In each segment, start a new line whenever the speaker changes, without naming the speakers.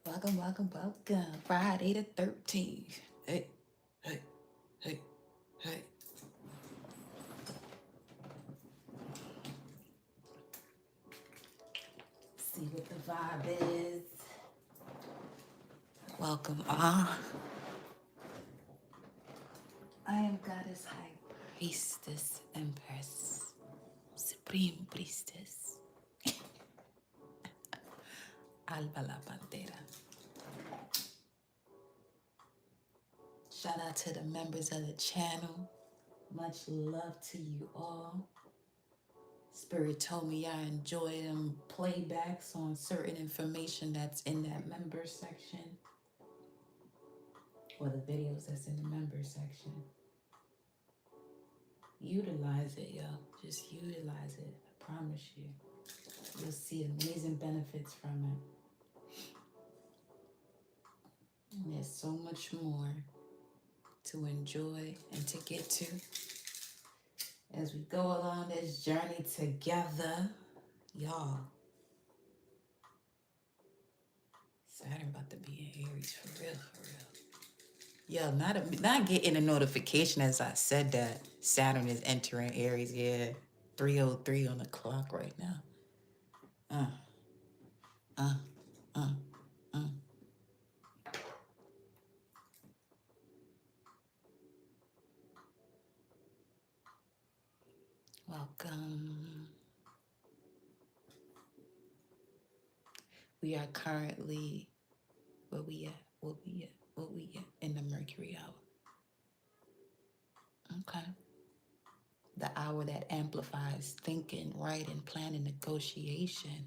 Welcome. Welcome. Friday the 13th. Hey, hey, hey, hey. See what the vibe is. Welcome all. I am Goddess High Priestess Empress. Supreme Priestess. Alba la Pantera. Shout out to the members of the channel. Much love to you all. Spirit told me I enjoy them playbacks on certain information that's in that member section, or the videos that's in the member section. Utilize it, yo. Just utilize it. I promise you. You'll see amazing benefits from it. And there's so much more to enjoy and to get to as we go along this journey together, y'all. Saturn about to be in Aries for real, for real. Yo, not getting a notification as I said that Saturn is entering Aries. Yeah, 3:03 on the clock right now. Uh, uh, uh, uh. Welcome. We are currently where we at? What we at in the Mercury hour? Okay. The hour that amplifies thinking, writing, planning, negotiation,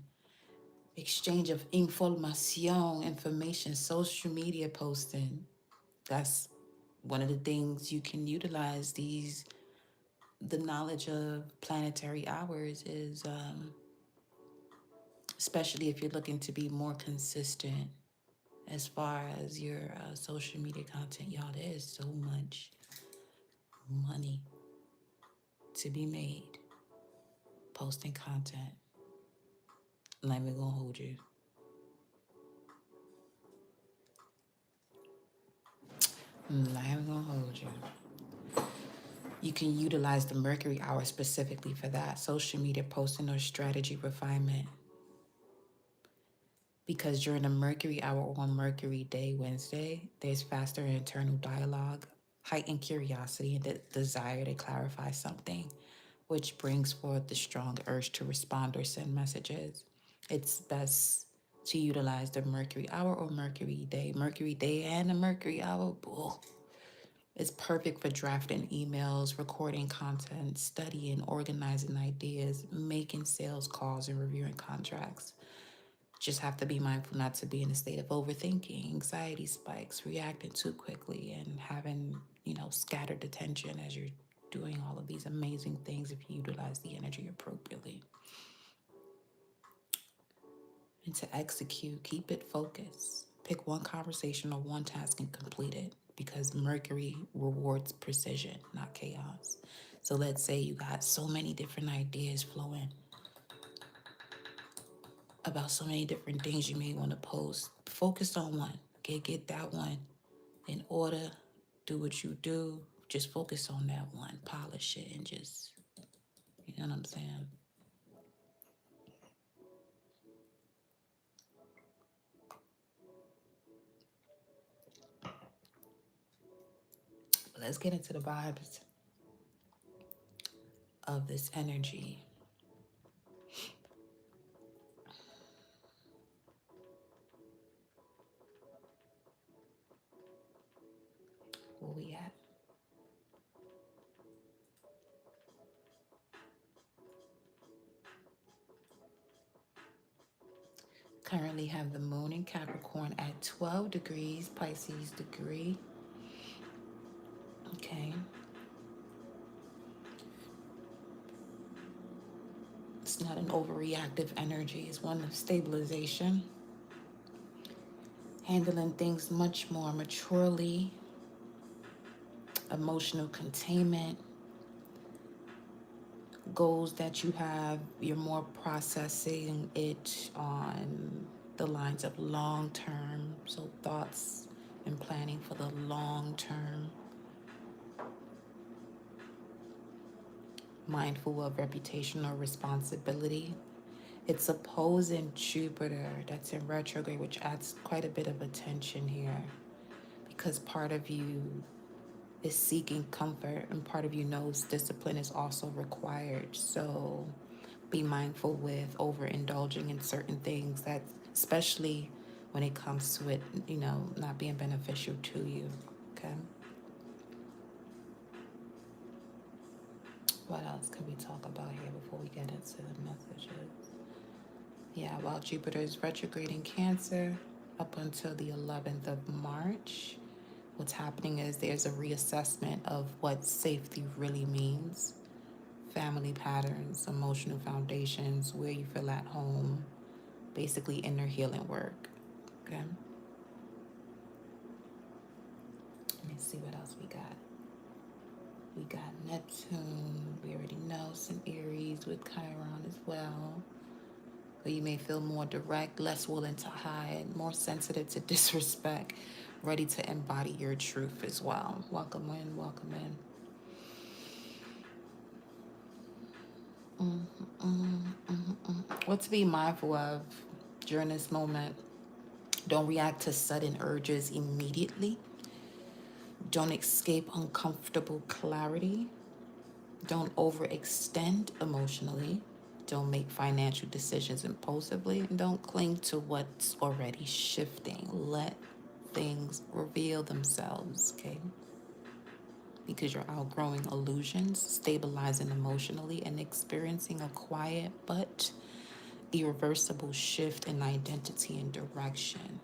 exchange of information, social media posting. That's one of the things you can utilize the knowledge of planetary hours is, especially if you're looking to be more consistent as far as your social media content. Y'all, there is so much money to be made posting content. Let me gonna hold you. I'm gonna hold you. You can utilize the Mercury hour specifically for that, social media posting or strategy refinement. Because during the Mercury hour on Mercury Day, Wednesday, there's faster internal dialogue, heightened curiosity, and the desire to clarify something, which brings forth the strong urge to respond or send messages. It's best to utilize the Mercury hour or Mercury Day. Mercury Day and the Mercury hour, it's perfect for drafting emails, recording content, studying, organizing ideas, making sales calls, and reviewing contracts. Just have to be mindful not to be in a state of overthinking, anxiety spikes, reacting too quickly, and having, scattered attention as you're doing all of these amazing things if you utilize the energy appropriately. And to execute, keep it focused. Pick one conversation or one task and complete it, because Mercury rewards precision, not chaos. So let's say you got so many different ideas flowing about so many different things you may want to post. Focus on one. Get that one in order. Do what you do. Just focus on that one. Polish it and just, you know what I'm saying? But let's get into the vibes of this energy. Where we at? Currently have the moon in Capricorn at 12 degrees, Pisces degree. Okay. It's not an overreactive energy. It's one of stabilization. Handling things much more maturely. emotional containment, goals that you have, you're more processing it on the lines of long term. So thoughts and planning for the long term. Mindful of reputational responsibility. It's opposing Jupiter that's in retrograde, which adds quite a bit of attention here because part of you is seeking comfort and part of you knows discipline is also required. So be mindful with overindulging in certain things that, especially when it comes to it, not being beneficial to you. Okay. What else can we talk about here before we get into the messages? Yeah, while Jupiter is retrograde in Cancer up until the 11th of March, what's happening is there's a reassessment of what safety really means. Family patterns, emotional foundations, where you feel at home, basically inner healing work. Okay. Let me see what else we got. We got Neptune. We already know some Aries with Chiron as well. But you may feel more direct, less willing to hide, more sensitive to disrespect, ready to embody your truth as well. Welcome in, welcome in. What to be mindful of during this moment? Don't react to sudden urges immediately. Don't escape uncomfortable clarity. Don't overextend emotionally. Don't make financial decisions impulsively. And don't cling to what's already shifting. Let things reveal themselves, okay? Because you're outgrowing illusions, stabilizing emotionally, and experiencing a quiet but irreversible shift in identity and direction.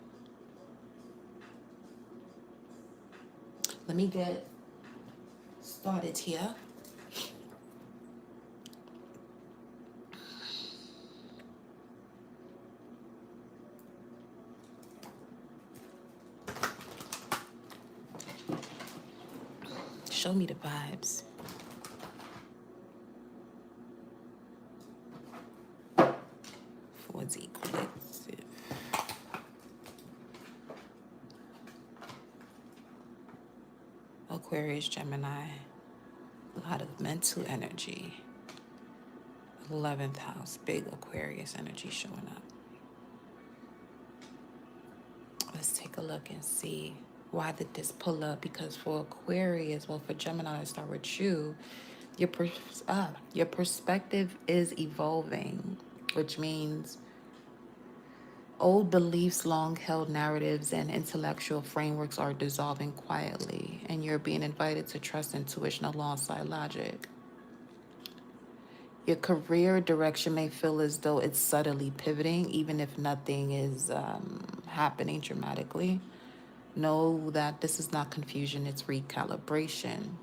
Let me get started here. Show me the vibes. For the collective. Aquarius, Gemini. A lot of mental energy. 11th house, big Aquarius energy showing up. Let's take a look and see why did this pull up? Because for Aquarius, well, for Gemini, let's start with you. Your perspective is evolving, which means old beliefs, long-held narratives, and intellectual frameworks are dissolving quietly, and you're being invited to trust intuition alongside logic. Your career direction may feel as though it's subtly pivoting, even if nothing is happening dramatically. Know that this is not confusion, it's recalibration.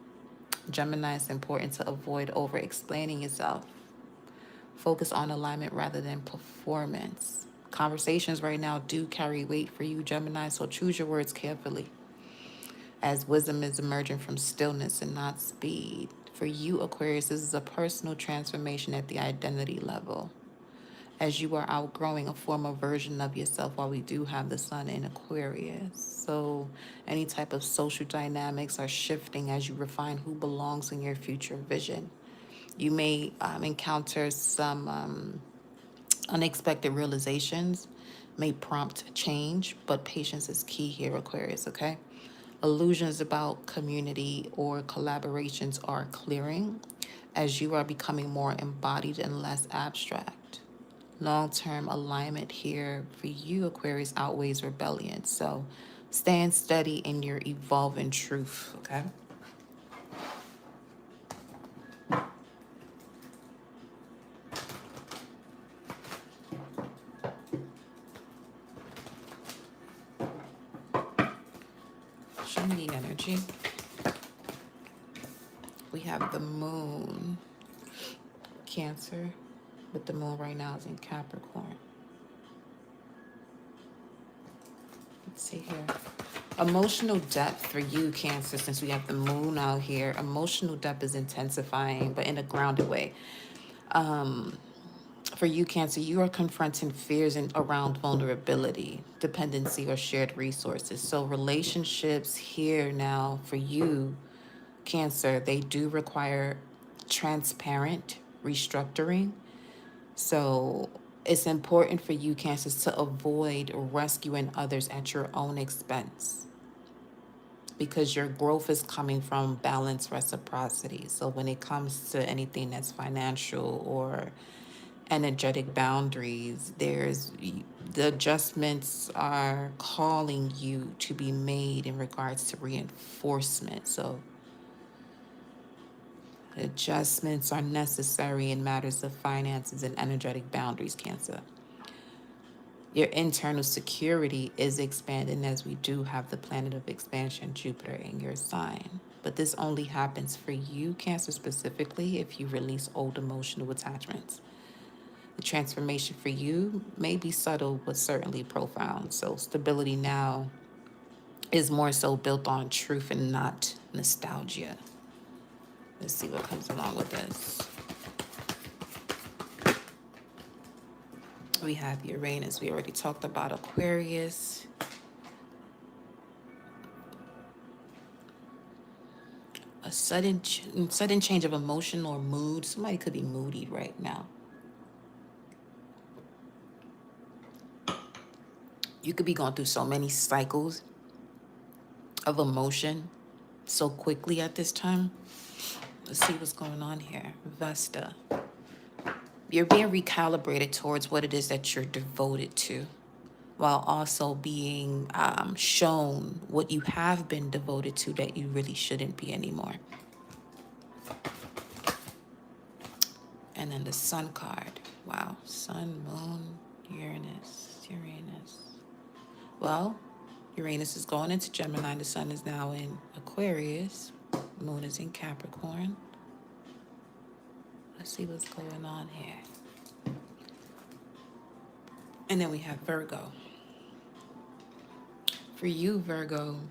Gemini, it's important to avoid over-explaining yourself. Focus on alignment rather than performance. Conversations right now do carry weight for you, Gemini, so choose your words carefully, as wisdom is emerging from stillness and not speed. For you, Aquarius, this is a personal transformation at the identity level, as you are outgrowing a former version of yourself while we do have the sun in Aquarius. So any type of social dynamics are shifting as you refine who belongs in your future vision. You may encounter some unexpected realizations, may prompt change, but patience is key here, Aquarius, okay? Illusions about community or collaborations are clearing as you are becoming more embodied and less abstract. Long-term alignment here for you, Aquarius, outweighs rebellion. So stand steady in your evolving truth, okay? Show me the energy. We have the moon, Cancer, but the moon right now is in Capricorn. Let's see here. Emotional depth for you, Cancer, since we have the moon out here, emotional depth is intensifying, but in a grounded way. For you, Cancer, you are confronting fears around vulnerability, dependency, or shared resources. So, relationships here now for you, Cancer, they do require transparent restructuring. So, it's important for you, Cancers, to avoid rescuing others at your own expense because your growth is coming from balanced reciprocity. So, when it comes to anything that's financial or energetic boundaries, there's the adjustments are calling you to be made in regards to reinforcement. So adjustments are necessary in matters of finances and energetic boundaries, Cancer. Your internal security is expanding as we do have the planet of expansion, Jupiter, in your sign. But this only happens for you, Cancer, specifically if you release old emotional attachments. The transformation for you may be subtle, but certainly profound. So, stability now is more so built on truth and not nostalgia. Let's see what comes along with this. We have Uranus. We already talked about Aquarius. A sudden change of emotion or mood. Somebody could be moody right now. You could be going through so many cycles of emotion so quickly at this time. Let's see what's going on here. Vesta. You're being recalibrated towards what it is that you're devoted to, while also being shown what you have been devoted to that you really shouldn't be anymore. And then the Sun card. Wow. Sun, Moon, Uranus. Well, Uranus is going into Gemini. The Sun is now in Aquarius. Moon is in Capricorn. Let's see what's going on here. And then we have Virgo. For you, Virgo,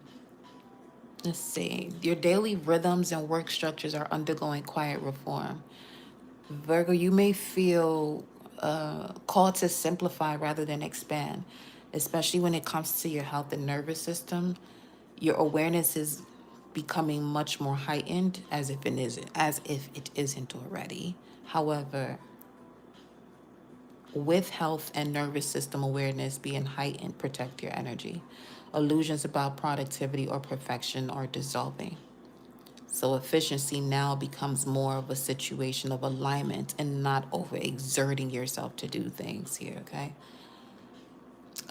let's see. Your daily rhythms and work structures are undergoing quiet reform. Virgo, you may feel called to simplify rather than expand, especially when it comes to your health and nervous system. Your awareness is becoming much more heightened as if it isn't already. However, with health and nervous system awareness being heightened, protect your energy. Illusions about productivity or perfection are dissolving. So efficiency now becomes more of a situation of alignment and not overexerting yourself to do things here, okay?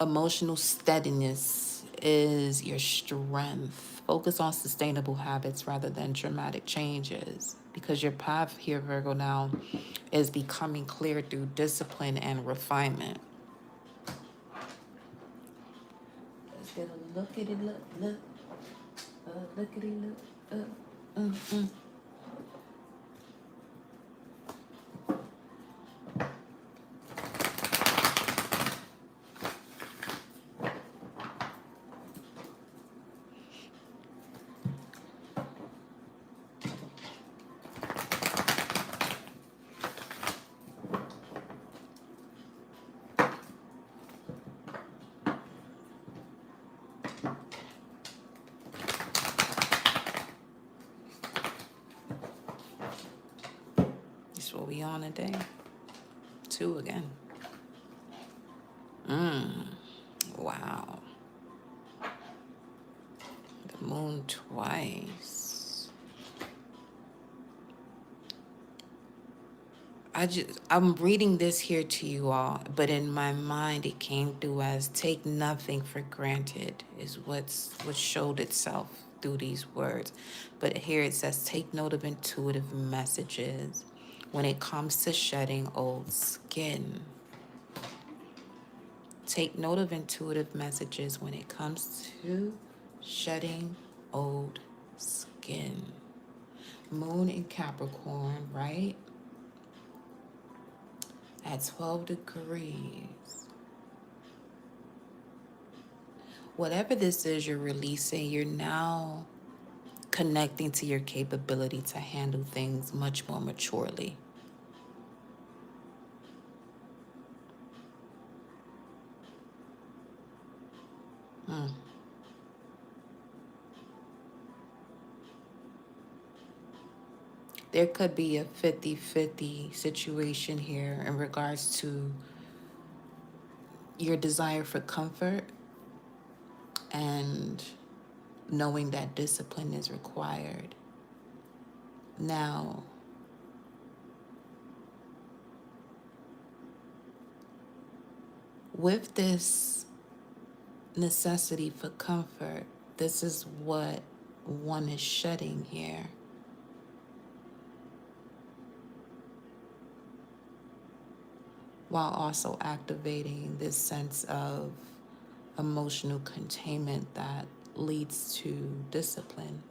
Emotional steadiness is your strength. Focus on sustainable habits rather than dramatic changes because your path here, Virgo, now is becoming clear through discipline and refinement. Let's get a look at it, look at it, look. That's what we on today. 2 again. Wow. The moon twice. I'm reading this here to you all, but in my mind it came through as take nothing for granted is what showed itself through these words. But here it says take note of intuitive messages when it comes to shedding old skin. Take note of intuitive messages when it comes to shedding old skin. Moon in Capricorn, right? At 12 degrees. Whatever this is you're releasing, you're now connecting to your capability to handle things much more maturely. Mm. There could be a 50-50 situation here in regards to your desire for comfort and knowing that discipline is required. Now, with this necessity for comfort, this is what one is shedding here. While also activating this sense of emotional containment that leads to discipline.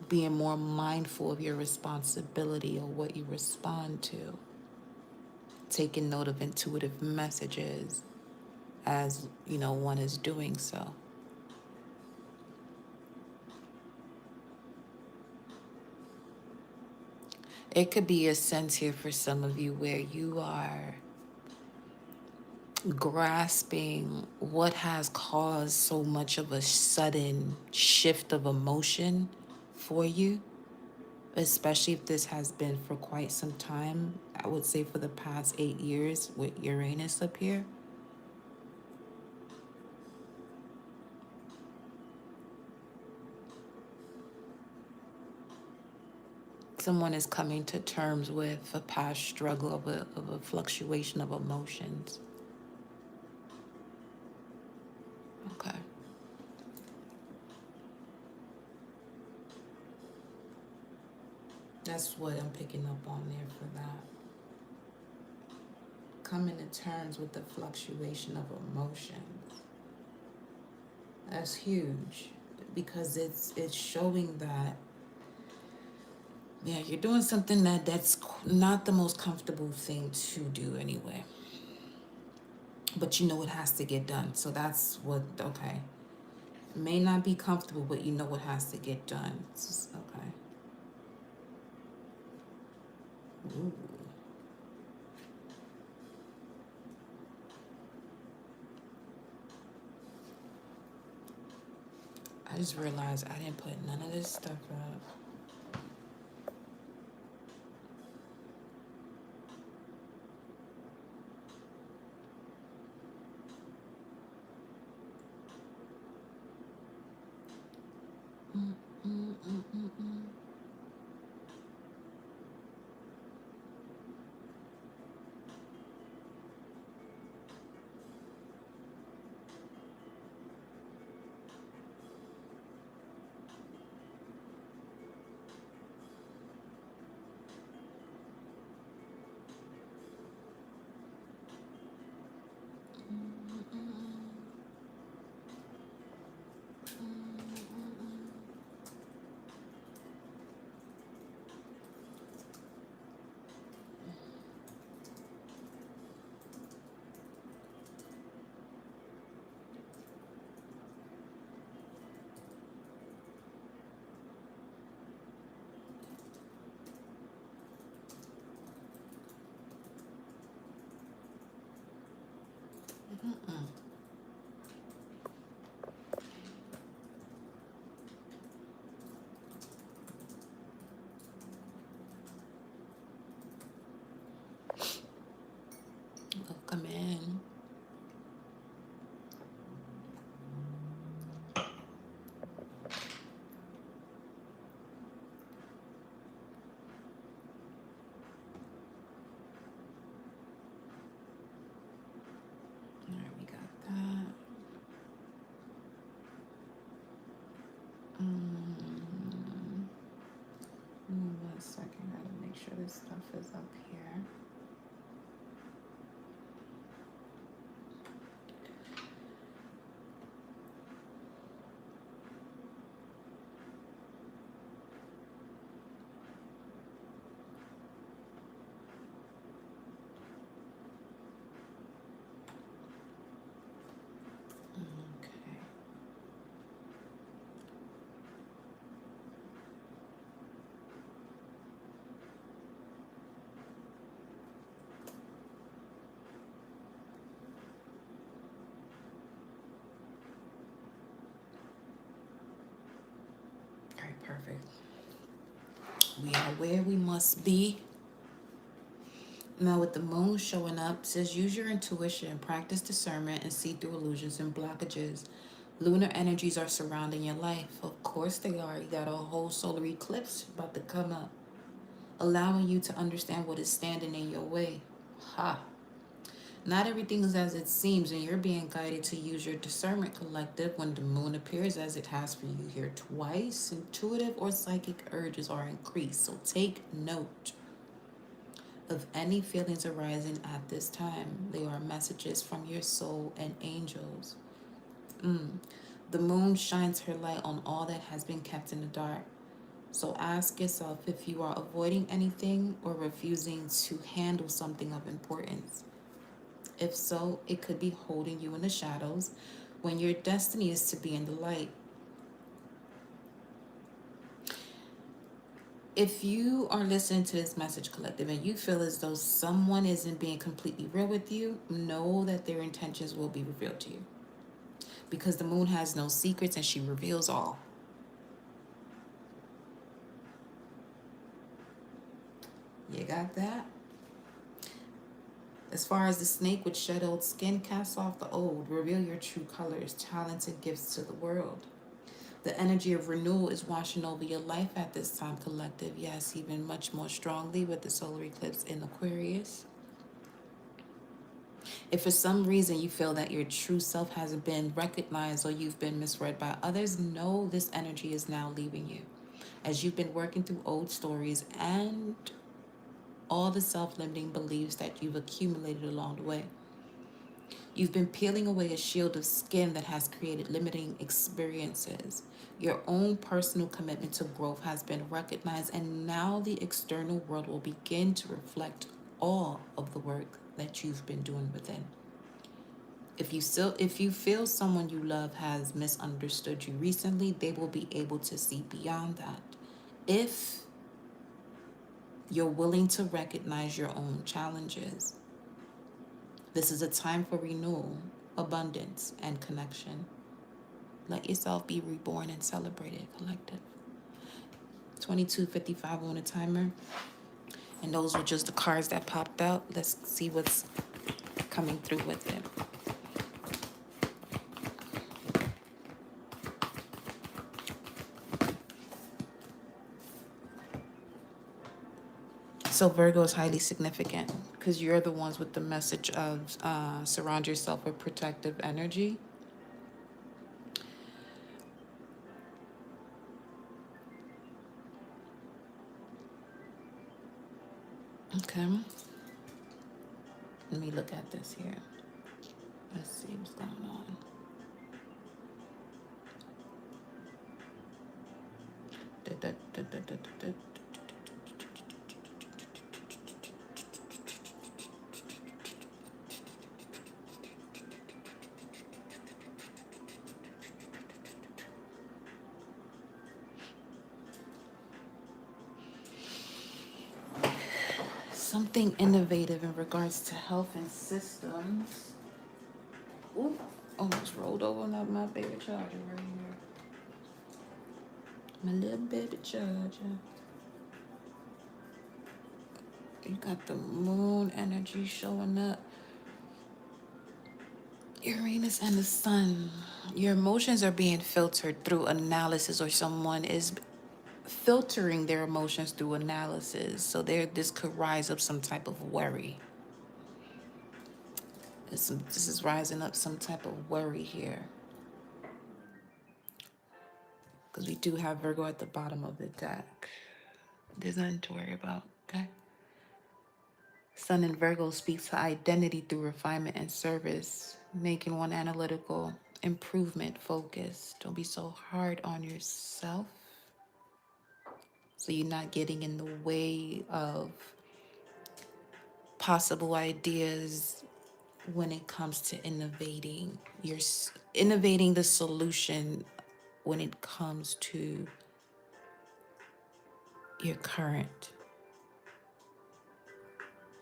Being more mindful of your responsibility or what you respond to. Taking note of intuitive messages as, one is doing so. It could be a sense here for some of you where you are grasping what has caused so much of a sudden shift of emotion for you, especially if this has been for quite some time. I would say for the past 8 years with Uranus up here. Someone is coming to terms with a past struggle of a fluctuation of emotions. Okay. That's what I'm picking up on there for that. Coming to terms with the fluctuation of emotions. That's huge because it's showing that, yeah, you're doing something that's not the most comfortable thing to do anyway. But you know it has to get done. So that's what, okay. It may not be comfortable, but you know it has to get done. Okay. Ooh. I just realized I didn't put none of this stuff up. Mm, mm, mm, mm, mm. Welcome in. All right, we got that. Give me 1 second. Gotta make sure this stuff is up here. perfect. We are where we must be. Now, with the moon showing up, says use your intuition, practice discernment, and see through illusions and blockages. Lunar energies are surrounding your life. Of course, they are. You got a whole solar eclipse about to come up, allowing you to understand what is standing in your way. Ha! Not everything is as it seems, and you're being guided to use your discernment collective when the moon appears as it has for you here twice. Intuitive or psychic urges are increased, so take note of any feelings arising at this time. They are messages from your soul and angels. The moon shines her light on all that has been kept in the dark. So ask yourself if you are avoiding anything or refusing to handle something of importance. If so, it could be holding you in the shadows when your destiny is to be in the light. If you are listening to this message collective and you feel as though someone isn't being completely real with you, know that their intentions will be revealed to you. Because the moon has no secrets and she reveals all. You got that? As far as the snake with shed old skin, cast off the old, reveal your true colors, talents, and gifts to the world. The energy of renewal is washing over your life at this time, collective. Yes, even much more strongly with the solar eclipse in Aquarius. If for some reason you feel that your true self hasn't been recognized or you've been misread by others, know this energy is now leaving you. As you've been working through old stories and all the self-limiting beliefs that you've accumulated along the way. You've been peeling away a shield of skin that has created limiting experiences. Your own personal commitment to growth has been recognized, and now the external world will begin to reflect all of the work that you've been doing within. If you feel someone you love has misunderstood you recently, they will be able to see beyond that. If you're willing to recognize your own challenges, this is a time for renewal, abundance, and connection. Let yourself be reborn and celebrated, collective. 22:55 on the timer. And those were just the cards that popped out. Let's see what's coming through with it. So Virgo is highly significant because you're the ones with the message of surround yourself with protective energy. Okay. Let me look at this here. Let's see what's going on. Something innovative in regards to health and systems. Ooh, almost rolled over my baby charger right here. My little baby charger. You got the moon energy showing up. Uranus and the sun. Your emotions are being filtered through analysis, or someone is filtering their emotions through analysis. So this could rise up some type of worry. This is rising up some type of worry here. Because we do have Virgo at the bottom of the deck. There's nothing to worry about, okay? Sun in Virgo speaks to identity through refinement and service, making one analytical, improvement focused. Don't be so hard on yourself. So you're not getting in the way of possible ideas when it comes to innovating. You're innovating the solution when it comes to your current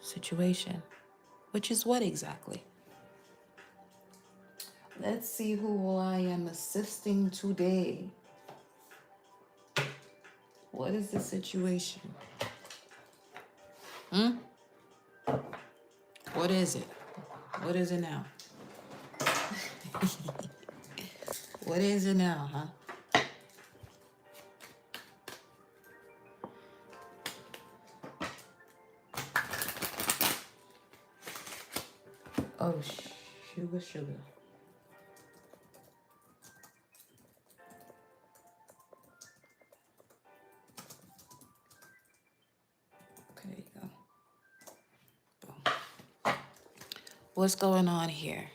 situation, which is what exactly? Let's see who I am assisting today. What is the situation? Hmm? What is it? What is it now? What is it now, huh? Oh, sugar, sugar. Okay, there you go. Boom. What's going on here?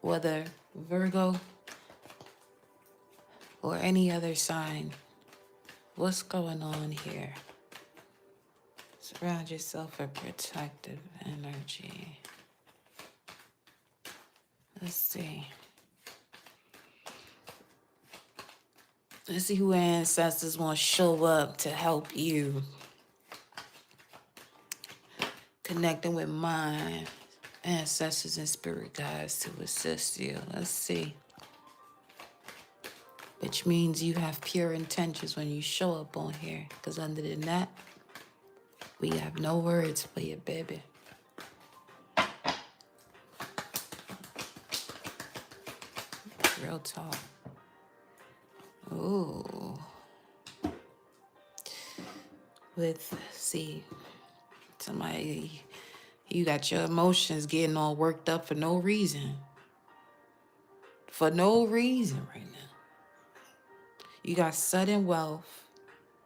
Whether Virgo or any other sign, what's going on here? Surround yourself with protective energy. Let's see. Let's see who ancestors want to show up to help you. Connecting with my ancestors and spirit guides to assist you. Let's see. Which means you have pure intentions when you show up on here. Because other than that, we have no words for you, baby. Real talk. Ooh. See, somebody, you got your emotions getting all worked up for no reason. For no reason right now. You got sudden wealth,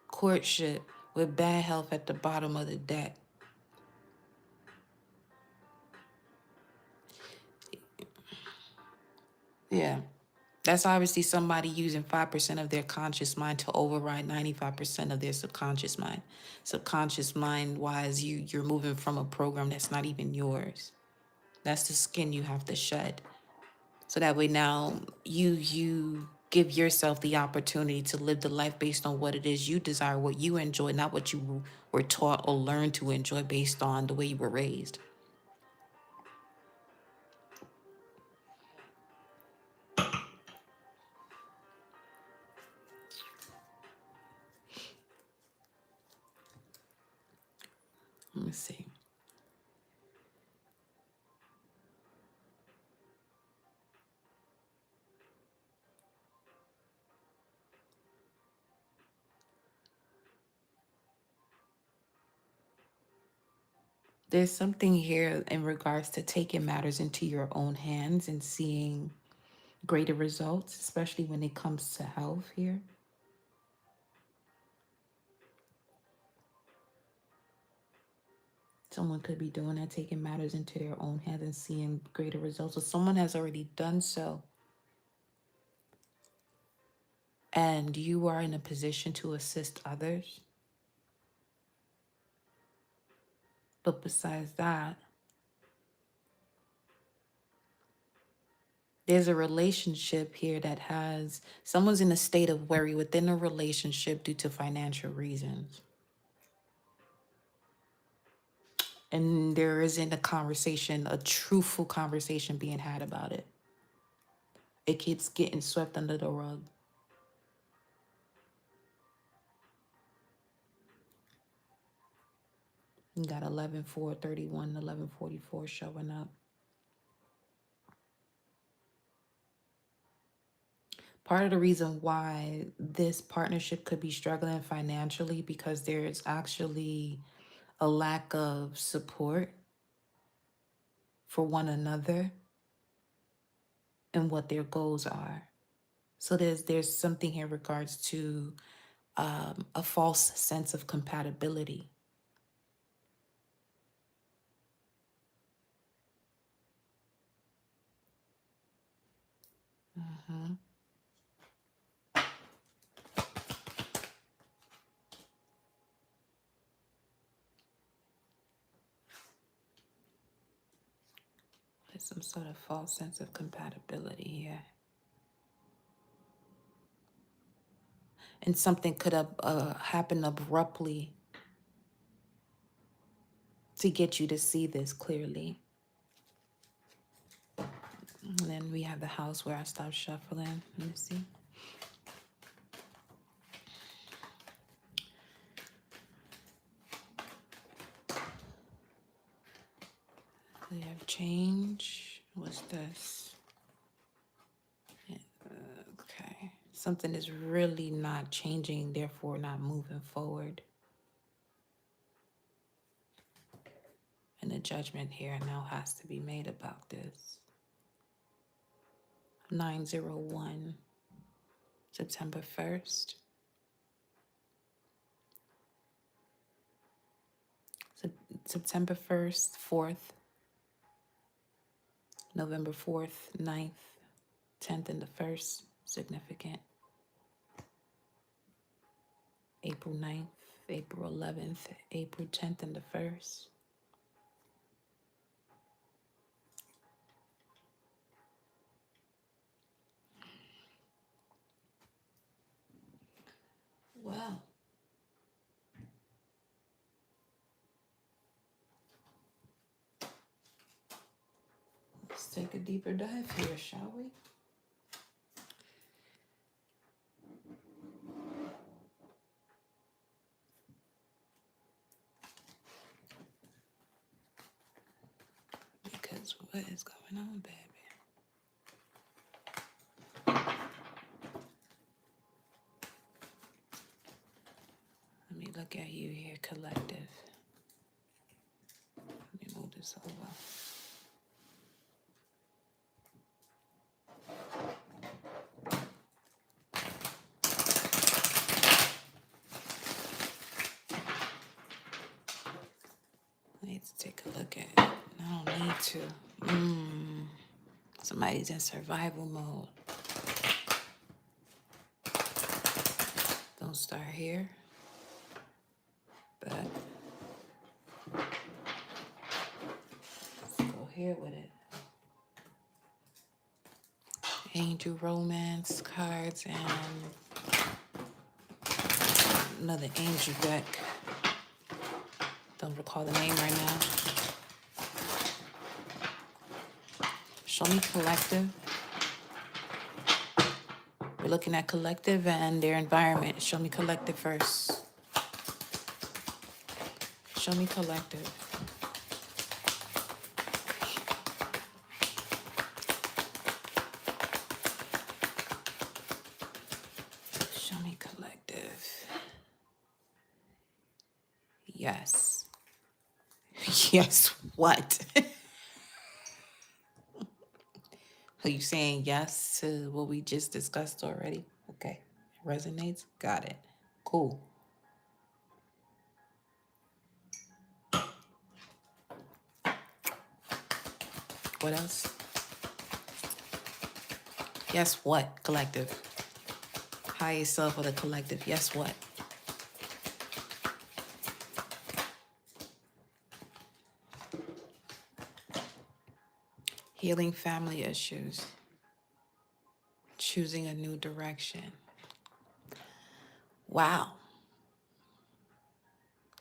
courtship with bad health at the bottom of the deck. Yeah. That's obviously somebody using 5% of their conscious mind to override 95% of their subconscious mind. Subconscious mind wise, you're moving from a program that's not even yours. That's the skin you have to shed. So that way now you give yourself the opportunity to live the life based on what it is you desire, what you enjoy, not what you were taught or learned to enjoy based on the way you were raised. Let me see. There's something here in regards to taking matters into your own hands and seeing greater results, especially when it comes to health here. Someone could be doing that, taking matters into their own hands and seeing greater results. So someone has already done so. And you are in a position to assist others. But besides that, there's a relationship here that has someone's in a state of worry within a relationship due to financial reasons. And there isn't a conversation, a truthful conversation being had about it. It keeps getting swept under the rug. You got 11-4-31, 11-44 showing up. Part of the reason why this partnership could be struggling financially because there's actually a lack of support for one another and what their goals are. So there's something here in regards to a false sense of compatibility. Mm-hmm. There's some sort of false sense of compatibility here. And something could have happened abruptly to get you to see this clearly. And then we have the house where I stopped shuffling. Let me see. change. What's this? Okay. Something is really not changing, therefore not moving forward. And a judgment here now has to be made about this. 901, September 1st. September 1st, 4th, November 4th, 9th, 10th, and the 1st, significant. April 9th, April 11th, April 10th, and the 1st. Well, let's take a deeper dive here, shall we? Because what is going on, baby? Let me look at you here, collective. Let me move this over. I need to take a look at it. I don't need to. Somebody's in survival mode. Don't start here. But let's go here with it. Angel romance cards and another angel deck. Don't recall the name right now. Show me collective. We're looking at collective and their environment. Show me collective first. Show me collective. Show me collective. Yes. Yes, what? Are you saying yes to what we just discussed already? Okay. Resonates? Got it. Cool. What else? Yes, what? Collective. Higher self or the collective. Yes, what? Healing family issues. Choosing a new direction. Wow.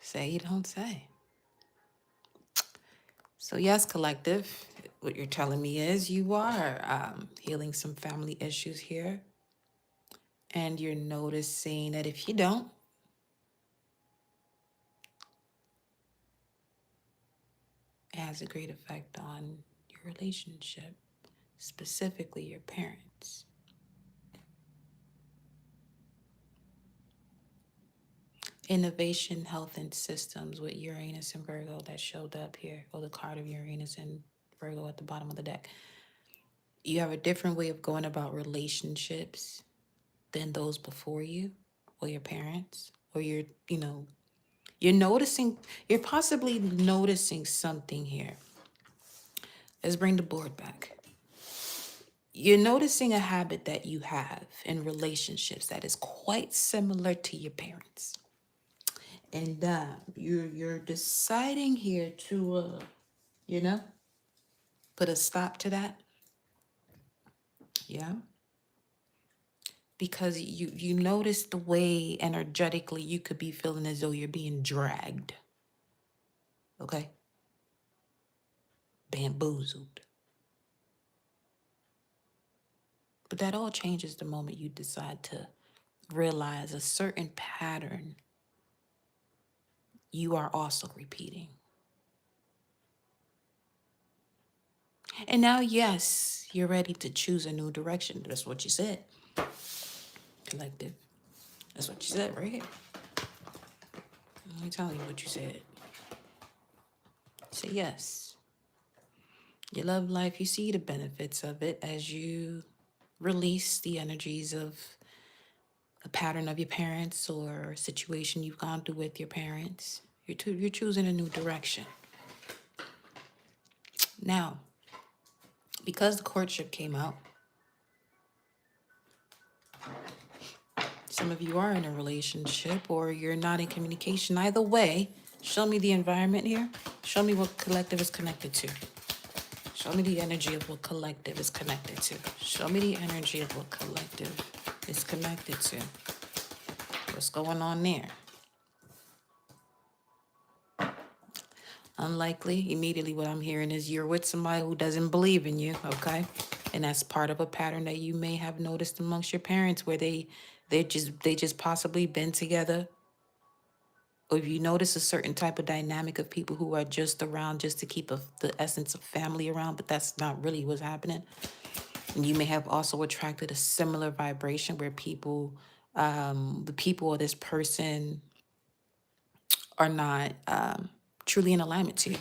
Say you don't say. So yes, collective, what you're telling me is you are healing some family issues here. And you're noticing that if you don't, it has a great effect on your relationship, specifically your parents. Innovation, health, and systems with Uranus and Virgo that showed up here, or the card of Uranus and Virgo at the bottom of the deck. You have a different way of going about relationships than those before you, or your parents, or you're noticing, you're possibly noticing something here. Let's bring the board back. You're noticing a habit that you have in relationships that is quite similar to your parents. And you're deciding here to, put a stop to that. Yeah. Because you notice the way energetically you could be feeling as though you're being dragged. Okay? Bamboozled. But that all changes the moment you decide to realize a certain pattern you are also repeating. And now, yes, you're ready to choose a new direction. That's what you said. Collective. That's what you said right here. Let me tell you what you said. Say yes. You love life. You see the benefits of it as you release the energies of a pattern of your parents or a situation you've gone through with your parents. You're choosing a new direction. Now, because the courtship came out, some of you are in a relationship or you're not in communication. Either way, show me the environment here. Show me what collective is connected to. Show me the energy of what collective is connected to. Show me the energy of what collective is connected to. What's going on there? Unlikely. Immediately what I'm hearing is you're with somebody who doesn't believe in you, okay? And that's part of a pattern that you may have noticed amongst your parents where they just possibly been together. Or if you notice a certain type of dynamic of people who are just around just to keep the essence of family around, but that's not really what's happening. And you may have also attracted a similar vibration where the people or this person are not truly in alignment to you.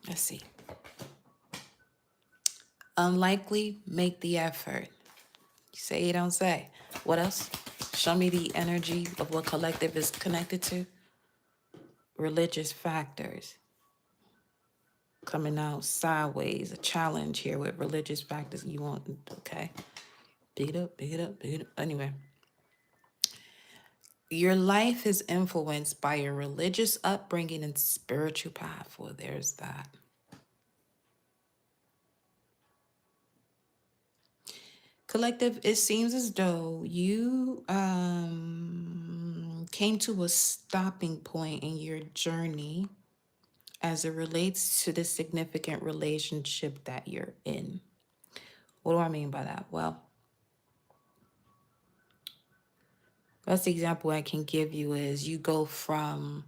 Let's see. Unlikely, make the effort. You say, you don't say. What else? Show me the energy of what collective is connected to. Religious factors. Coming out sideways, a challenge here with religious factors. You want, okay. Beat up, beat up, beat up. Anyway. Your life is influenced by your religious upbringing and spiritual path. Well, there's that. Collective, it seems as though you came to a stopping point in your journey as it relates to the significant relationship that you're in. What do I mean by that? Well, best example I can give you is you go from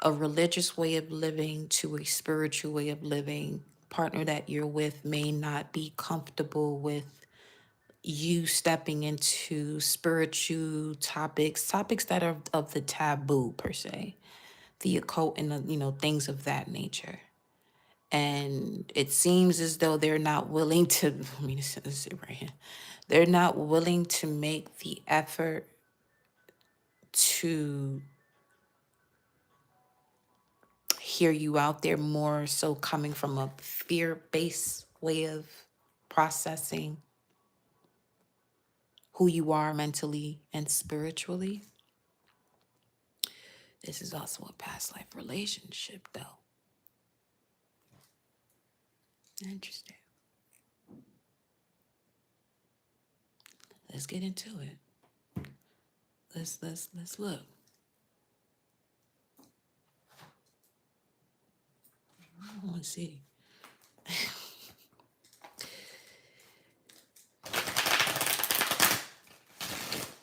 a religious way of living to a spiritual way of living. Partner that you're with may not be comfortable with you stepping into spiritual topics that are of the taboo per se, the occult and things of that nature. And it seems as though they're not willing to. I mean, this is it right here. They're not willing to make the effort to hear you out there, more so coming from a fear-based way of processing who you are mentally and spiritually. This is also a past life relationship, though. Interesting. Let's get into it. Let's look. I want to see.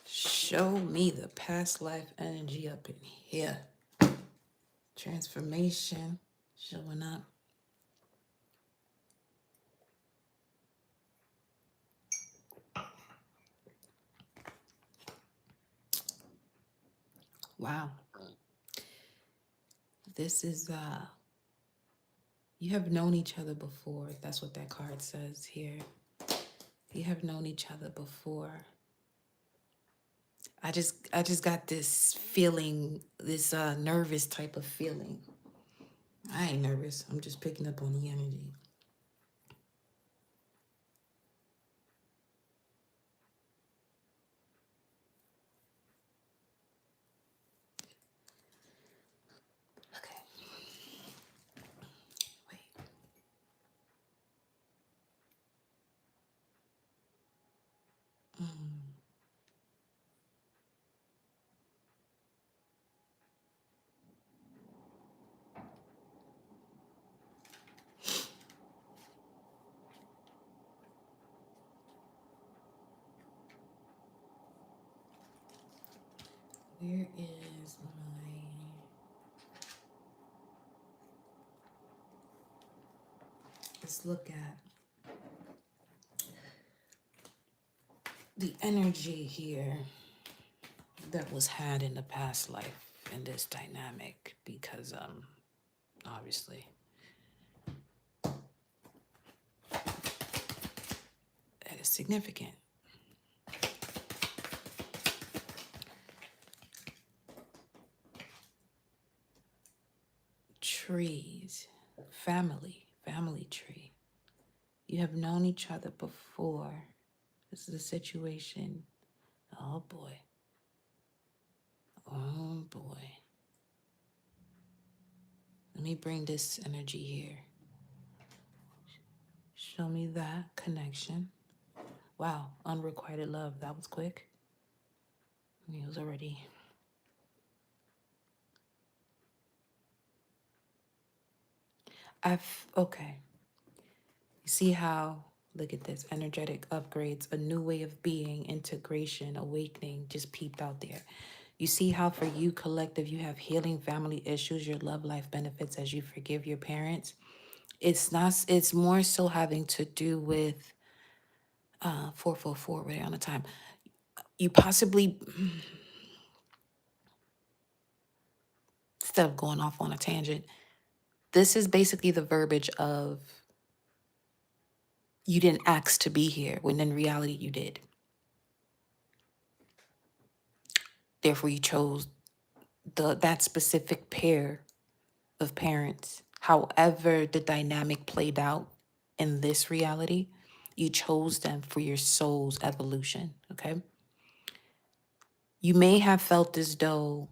Show me the past life energy up in here. Transformation showing up. Wow. This is you have known each other before. That's what that card says here. You have known each other before. I just got this feeling, this nervous type of feeling. I ain't nervous. I'm just picking up on the energy. Okay. Wait. Where is my let's look at the energy here that was had in the past life in this dynamic, because obviously that is significant. Trees, family tree. You have known each other before. This is a situation. Oh boy. Oh boy. Let me bring this energy here. Show me that connection. Wow, unrequited love. That was quick. He was already. Okay. You see how, look at this, energetic upgrades, a new way of being, integration, awakening, just peeped out there. You see how for you, collective, you have healing family issues, your love life benefits as you forgive your parents. It's more so having to do with 444 right on the time. You possibly, instead of going off on a tangent, this is basically the verbiage of you didn't ask to be here when in reality you did. Therefore, you chose that specific pair of parents. However, the dynamic played out in this reality, you chose them for your soul's evolution. Okay. You may have felt as though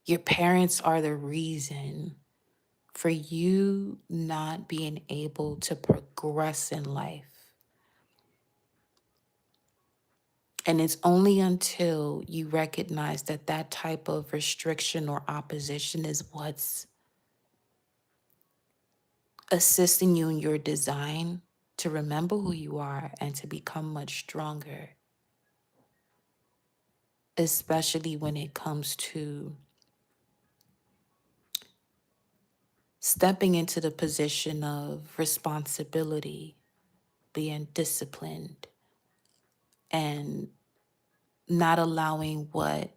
your parents are the reason for you not being able to progress in life. And it's only until you recognize that that type of restriction or opposition is what's assisting you in your design to remember who you are and to become much stronger, especially when it comes to stepping into the position of responsibility, being disciplined, and not allowing what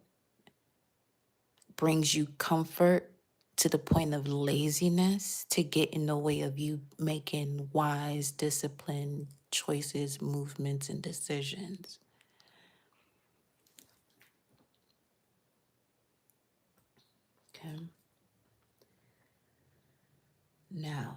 brings you comfort to the point of laziness to get in the way of you making wise, disciplined choices, movements, and decisions. Okay. Now,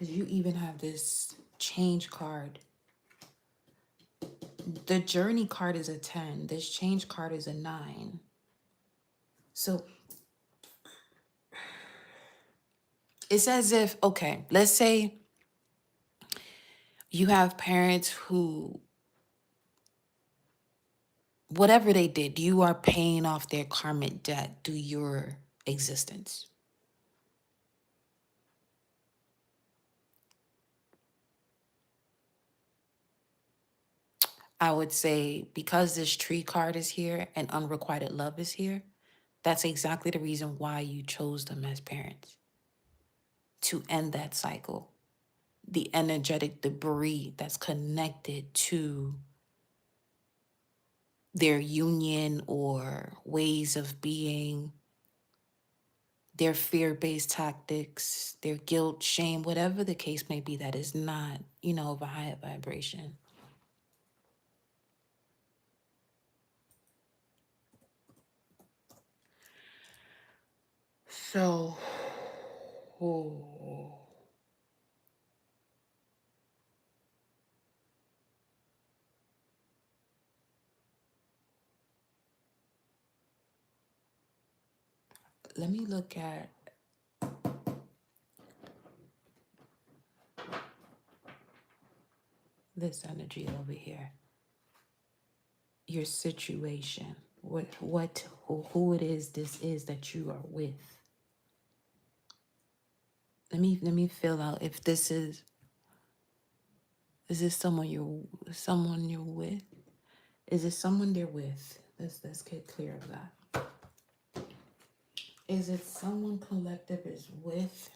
Because you even have this change card. The journey card is a 10. This change card is a 9. So it's as if, okay, let's say you have parents who, whatever they did, you are paying off their karmic debt through your existence. I would say because this tree card is here and unrequited love is here, that's exactly the reason why you chose them as parents, to end that cycle. The energetic debris that's connected to their union or ways of being, their fear-based tactics, their guilt, shame, whatever the case may be, that is not, of a higher vibration. So, oh, let me look at this energy over here. Your situation, who it is this is that you are with. Let me fill out if this is this someone you're with? Is it someone they're with? Let's get clear of that. Is it someone collective is with?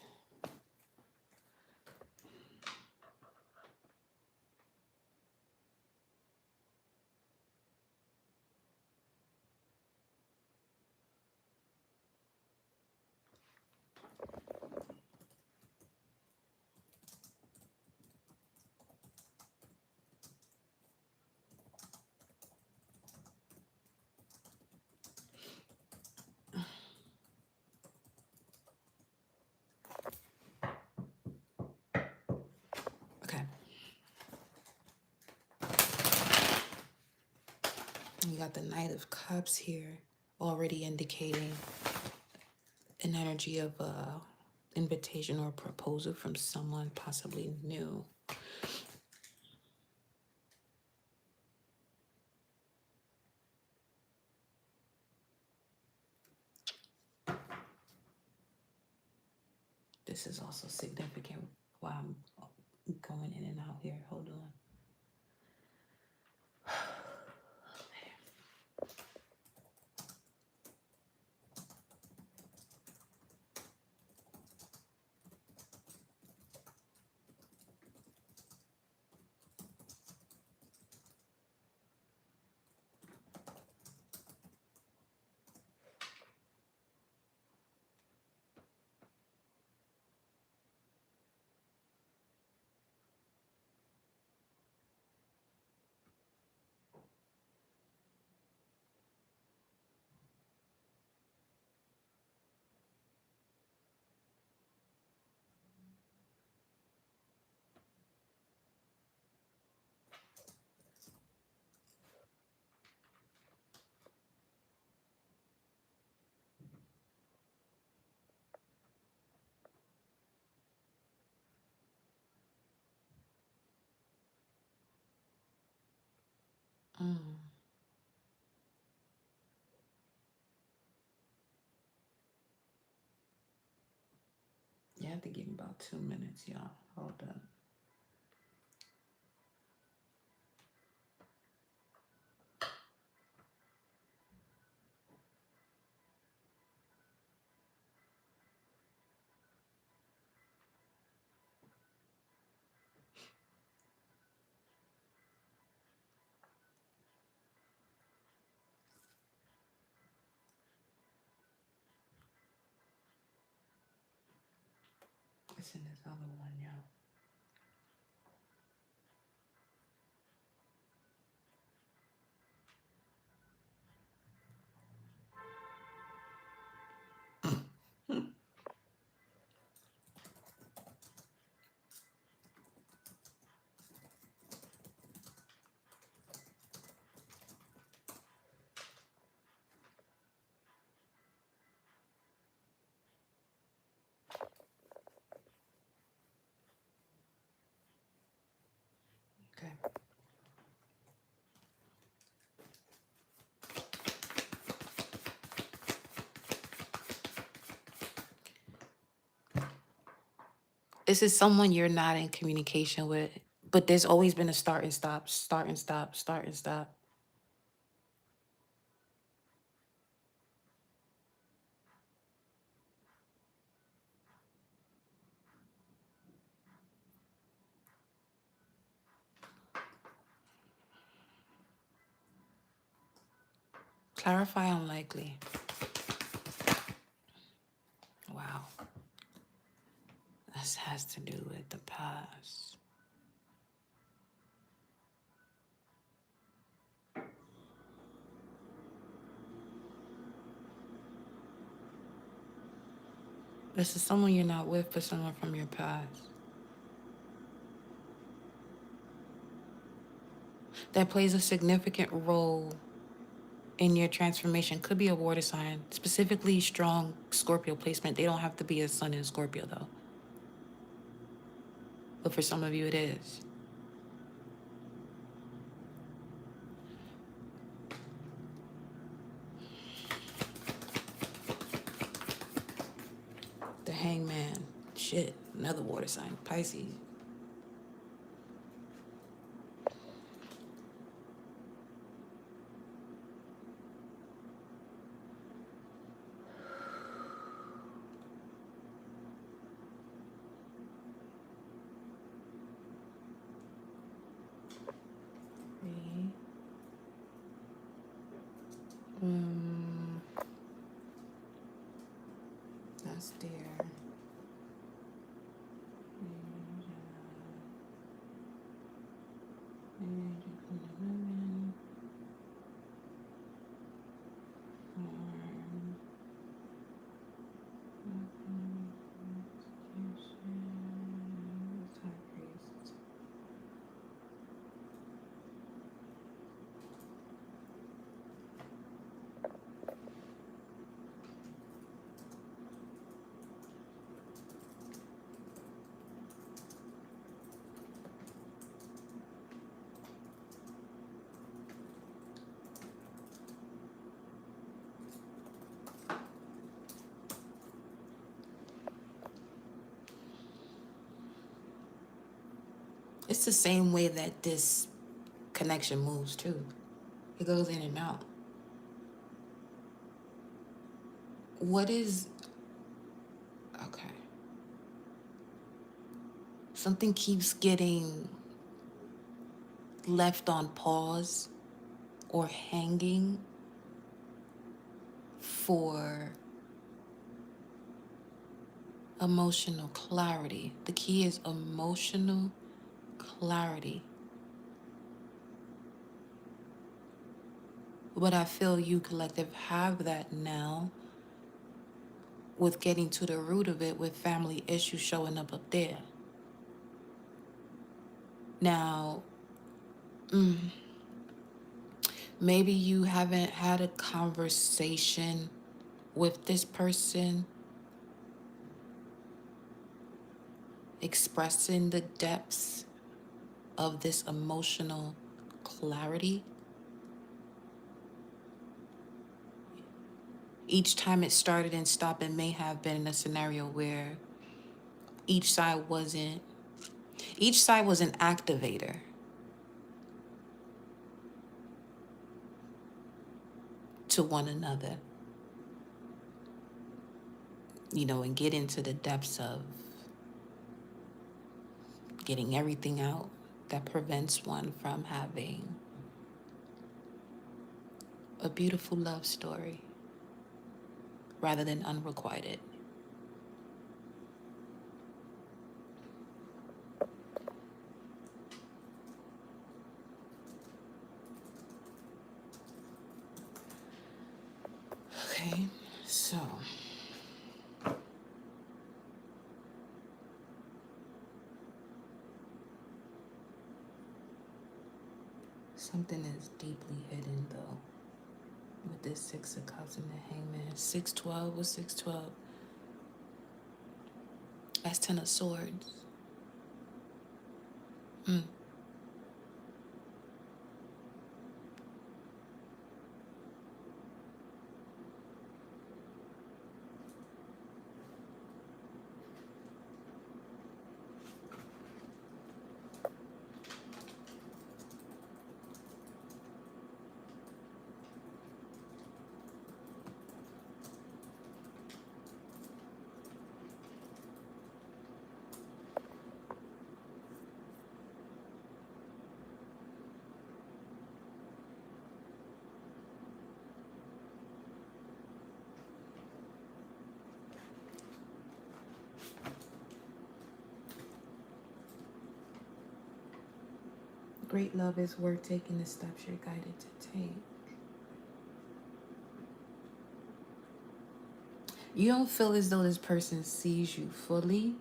Okay. You got the Knight of Cups here, already indicating an energy of a invitation or proposal from someone possibly new. This is also significant while I'm going in and out here. Hold on. Mm. You have to give me about 2 minutes, y'all. Hold on. It's in this other one, y'all. This is someone you're not in communication with, but there's always been a start and stop, start and stop, start and stop. Clarify unlikely. Wow. This has to do with the past. This is someone you're not with, but someone from your past that plays a significant role in your transformation. Could be a water sign, specifically strong Scorpio placement. They don't have to be a sun in Scorpio though, but for some of you it is. The Hangman. Shit, another water sign, Pisces. That's there. It's the same way that this connection moves too. It goes in and out. What is okay? Something keeps getting left on pause or hanging for emotional clarity. The key is emotional clarity. But I feel you collective have that now with getting to the root of it with family issues showing up there. Now, maybe you haven't had a conversation with this person expressing the depths of this emotional clarity. Each time it started and stopped, it may have been in a scenario where each side was an activator. To one another, and get into the depths of getting everything out that prevents one from having a beautiful love story rather than unrequited. Okay, so something is deeply hidden though with this Six of Cups and the Hangman. 612 was 612. That's Ten of Swords. Great love is worth taking the steps you're guided to take. You don't feel as though this person sees you fully,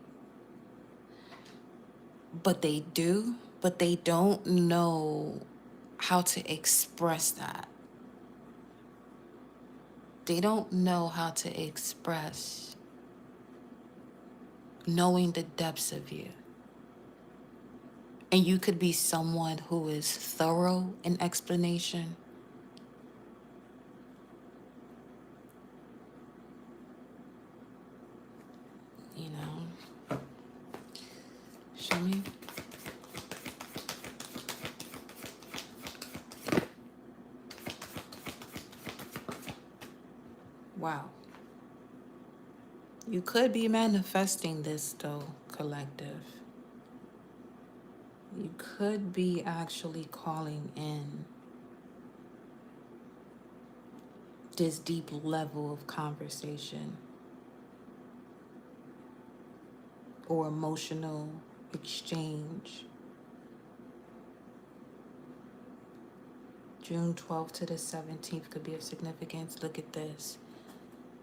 but they do, but they don't know how to express that. They don't know how to express knowing the depths of you. And you could be someone who is thorough in explanation. You know, show me. Wow. You could be manifesting this though, collective. You could be actually calling in this deep level of conversation or emotional exchange. June 12th to the 17th could be of significance. Look at this.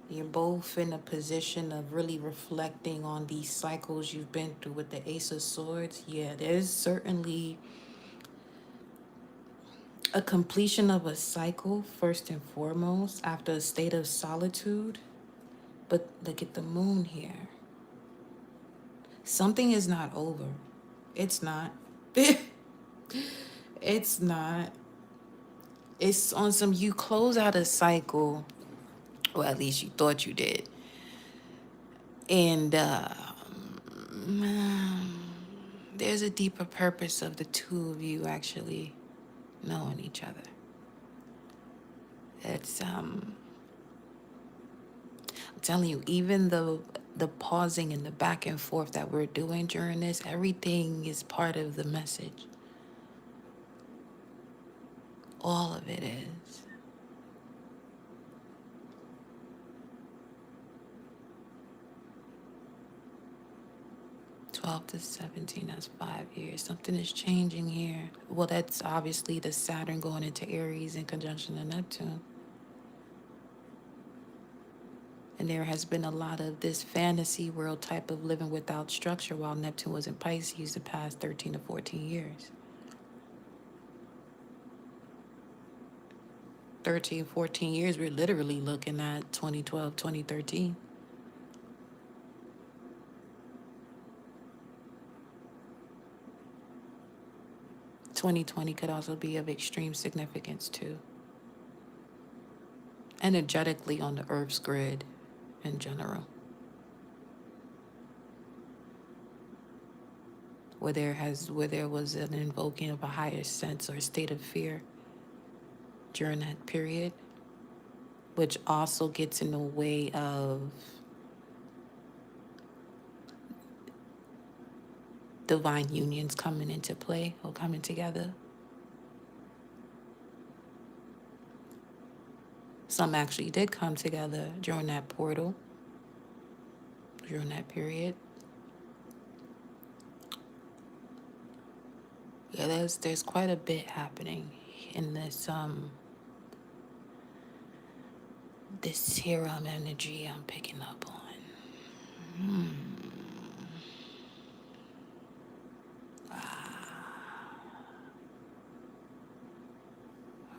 You're both in a position of really reflecting on these cycles you've been through with the Ace of Swords. Yeah, there's certainly a completion of a cycle, first and foremost, after a state of solitude. But look at the moon here. Something is not over. It's not. It's not. It's on some, you close out a cycle, or at least you thought you did. And there's a deeper purpose of the two of you actually knowing each other. It's I'm telling you, even the pausing and the back and forth that we're doing during this, everything is part of the message. All of it is. '12 to 17, that's 5 years. Something is changing here. Well, that's obviously the Saturn going into Aries in conjunction to Neptune. And there has been a lot of this fantasy world type of living without structure while Neptune was in Pisces the past 13 to 14 years. 13, 14 years, we're literally looking at 2012, 2013. '2020 could also be of extreme significance too. Energetically on the Earth's grid in general. Where there was an invoking of a higher sense or state of fear during that period, which also gets in the way of divine unions coming into play or coming together. Some actually did come together during that portal, during that period. Yeah, there's quite a bit happening in this serum energy I'm picking up on.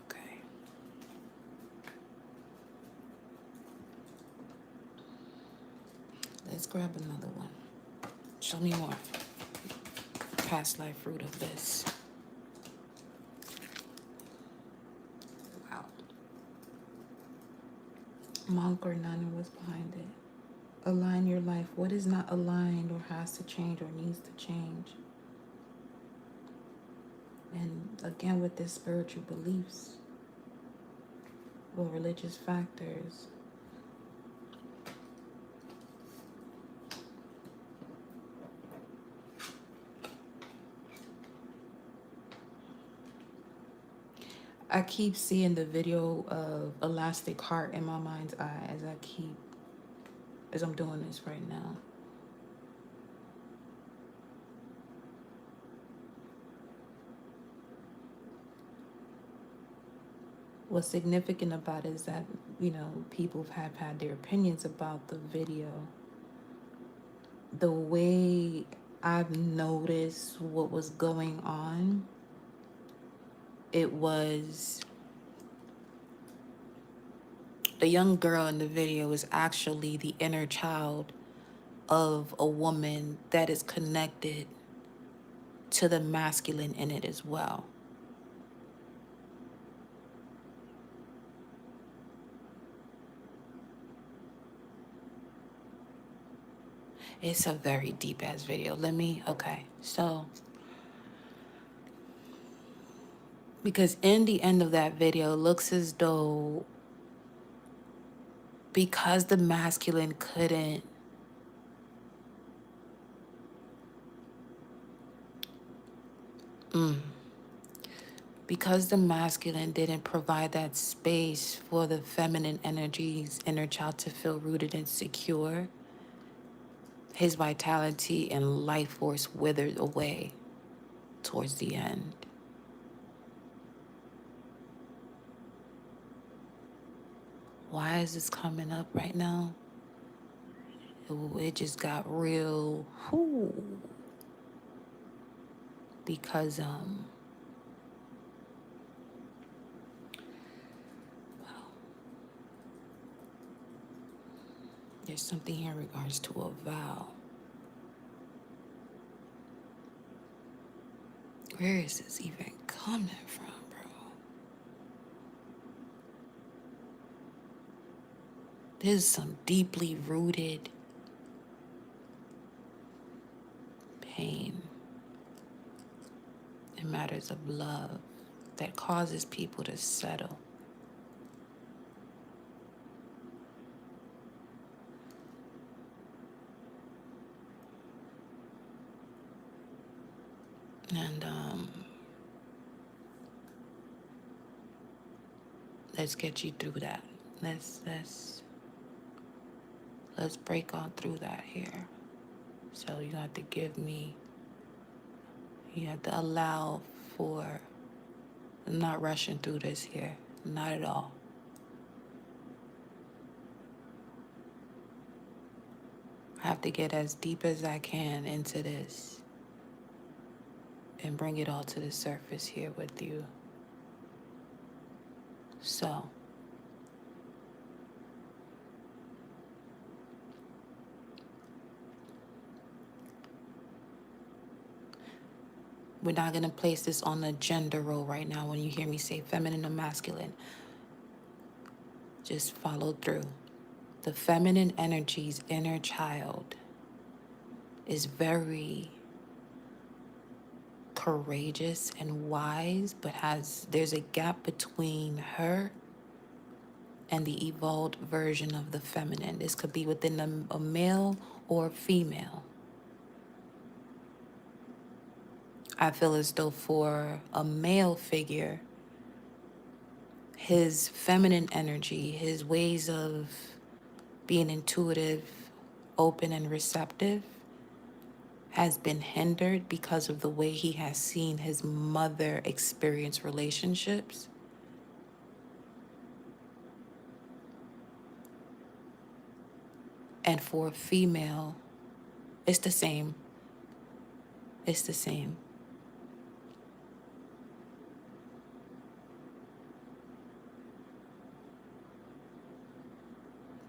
Okay. Let's grab another one. Show me more. Past life fruit of this. Wow. Monk or nun, and what's behind it? Align your life. What is not aligned or has to change or needs to change? And again, with this spiritual beliefs or religious factors, I keep seeing the video of Elastic Heart in my mind's eye as I'm doing this right now. What's significant about it is that, people have had their opinions about the video. The way I've noticed what was going on, it was the young girl in the video is actually the inner child of a woman that is connected to the masculine in it as well. It's a very deep ass video. Okay. So, because in the end of that video, it looks as though because the masculine couldn't because the masculine didn't provide that space for the feminine energies, inner child to feel rooted and secure, his vitality and life force withered away towards the end. Why is this coming up right now? It just got real, because there's something here in regards to a vow. Where is this even coming from, bro? There's some deeply rooted pain in matters of love that causes people to settle. And let's get you through that. Let's break on through that here. So you have to you have to allow for, I'm not rushing through this here, not at all. I have to get as deep as I can into this and bring it all to the surface here with you. So, we're not going to place this on the gender role right now when you hear me say feminine or masculine. Just follow through. The feminine energy's inner child is very courageous and wise, but there's a gap between her and the evolved version of the feminine. This could be within a male or female. I feel as though for a male figure, his feminine energy, his ways of being intuitive, open, and receptive has been hindered because of the way he has seen his mother experience relationships. And for a female, it's the same. It's the same.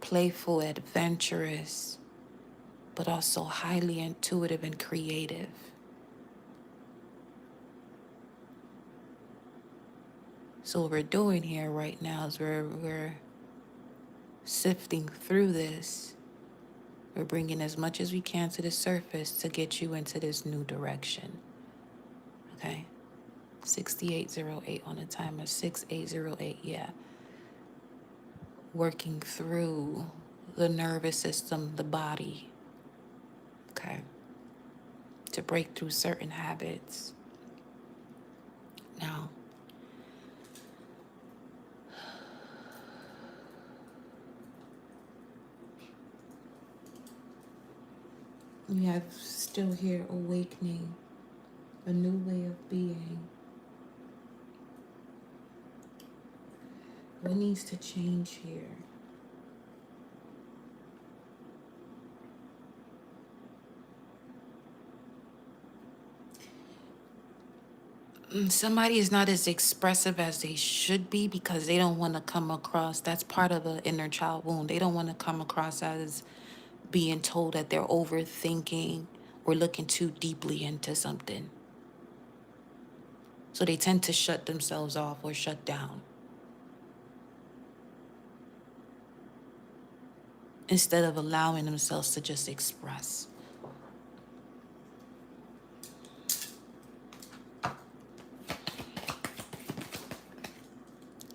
Playful, adventurous, but also highly intuitive and creative. So what we're doing here right now is we're sifting through this. We're bringing as much as we can to the surface to get you into this new direction. Okay? 6808 on the timer. 6808, yeah. Working through the nervous system, the body. Okay? To break through certain habits. Now, we have still here awakening, a new way of being. What needs to change here? Somebody is not as expressive as they should be because they don't want to come across. That's part of the inner child wound. They don't want to come across as being told that they're overthinking or looking too deeply into something. So they tend to shut themselves off or shut down instead of allowing themselves to just express.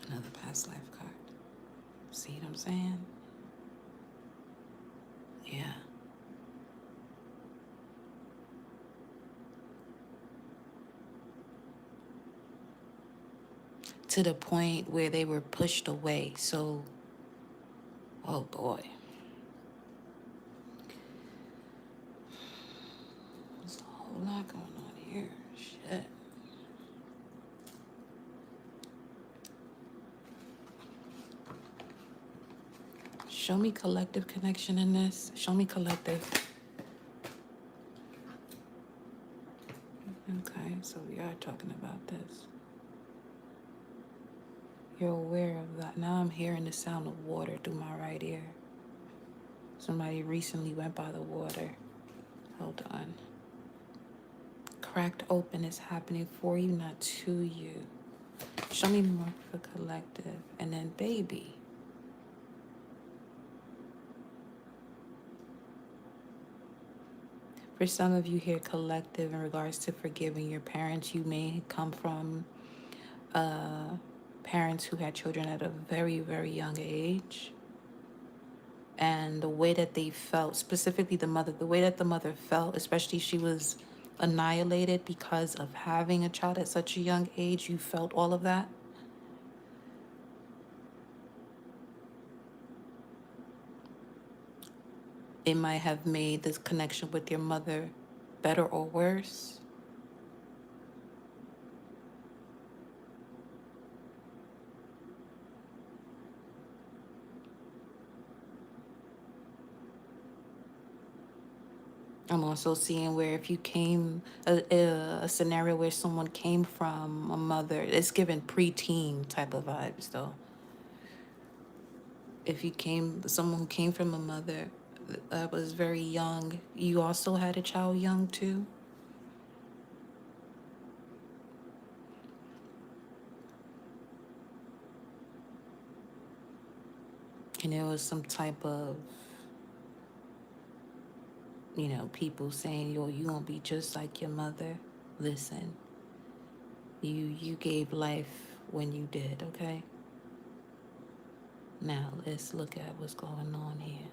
Another past life card. See what I'm saying? Yeah. To the point where they were pushed away. So, oh boy. There's a whole lot going on here. Shit. Show me collective connection in this. Show me collective. Okay, so we are talking about this. You're aware of that. Now I'm hearing the sound of water through my right ear. Somebody recently went by the water. Hold on. Cracked open is happening for you, not to you. Show me more for collective. And then baby. For some of you here, collective in regards to forgiving your parents, you may come from parents who had children at a very, very young age. And the way that they felt, specifically the mother, the way that the mother felt, especially she was annihilated because of having a child at such a young age, you felt all of that. It might have made this connection with your mother better or worse. I'm also seeing where if you came, a scenario where someone came from a mother, it's given preteen type of vibes though. If you came, someone who came from a mother that was very young, you also had a child young too. And there was some type of, people saying, yo, you gonna be just like your mother. Listen, you gave life when you did, okay? Now let's look at what's going on here.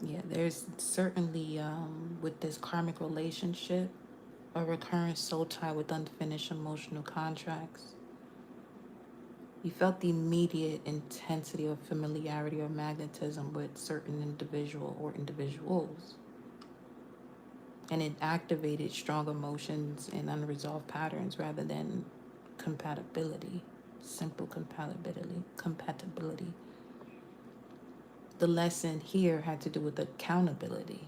Yeah, there's certainly, with this karmic relationship, a recurrent soul tie with unfinished emotional contracts. You felt the immediate intensity of familiarity or magnetism with certain individual or individuals. And it activated strong emotions and unresolved patterns rather than compatibility, simple compatibility. The lesson here had to do with accountability,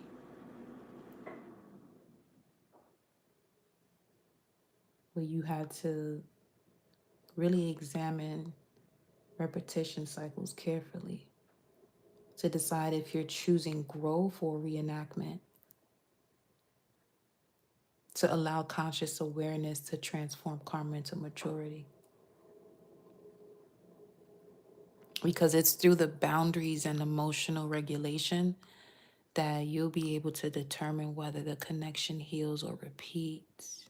where you had to really examine repetition cycles carefully to decide if you're choosing growth or reenactment, to allow conscious awareness to transform karma into maturity. Because it's through the boundaries and emotional regulation that you'll be able to determine whether the connection heals or repeats.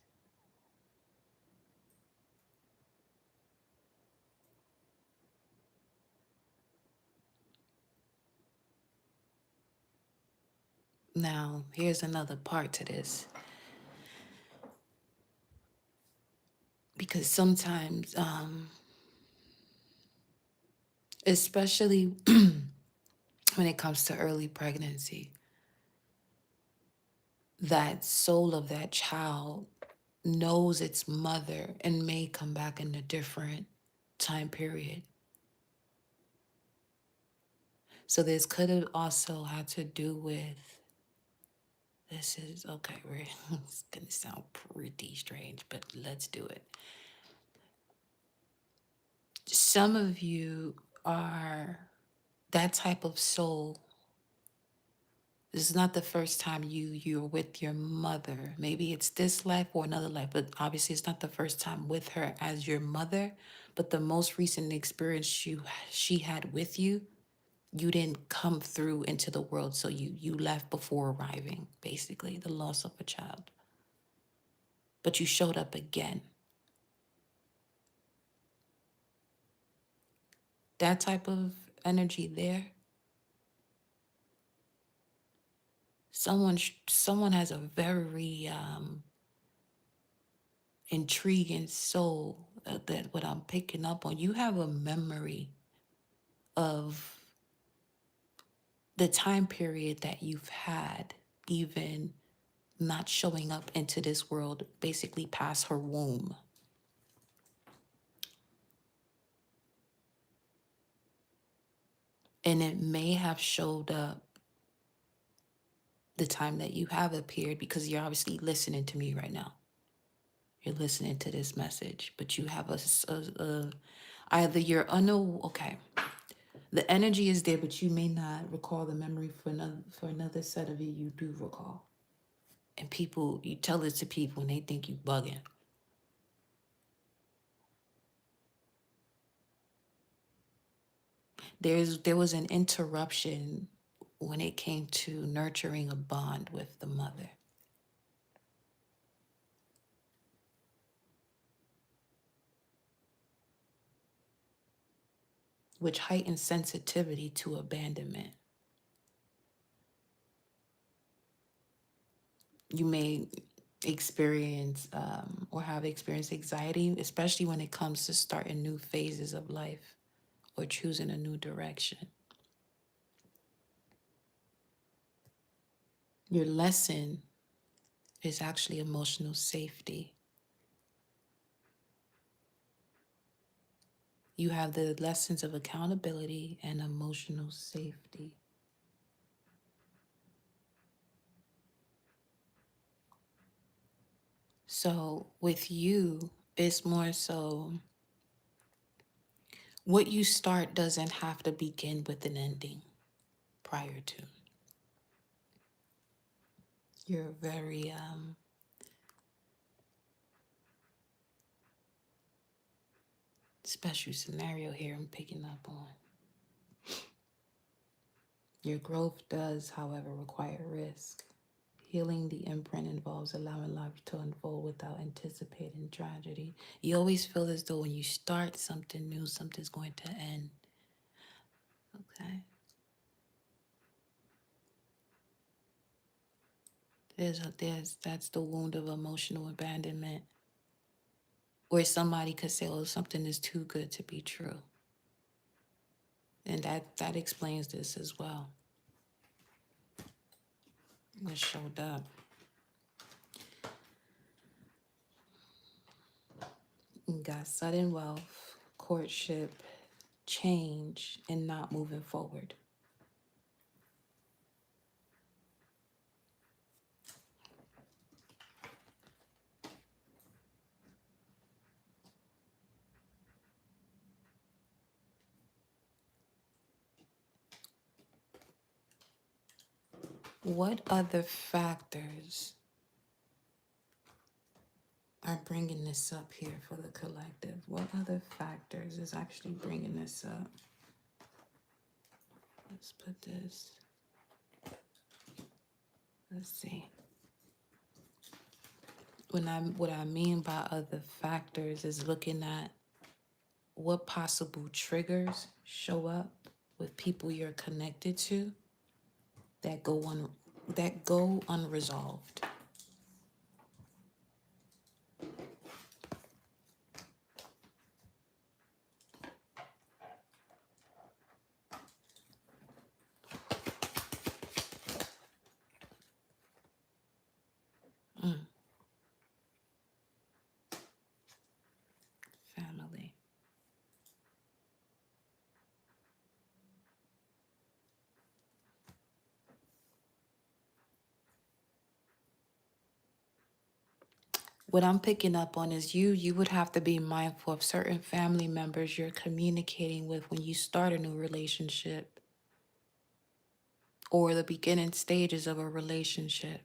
Now, here's another part to this. Because sometimes, especially when it comes to early pregnancy, that soul of that child knows its mother and may come back in a different time period. So this could have also had to do with, this is okay, it's gonna sound pretty strange, but let's do it. Some of you are that type of soul. This is not the first time you're with your mother. Maybe it's this life or another life, but obviously it's not the first time with her as your mother. But the most recent experience she had with you, you didn't come through into the world, so you left before arriving. Basically, the loss of a child, but you showed up again. That type of energy there. Someone has a very intriguing soul, that what I'm picking up on. You have a memory of the time period that you've had, even not showing up into this world, basically past her womb. And it may have showed up the time that you have appeared, because you're obviously listening to me right now. You're listening to this message, but you have either you're okay. The energy is there, but you may not recall the memory. For another set of you do recall. And people, you tell it to people and they think you bugging. There was an interruption when it came to nurturing a bond with the mother, which heightens sensitivity to abandonment. You may experience or have experienced anxiety, especially when it comes to starting new phases of life or choosing a new direction. Your lesson is actually emotional safety. You have the lessons of accountability and emotional safety. So with you, it's more so what you start doesn't have to begin with an ending prior to. You're a very special scenario here I'm picking up on. Your growth does, however, require risk. Healing the imprint involves allowing life to unfold without anticipating tragedy. You always feel as though when you start something new, something's going to end. Okay? That's the wound of emotional abandonment, where somebody could say, oh, something is too good to be true. And that explains this as well. It showed up. You got sudden wealth, courtship, change, and not moving forward. What other factors are bringing this up here for the collective? What other factors is actually bringing this up? Let's put this. Let's see. What I mean by other factors is looking at what possible triggers show up with people you're connected to that go unresolved. What I'm picking up on is you would have to be mindful of certain family members you're communicating with when you start a new relationship or the beginning stages of a relationship.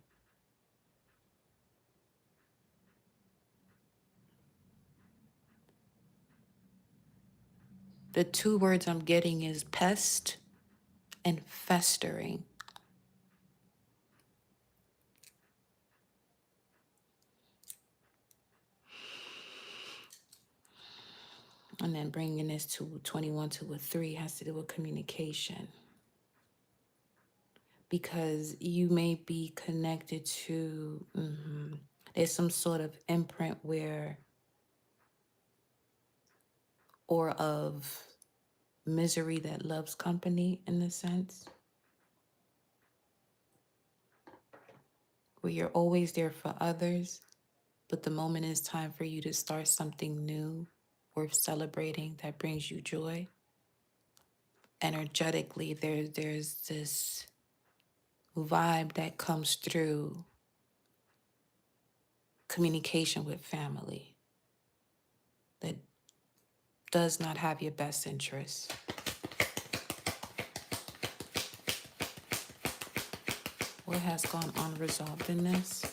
The two words I'm getting is pest and festering. And then bringing this to 21 to a 3 has to do with communication. Because you may be connected to, there's some sort of imprint where, or of misery that loves company in a sense, where you're always there for others, but the moment it's time for you to start something new, worth celebrating, that brings you joy, energetically, there's this vibe that comes through communication with family that does not have your best interests. What has gone unresolved in this?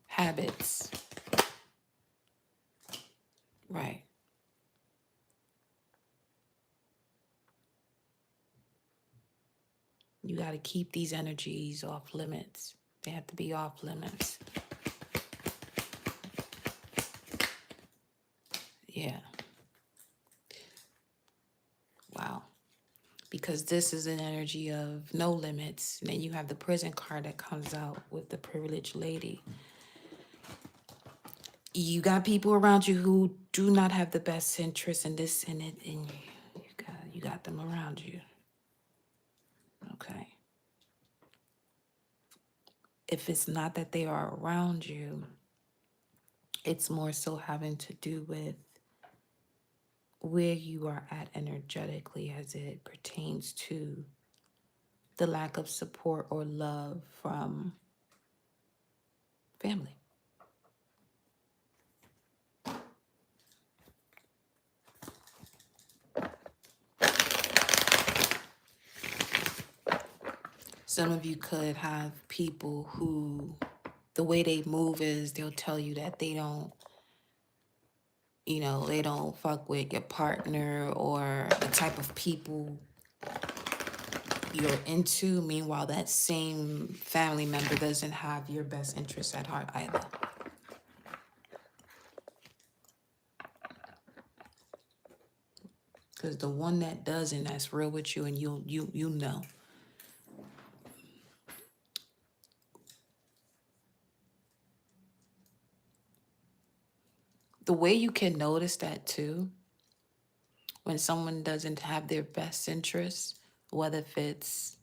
Habits. Right. You got to keep these energies off limits. They have to be off limits. Yeah. Wow. Because this is an energy of no limits. And then you have the prison card that comes out with the privileged lady. You got people around you who do not have the best interest in this and it, and you got them around you. Okay. If it's not that they are around you, it's more so having to do with where you are at energetically as it pertains to the lack of support or love from family. Some of you could have people who, the way they move is they'll tell you that they don't fuck with your partner or the type of people you're into. Meanwhile, that same family member doesn't have your best interests at heart either. Because the one that doesn't, that's real with you, and you know. The way you can notice that too, when someone doesn't have their best interests, whether if it's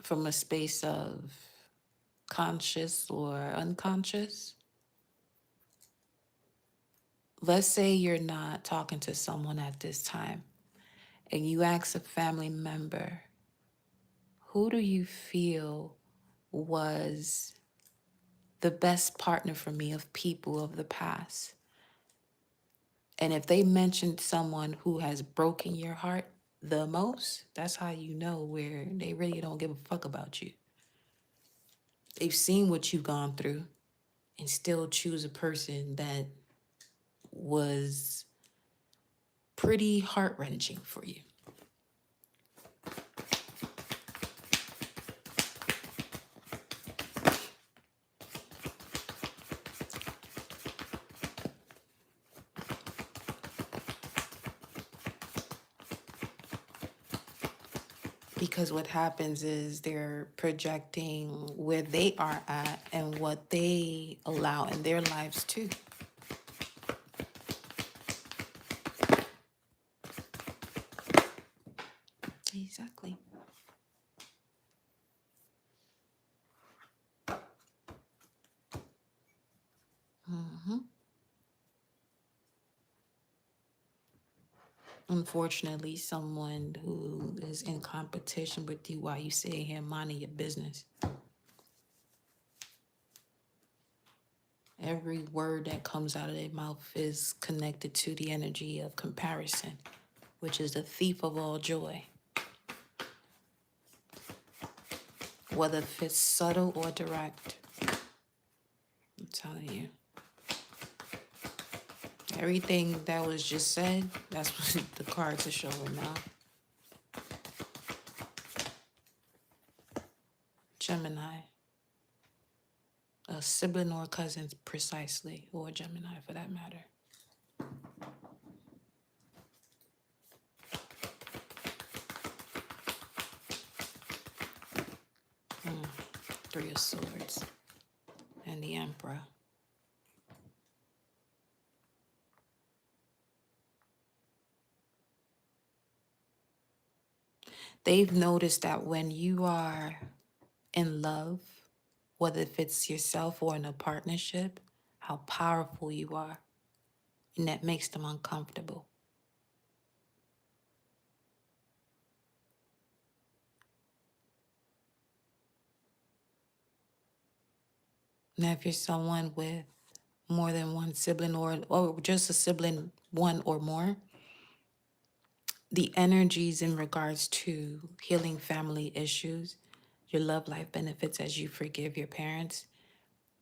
from a space of conscious or unconscious. Let's say you're not talking to someone at this time and you ask a family member, who do you feel was the best partner for me of people of the past? And if they mentioned someone who has broken your heart the most, that's how you know where they really don't give a fuck about you. They've seen what you've gone through and still choose a person that was pretty heart-wrenching for you. Because what happens is they're projecting where they are at and what they allow in their lives too. Exactly. Unfortunately, someone who is in competition with you while you sitting here minding your business. Every word that comes out of their mouth is connected to the energy of comparison, which is the thief of all joy. Whether if it's subtle or direct, I'm telling you. Everything that was just said, that's what the cards are showing now. Gemini. A sibling or cousin, precisely, or Gemini for that matter. Three of Swords and the Emperor. They've noticed that when you are in love, whether if it's yourself or in a partnership, how powerful you are. And that makes them uncomfortable. Now, if you're someone with more than one sibling or just a sibling, one or more, the energies in regards to healing family issues, your love life benefits as you forgive your parents,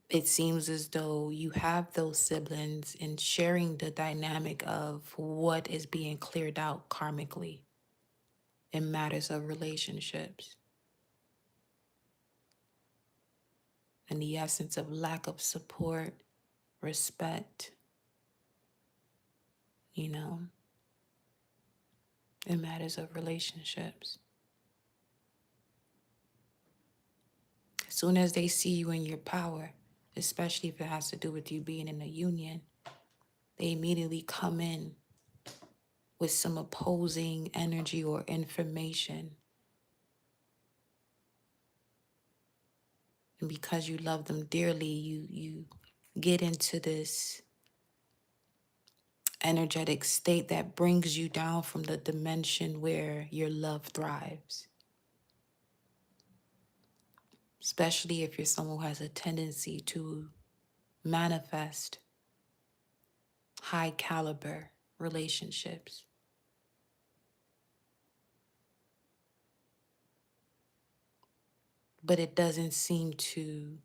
it seems as though you have those siblings and sharing the dynamic of what is being cleared out karmically in matters of relationships and the essence of lack of support, respect, you know, in matters of relationships. As soon as they see you in your power, especially if it has to do with you being in a union, they immediately come in with some opposing energy or information. And because you love them dearly, you get into this energetic state that brings you down from the dimension where your love thrives. Especially if you're someone who has a tendency to manifest high caliber relationships. But it doesn't seem to,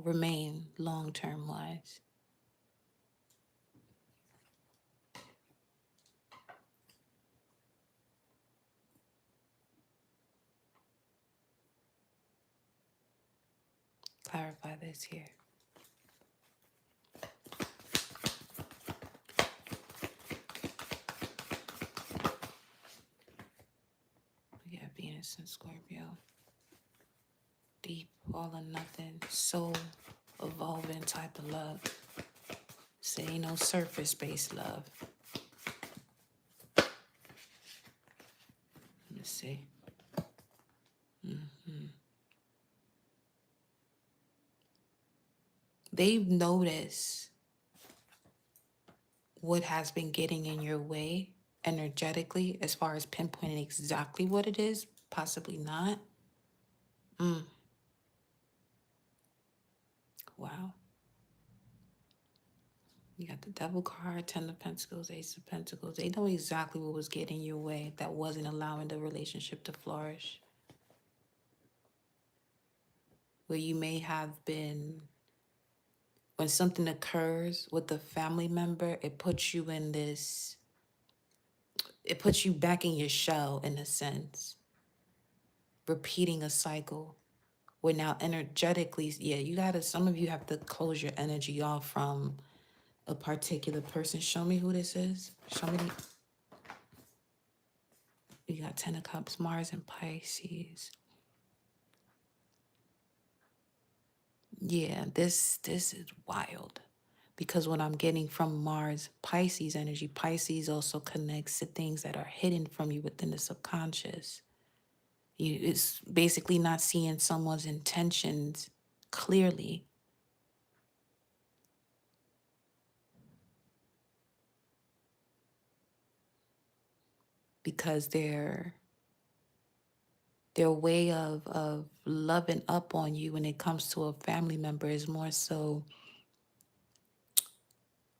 remain long-term wise. Clarify this here. We got Venus and Scorpio. Deep, all or nothing, soul evolving type of love. Say ain't no surface-based love. Let me see. They've noticed what has been getting in your way energetically as far as pinpointing exactly what it is, possibly not. Wow. You got the Devil card, Ten of Pentacles, Ace of Pentacles. They know exactly what was getting in your way that wasn't allowing the relationship to flourish. Where you may have been, when something occurs with a family member, it puts you back in your shell in a sense, repeating a cycle. Where now energetically, some of you have to close your energy off from a particular person. Show me who this is. Show me. You got Ten of Cups, Mars and Pisces. Yeah, this is wild. Because what I'm getting from Mars, Pisces energy, Pisces also connects to things that are hidden from you within the subconscious. It's basically not seeing someone's intentions clearly. because their way of loving up on you when it comes to a family member is more so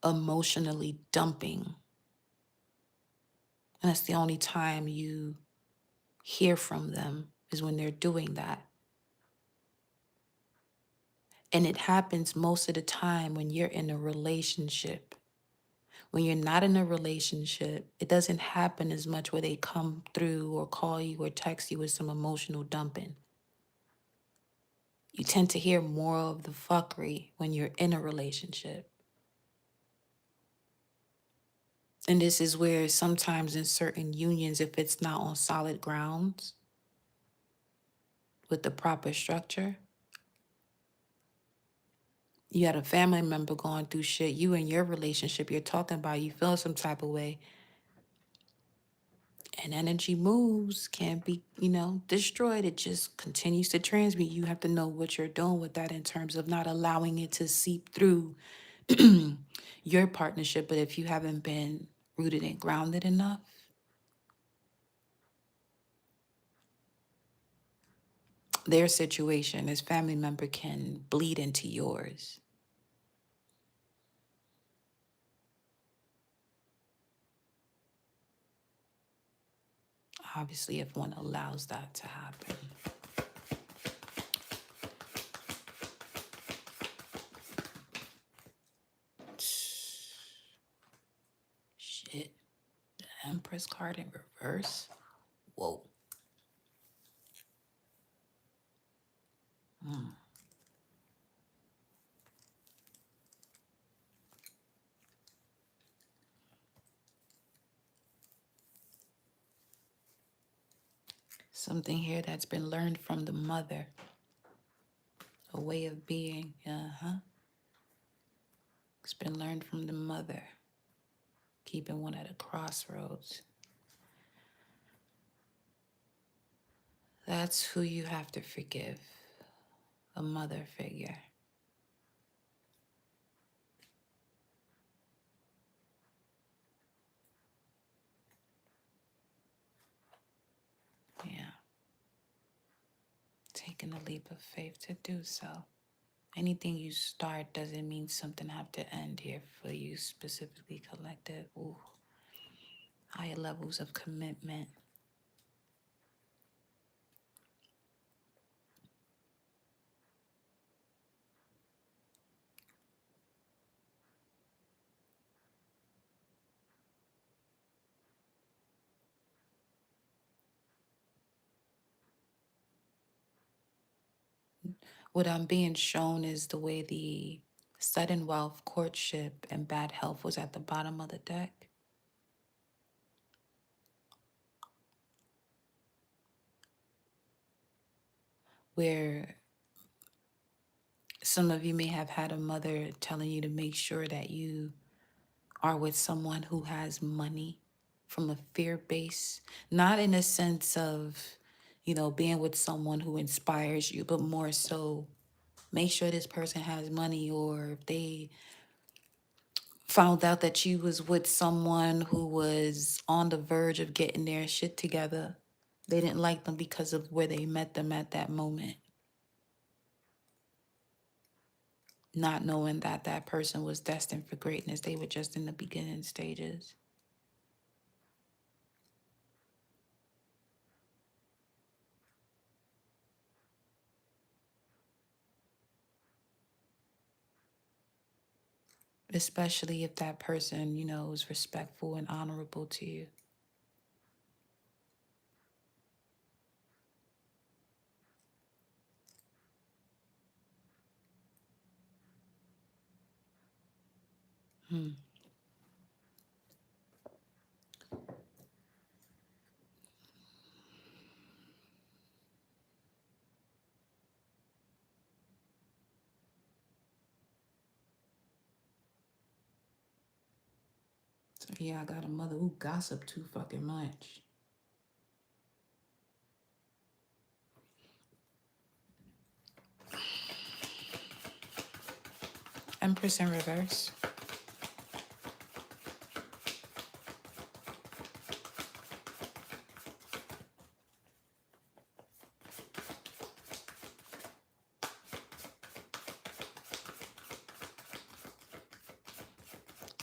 emotionally dumping. And that's the only time you hear from them is when they're doing that. And it happens most of the time when you're in a relationship. When you're not in a relationship, it doesn't happen as much where they come through or call you or text you with some emotional dumping. You tend to hear more of the fuckery when you're in a relationship. And this is where sometimes in certain unions, if it's not on solid grounds with the proper structure, you had a family member going through shit, you in your relationship, you're talking about, you feel some type of way, and energy moves can't be, destroyed. It just continues to transmute. You have to know what you're doing with that in terms of not allowing it to seep through your partnership. But if you haven't been rooted and grounded enough, their situation as family member can bleed into yours. Obviously, if one allows that to happen. Shit. The Empress card in reverse. Whoa. Something here that's been learned from the mother. A way of being. It's been learned from the mother. Keeping one at a crossroads. That's who you have to forgive. A mother figure. Yeah. Taking a leap of faith to do so. Anything you start doesn't mean something have to end here for you specifically, collective. Ooh. Higher levels of commitment. What I'm being shown is the way the sudden wealth, courtship, and bad health was at the bottom of the deck. Where some of you may have had a mother telling you to make sure that you are with someone who has money from a fear base, not in a sense of, being with someone who inspires you, but more so make sure this person has money, or if they found out that you was with someone who was on the verge of getting their shit together, they didn't like them because of where they met them at that moment. Not knowing that that person was destined for greatness. They were just in the beginning stages. Especially if that person, is respectful and honorable to you. So yeah, I got a mother who gossiped too fucking much. Empress in reverse.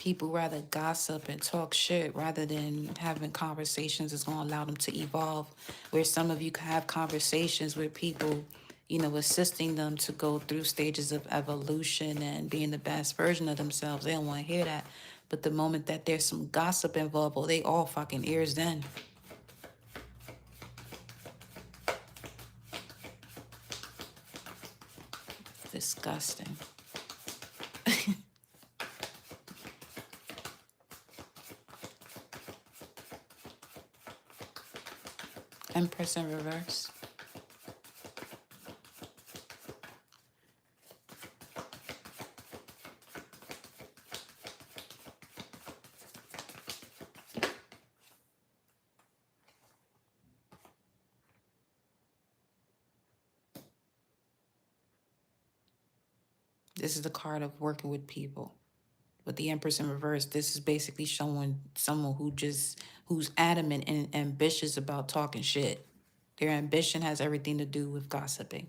People rather gossip and talk shit rather than having conversations that's going to allow them to evolve. Where some of you can have conversations with people, assisting them to go through stages of evolution and being the best version of themselves. They don't want to hear that. But the moment that there's some gossip involved, well, they all fucking ears then. Disgusting. Empress in reverse. This is the card of working with people. With the Empress in reverse, this is basically showing someone who's adamant and ambitious about talking shit. Their ambition has everything to do with gossiping.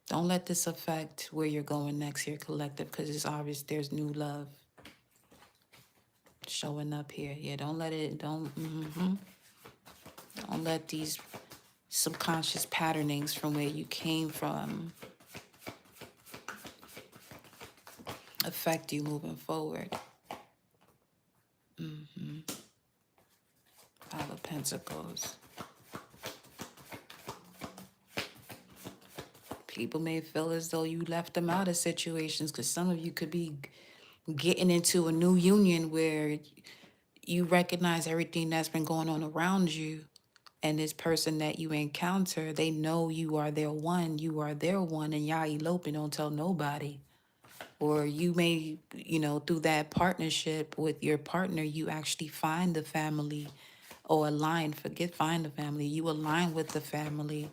Don't let this affect where you're going next here, collective, because it's obvious there's new love showing up here. Yeah, don't let it, don't let these subconscious patternings from where you came from affect you moving forward. Five of Pentacles. People may feel as though you left them out of situations because some of you could be getting into a new union where you recognize everything that's been going on around you. And this person that you encounter, they know you are their one, and y'all eloping, don't tell nobody. Or you may, through that partnership with your partner, you actually find the family or align, forget find the family, you align with the family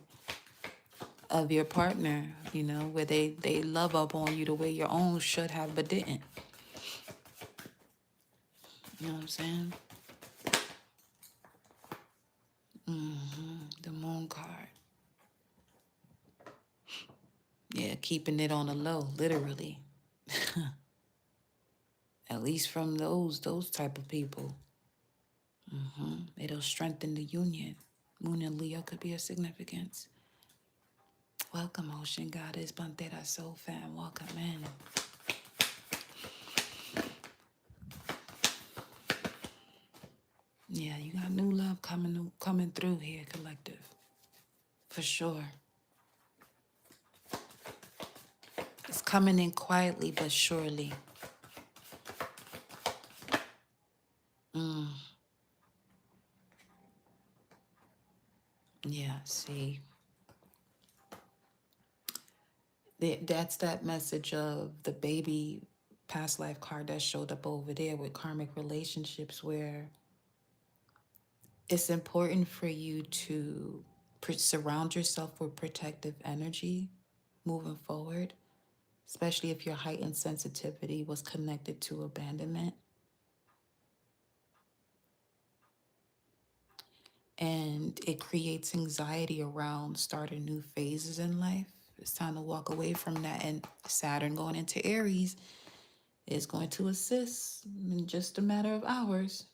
of your partner, where they love up on you the way your own should have but didn't. You know what I'm saying? The moon card. Yeah, keeping it on the low, literally. At least from those type of people. It'll strengthen the union. Moon and Leo could be a significance. Welcome, Ocean Goddess, Pantera Soul Fam. Welcome in. Yeah, you got new love coming through here, collective. For sure. It's coming in quietly but surely. Yeah, see. That's that message of the baby past life card that showed up over there with karmic relationships, where it's important for you to surround yourself with protective energy moving forward, especially if your heightened sensitivity was connected to abandonment. And it creates anxiety around starting new phases in life. It's time to walk away from that. And Saturn going into Aries is going to assist in just a matter of hours.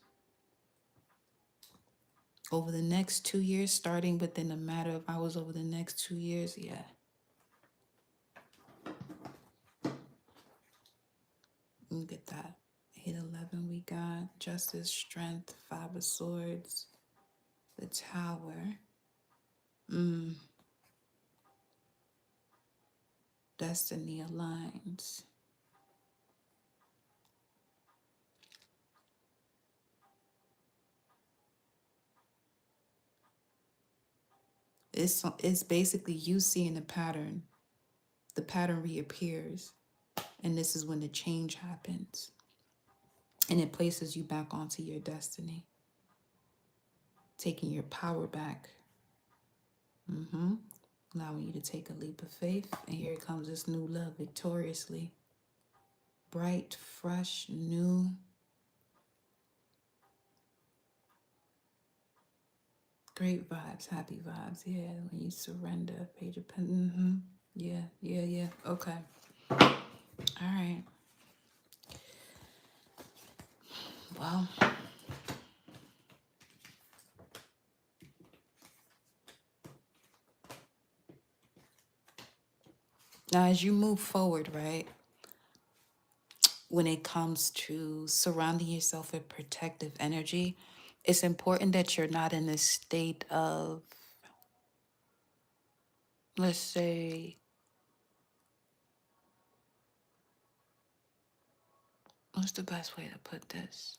Over the next 2 years, starting within a matter of hours over the next 2 years, yeah. Look at that. 8-11 we got. Justice, Strength, 5 of Swords, the Tower. Destiny aligns. It's basically you seeing the pattern. The pattern reappears. And this is when the change happens. And it places you back onto your destiny. Taking your power back. Allowing you to take a leap of faith. And here comes this new love victoriously. Bright, fresh, new. Great vibes, happy vibes. Yeah, when you surrender, page of pen. Mm-hmm. Yeah. Okay. All right. Well, now as you move forward, right, when it comes to surrounding yourself with protective energy, it's important that you're not in a state of, let's say, what's the best way to put this?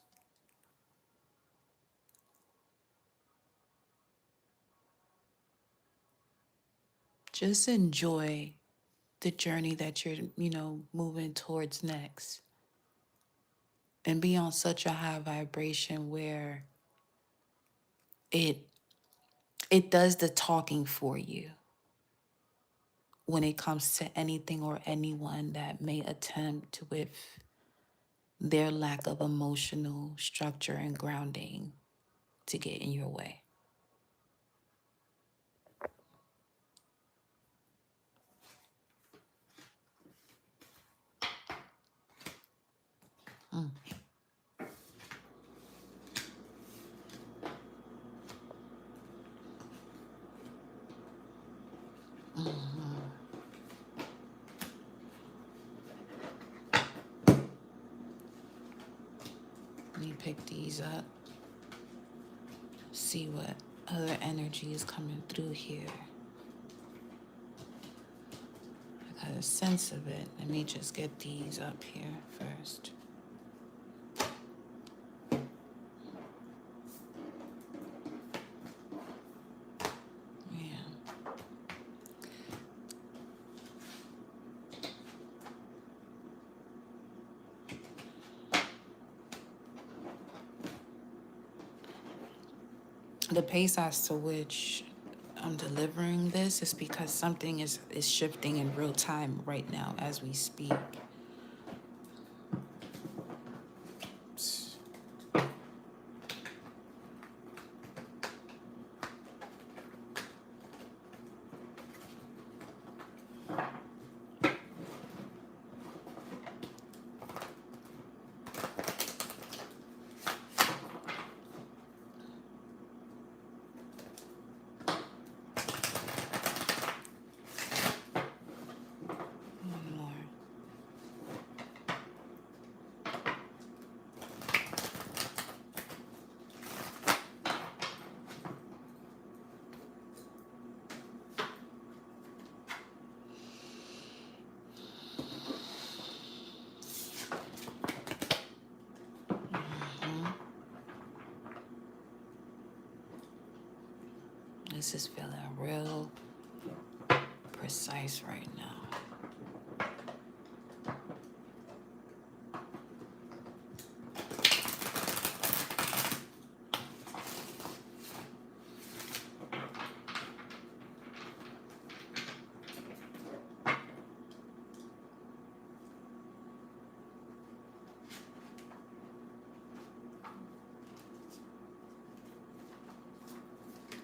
Just enjoy the journey that you're, moving towards next. And be on such a high vibration where it it does the talking for you when it comes to anything or anyone that may attempt with their lack of emotional structure and grounding to get in your way. Mm. Let me pick these up, see what other energy is coming through here. I got a sense of it. Let me just get these up here first. Yeah. The pace as to which I'm delivering this is because something is shifting in real time right now as we speak. One more. This is feeling real precise right now.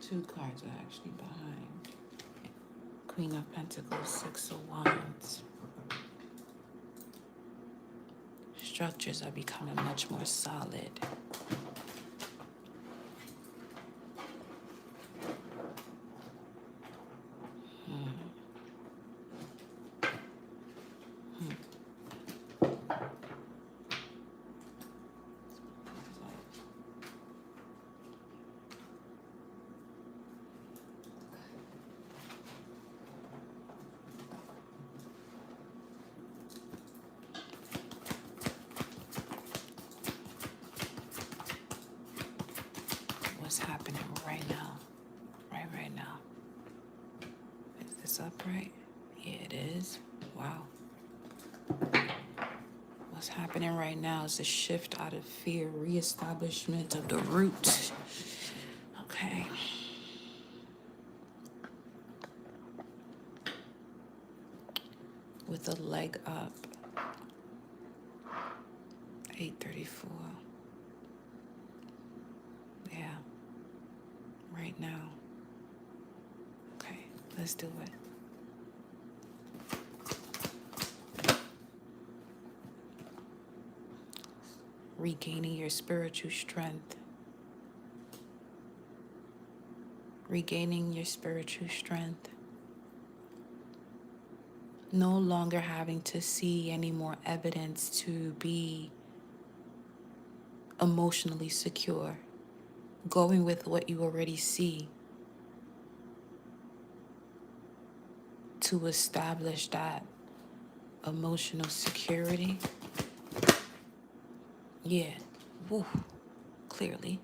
2 cards are actually behind. Queen of Pentacles, 6 of Wands. Structures are becoming much more solid. What's happening right now? Right now. Is this upright? Yeah, it is. Wow. What's happening right now is a shift out of fear, reestablishment of the root. Okay. With a leg up. 834. Yeah. right now. Okay, let's do it. Regaining your spiritual strength. Regaining your spiritual strength. No longer having to see any more evidence to be emotionally secure. Going with what you already see to establish that emotional security. Yeah, woo, clearly.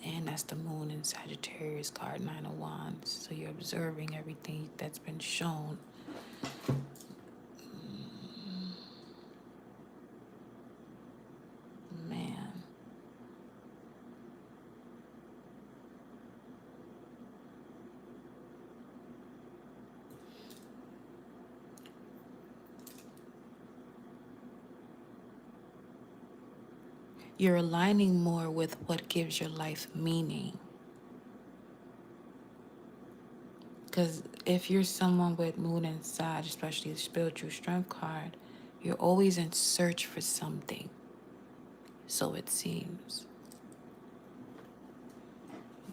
And that's the moon in Sagittarius, card 9 of Wands. So you're observing everything that's been shown. Man. You're aligning more with what gives your life meaning. Because if you're someone with moon and Sag, especially the spiritual strength card, you're always in search for something. So it seems.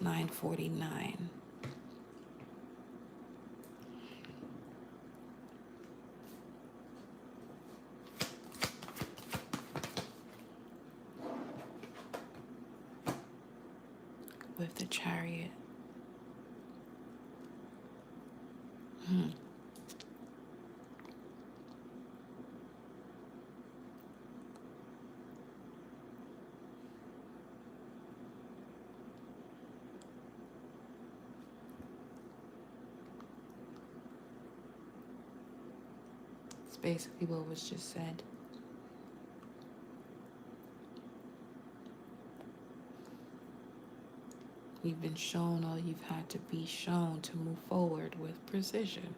949. With the Chariot. It's basically what was just said. You've been shown all you've had to be shown to move forward with precision.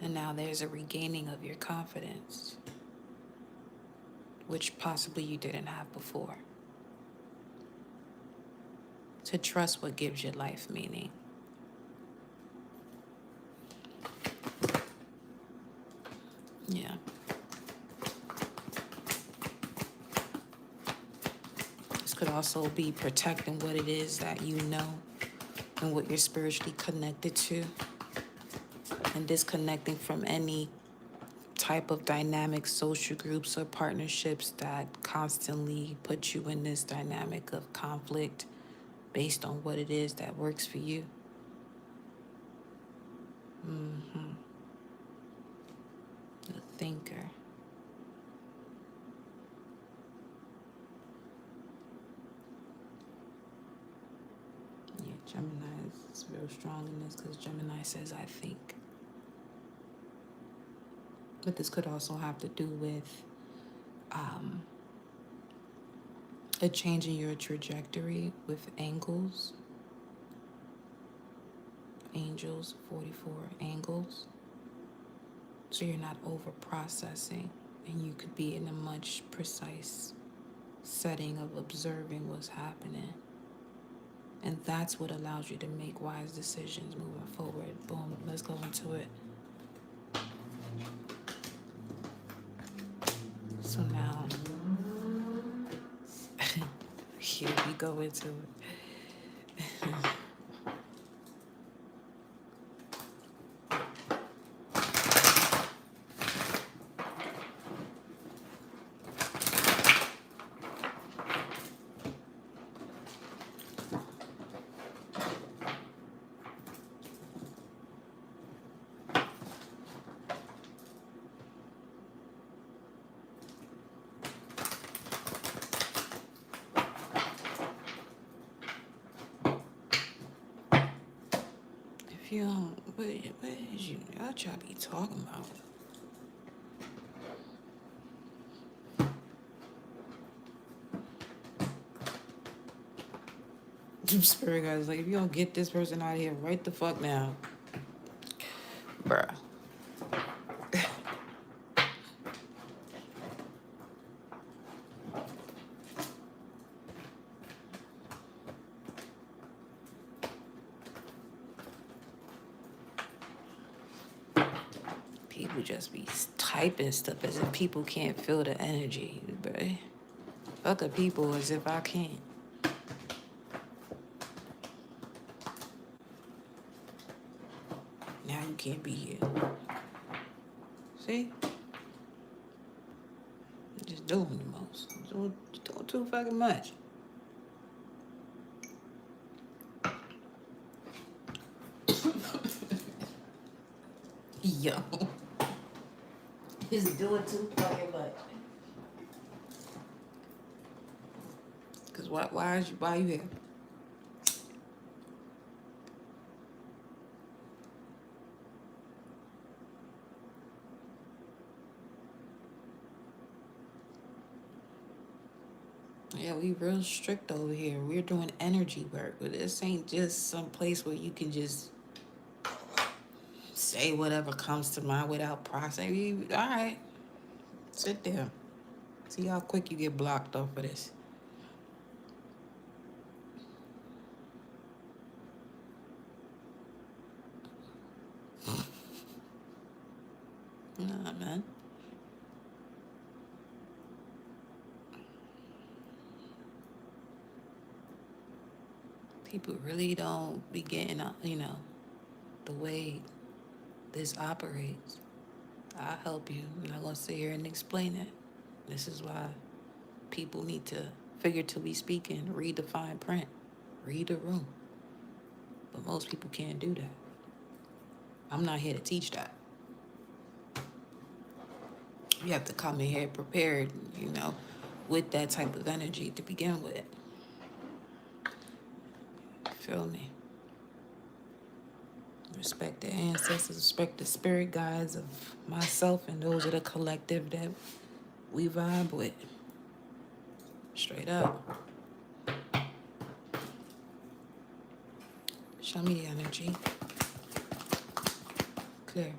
And now there's a regaining of your confidence, which possibly you didn't have before. To trust what gives your life meaning. Yeah. This could also be protecting what it is that you know and what you're spiritually connected to, and disconnecting from any type of dynamic social groups or partnerships that constantly put you in this dynamic of conflict based on what it is that works for you. The thinker. Yeah, Gemini is real strong in this because Gemini says, I think. But this could also have to do with a change in your trajectory with angles. Angels, 44 angles. So you're not over processing, and you could be in a much precise setting of observing what's happening. And that's what allows you to make wise decisions moving forward. Boom, let's go into it. So now, here we go into it. If you don't, what is you, what y'all be talking about? Spirit guys like, if you don't get this person out of here right the fuck now, bruh. People just be typing stuff as if people can't feel the energy, bruh. Fuck the people as if I can't. Now you can't be here. See? You're just doing the most. You're doing too fucking much. Yo. He's doing too fucking much. Cause why are you here? Yeah, we real strict over here. We're doing energy work, but this ain't just some place where you can just say whatever comes to mind without processing. All right, sit there. See how quick you get blocked off of this. Nah, man. People really don't be getting, the way this operates. I'll help you. I'm not gonna sit here and explain it. This is why people need to, figuratively speaking, read the fine print, read the room. But most people can't do that. I'm not here to teach that. You have to come in here prepared, with that type of energy to begin with. Feel me? Respect the ancestors, respect the spirit guides of myself and those of the collective that we vibe with. Straight up. Show me the energy. Clear.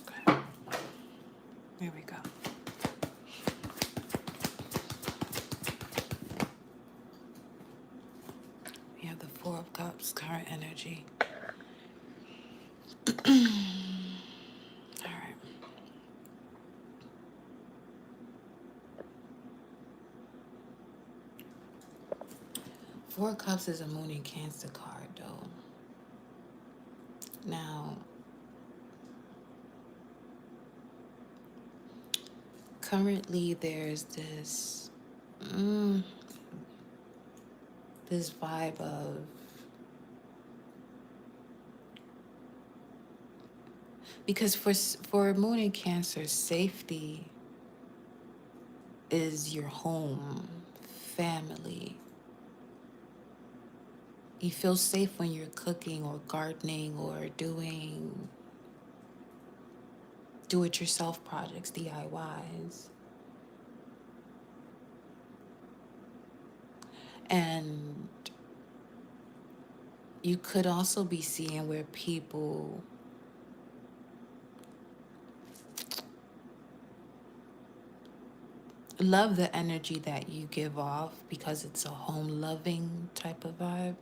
Okay. There we go. We have the Four of Cups, current energy. All right. Four of Cups is a Moon and Cancer card, though. Now, currently there's this this vibe of because for Moon and Cancer, safety is your home, family. You feel safe when you're cooking or gardening or doing do-it-yourself projects, DIYs. And you could also be seeing where people love the energy that you give off because it's a home-loving type of vibe.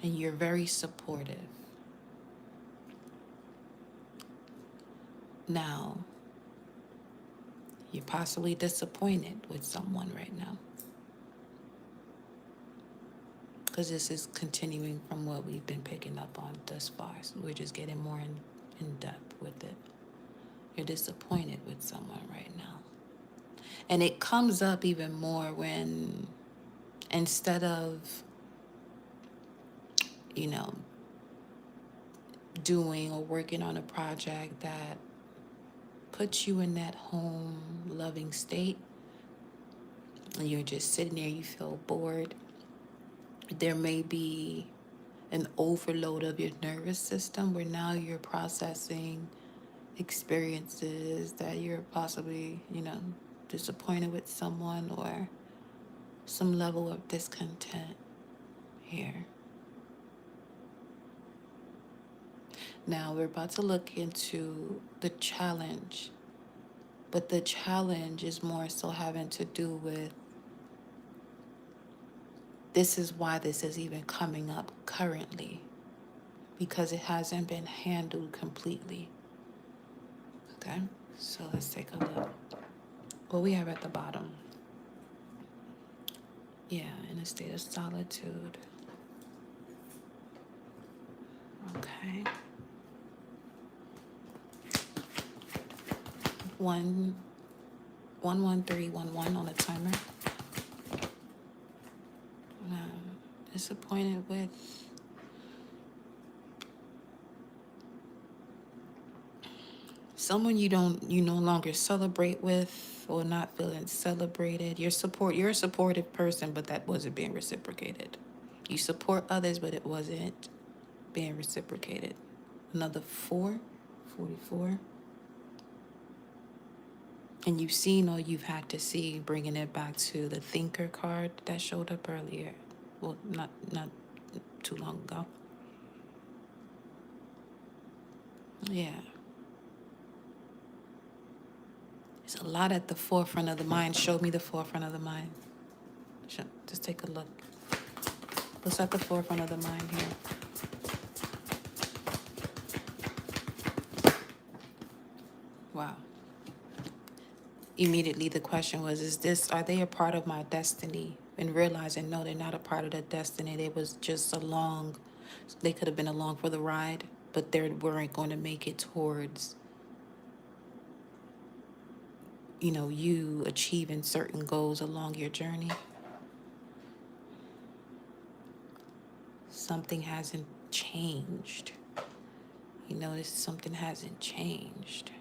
And you're very supportive. Now, you're possibly disappointed with someone right now. Because this is continuing from what we've been picking up on thus far. So we're just getting more in depth with it. You're disappointed with someone right now. And it comes up even more when instead of, doing or working on a project that puts you in that home loving state, and you're just sitting there, you feel bored. There may be an overload of your nervous system where now you're processing experiences that you're possibly, disappointed with someone or some level of discontent here. Now we're about to look into the challenge, but the challenge is more so having to do with this is why this is even coming up currently, because it hasn't been handled completely. Okay, so let's take a look. What we have at the bottom. Yeah, in a state of solitude. Okay. 11311 on the timer. Disappointed with someone you no longer celebrate with, or not feeling celebrated. You're a supportive person, but that wasn't being reciprocated. You support others, but it wasn't being reciprocated. Another 44. And you've seen all you've had to see, bringing it back to the thinker card that showed up earlier. Well, not too long ago. Yeah. There's a lot at the forefront of the mind. Show me the forefront of the mind. Just take a look. What's at the forefront of the mind here? Wow. Immediately the question was, are they a part of my destiny? And realizing, no, they're not a part of the destiny. They was just they could have been along for the ride, but they weren't going to make it towards, you achieving certain goals along your journey. Something hasn't changed. You notice something hasn't changed.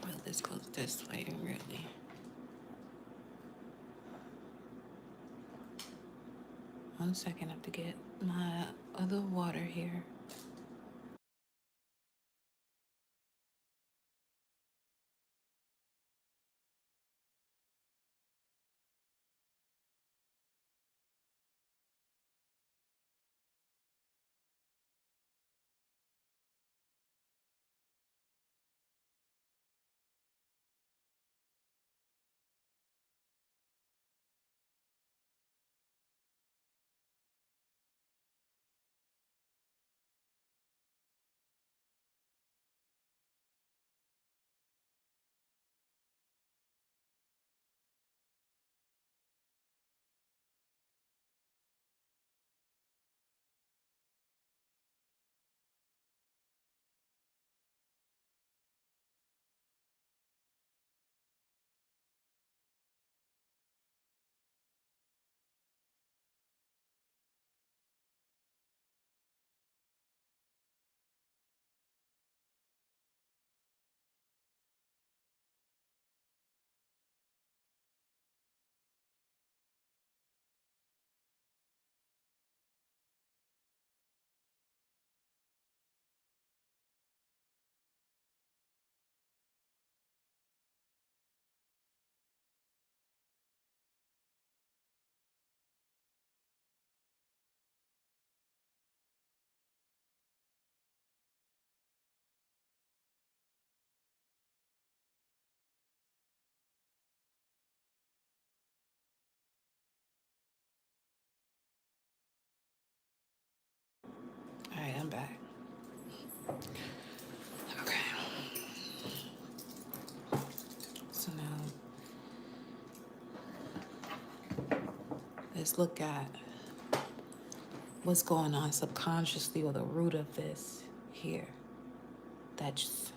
Well, this goes this way, really. One second, I have to get my other water here. All right, I'm back. Okay. So now, let's look at what's going on subconsciously, or the root of this here that's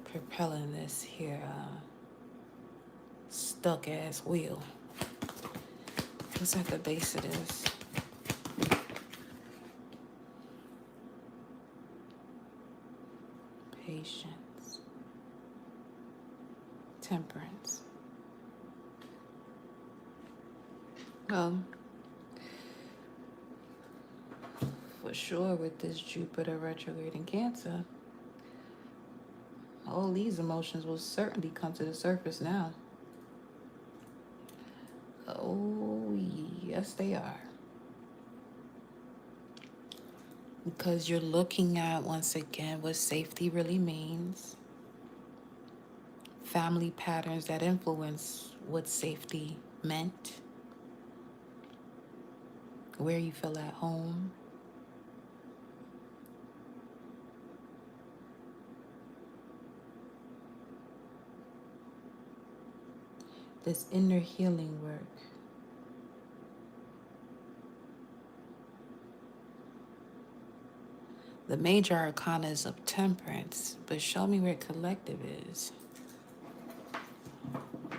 propelling this here stuck ass wheel. What's at the base of this? patience. Temperance. Well, for sure, with this Jupiter retrograde in Cancer, all these emotions will certainly come to the surface now. Oh, yes, they are. Because you're looking at, once again, what safety really means, family patterns that influence what safety meant, where you feel at home. This inner healing work. The major arcana is of temperance, but show me where collective is.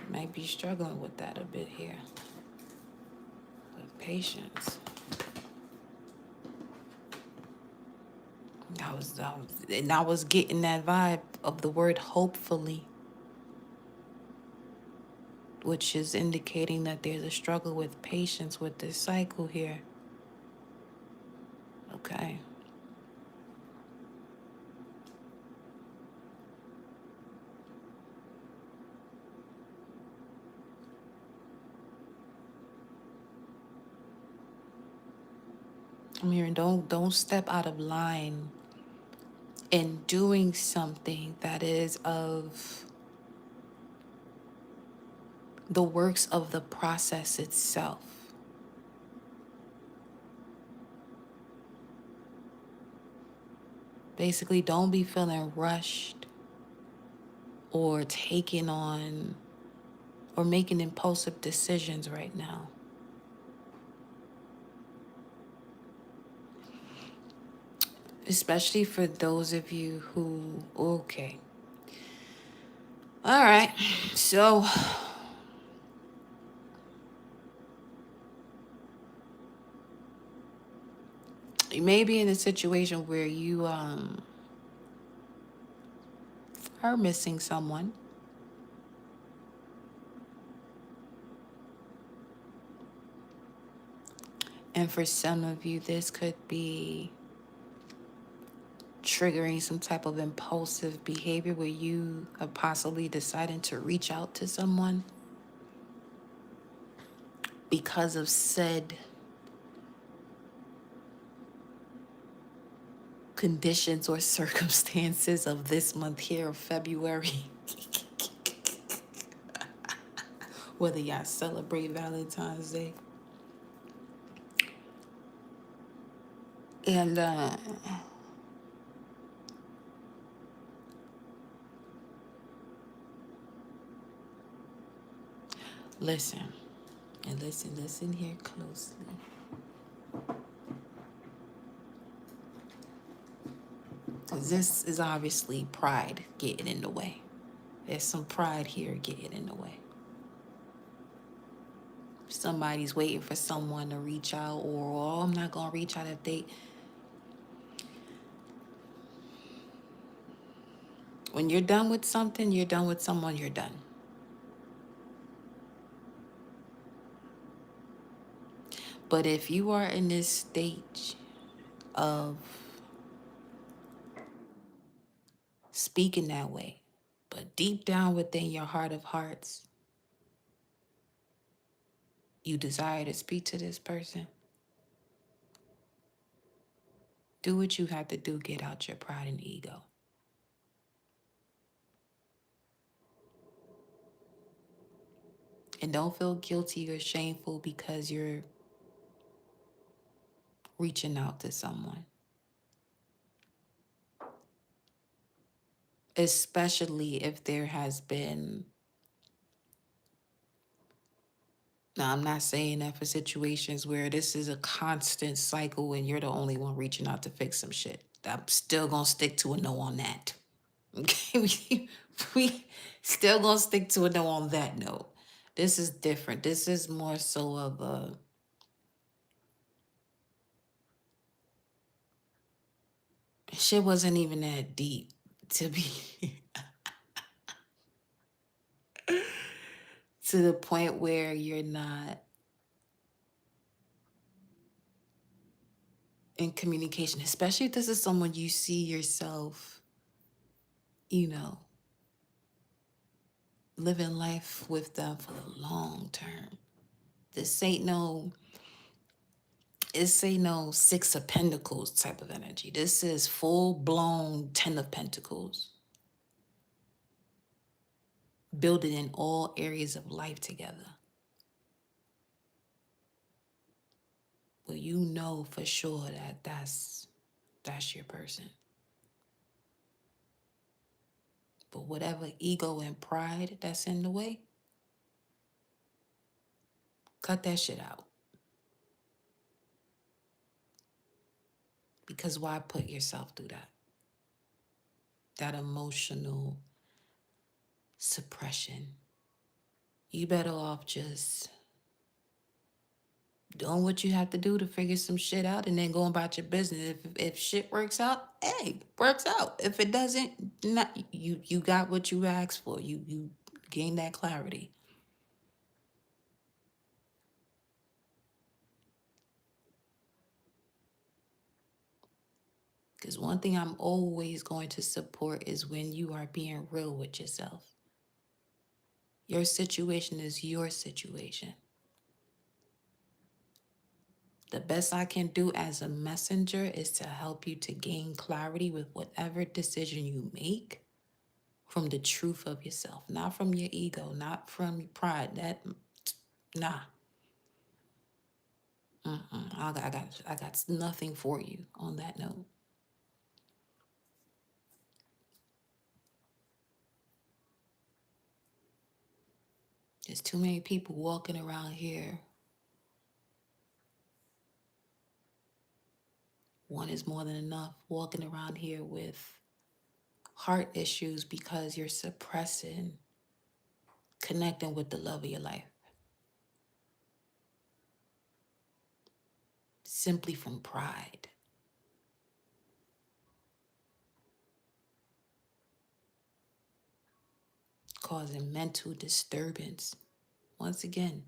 Might be struggling with that a bit here. With patience. I was getting that vibe of the word hopefully, which is indicating that there's a struggle with patience with this cycle here. Okay. I'm hearing don't step out of line in doing something that is of the works of the process itself. Basically, don't be feeling rushed or taking on or making impulsive decisions right now. Especially for those of you who, okay. All right. So, you may be in a situation where you are missing someone. And for some of you, this could be triggering some type of impulsive behavior where you are possibly deciding to reach out to someone because of said conditions or circumstances of this month here of February. Whether y'all celebrate Valentine's Day. And listen, and listen here closely. Because this is obviously pride getting in the way. There's some pride here getting in the way. Somebody's waiting for someone to reach out, or oh, I'm not going to reach out if they... When you're done with something, you're done with someone, you're done. But if you are in this stage of speaking that way, but deep down within your heart of hearts, you desire to speak to this person, do what you have to do, get out your pride and ego. And don't feel guilty or shameful because you're reaching out to someone. Especially if there has been, now I'm not saying that for situations where this is a constant cycle and you're the only one reaching out to fix some shit. I'm still gonna stick to a no on that. Okay, we still gonna stick to a no on that note. This is different. This is more so of a, shit wasn't even that deep. to be to the point where you're not in communication, especially if this is someone you see yourself, you know, living life with them for the long term. This ain't no, it's ain't no Six of Pentacles type of energy. This is full blown Ten of Pentacles, building in all areas of life together. Well, you know for sure that that's your person. But whatever ego and pride that's in the way, cut that shit out. Because why put yourself through that? That emotional suppression. You better off just doing what you have to do to figure some shit out and then going about your business. If shit works out, hey, works out. If it doesn't, not you got what you asked for. You gain that clarity. Because one thing I'm always going to support is when you are being real with yourself. Your situation is your situation. The best I can do as a messenger is to help you to gain clarity with whatever decision you make from the truth of yourself, not from your ego, not from your pride. That, nah. I got nothing for you on that note. There's too many people walking around here. One is more than enough. Walking around here with heart issues because you're suppressing connecting with the love of your life simply from pride, causing mental disturbance. Once again,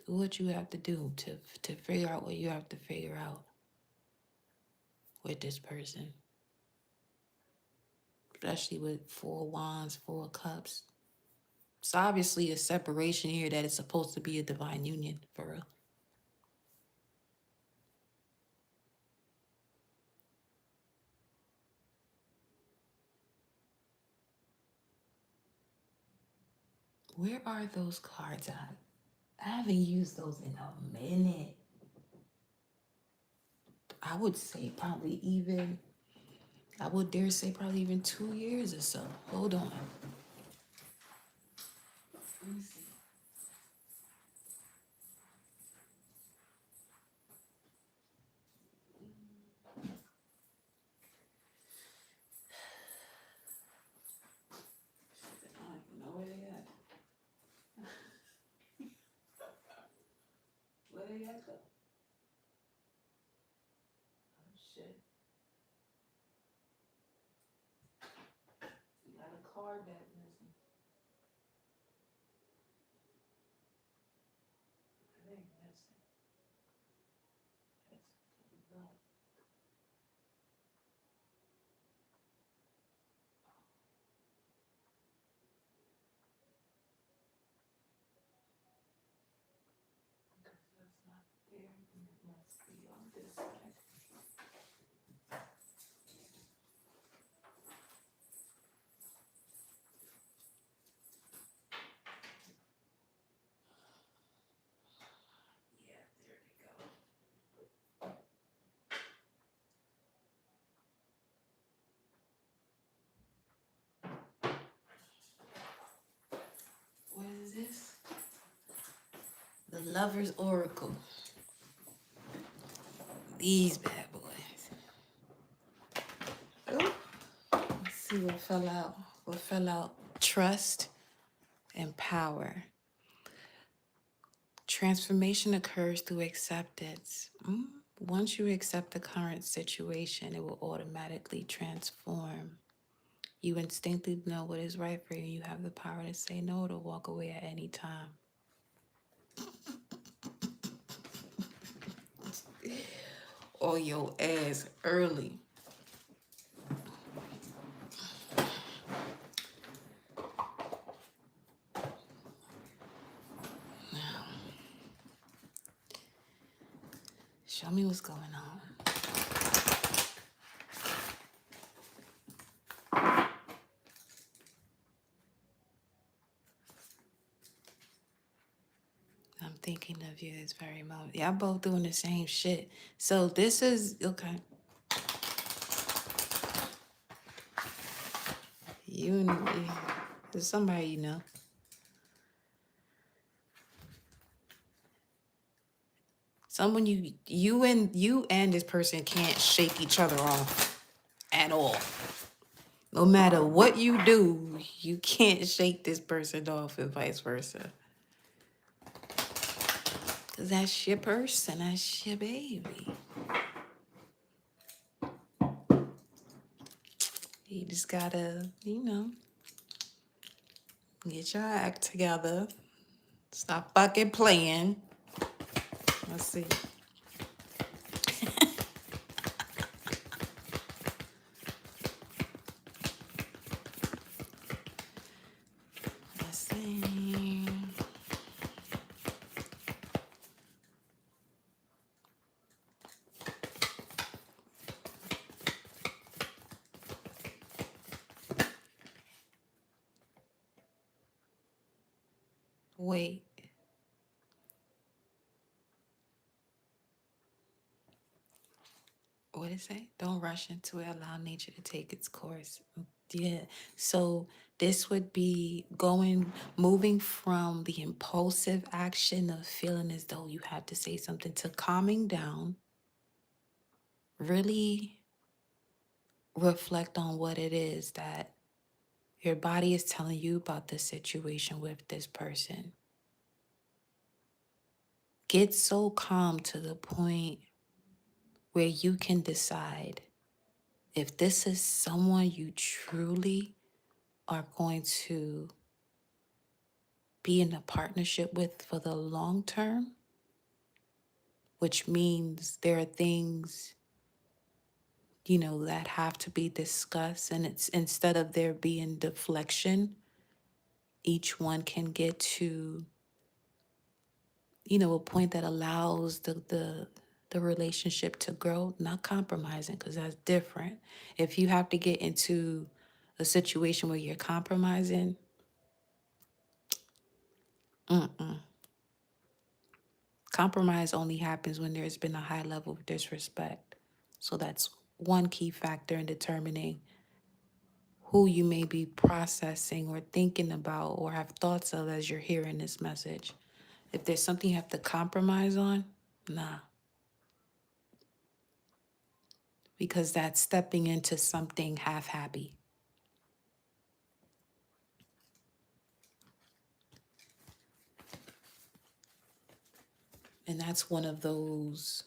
do what you have to do to figure out what you have to figure out with this person, especially with Four Wands, Four Cups. It's obviously a separation here that is supposed to be a divine union, for real. Where are those cards at? I haven't used those in a minute. I would say probably even, I would dare say probably even 2 years or so. Hold on. Let me see. I don't even know where they at. Where they at though? Oh shit. You got a card that missing. It ain't missing. It's not. Because that's not there. It must be on this side. Yeah, there they go. What is this? The Lover's Oracle. These bad boys. Ooh. Let's see what fell out. What fell out? Trust and power. Transformation occurs through acceptance. Once you accept the current situation, it will automatically transform. You instinctively know what is right for you. You have the power to say no, to walk away at any time. Or your ass early. Show me what's going on. I'm thinking of you this very moment. Y'all both doing the same shit. So this is okay. You and there's somebody you know. Someone you and this person can't shake each other off at all. No matter what you do, you can't shake this person off and vice versa. Cause that's your person, that's your baby. You just gotta, get your act together. Stop fucking playing. Let's see. Let's see. Wait. What did it say? Don't rush into it. Allow nature to take its course. Yeah. So this would be moving from the impulsive action of feeling as though you have to say something to calming down. Really reflect on what it is that your body is telling you about the situation with this person. Get so calm to the point where you can decide if this is someone you truly are going to be in a partnership with for the long term, which means there are things, that have to be discussed. And it's instead of there being deflection, each one can get to, a point that allows the relationship to grow, not compromising, because that's different. If you have to get into a situation where you're compromising, compromise only happens when there's been a high level of disrespect. So that's one key factor in determining who you may be processing or thinking about or have thoughts of as you're hearing this message. If there's something you have to compromise on, nah. Because that's stepping into something half happy. And that's one of those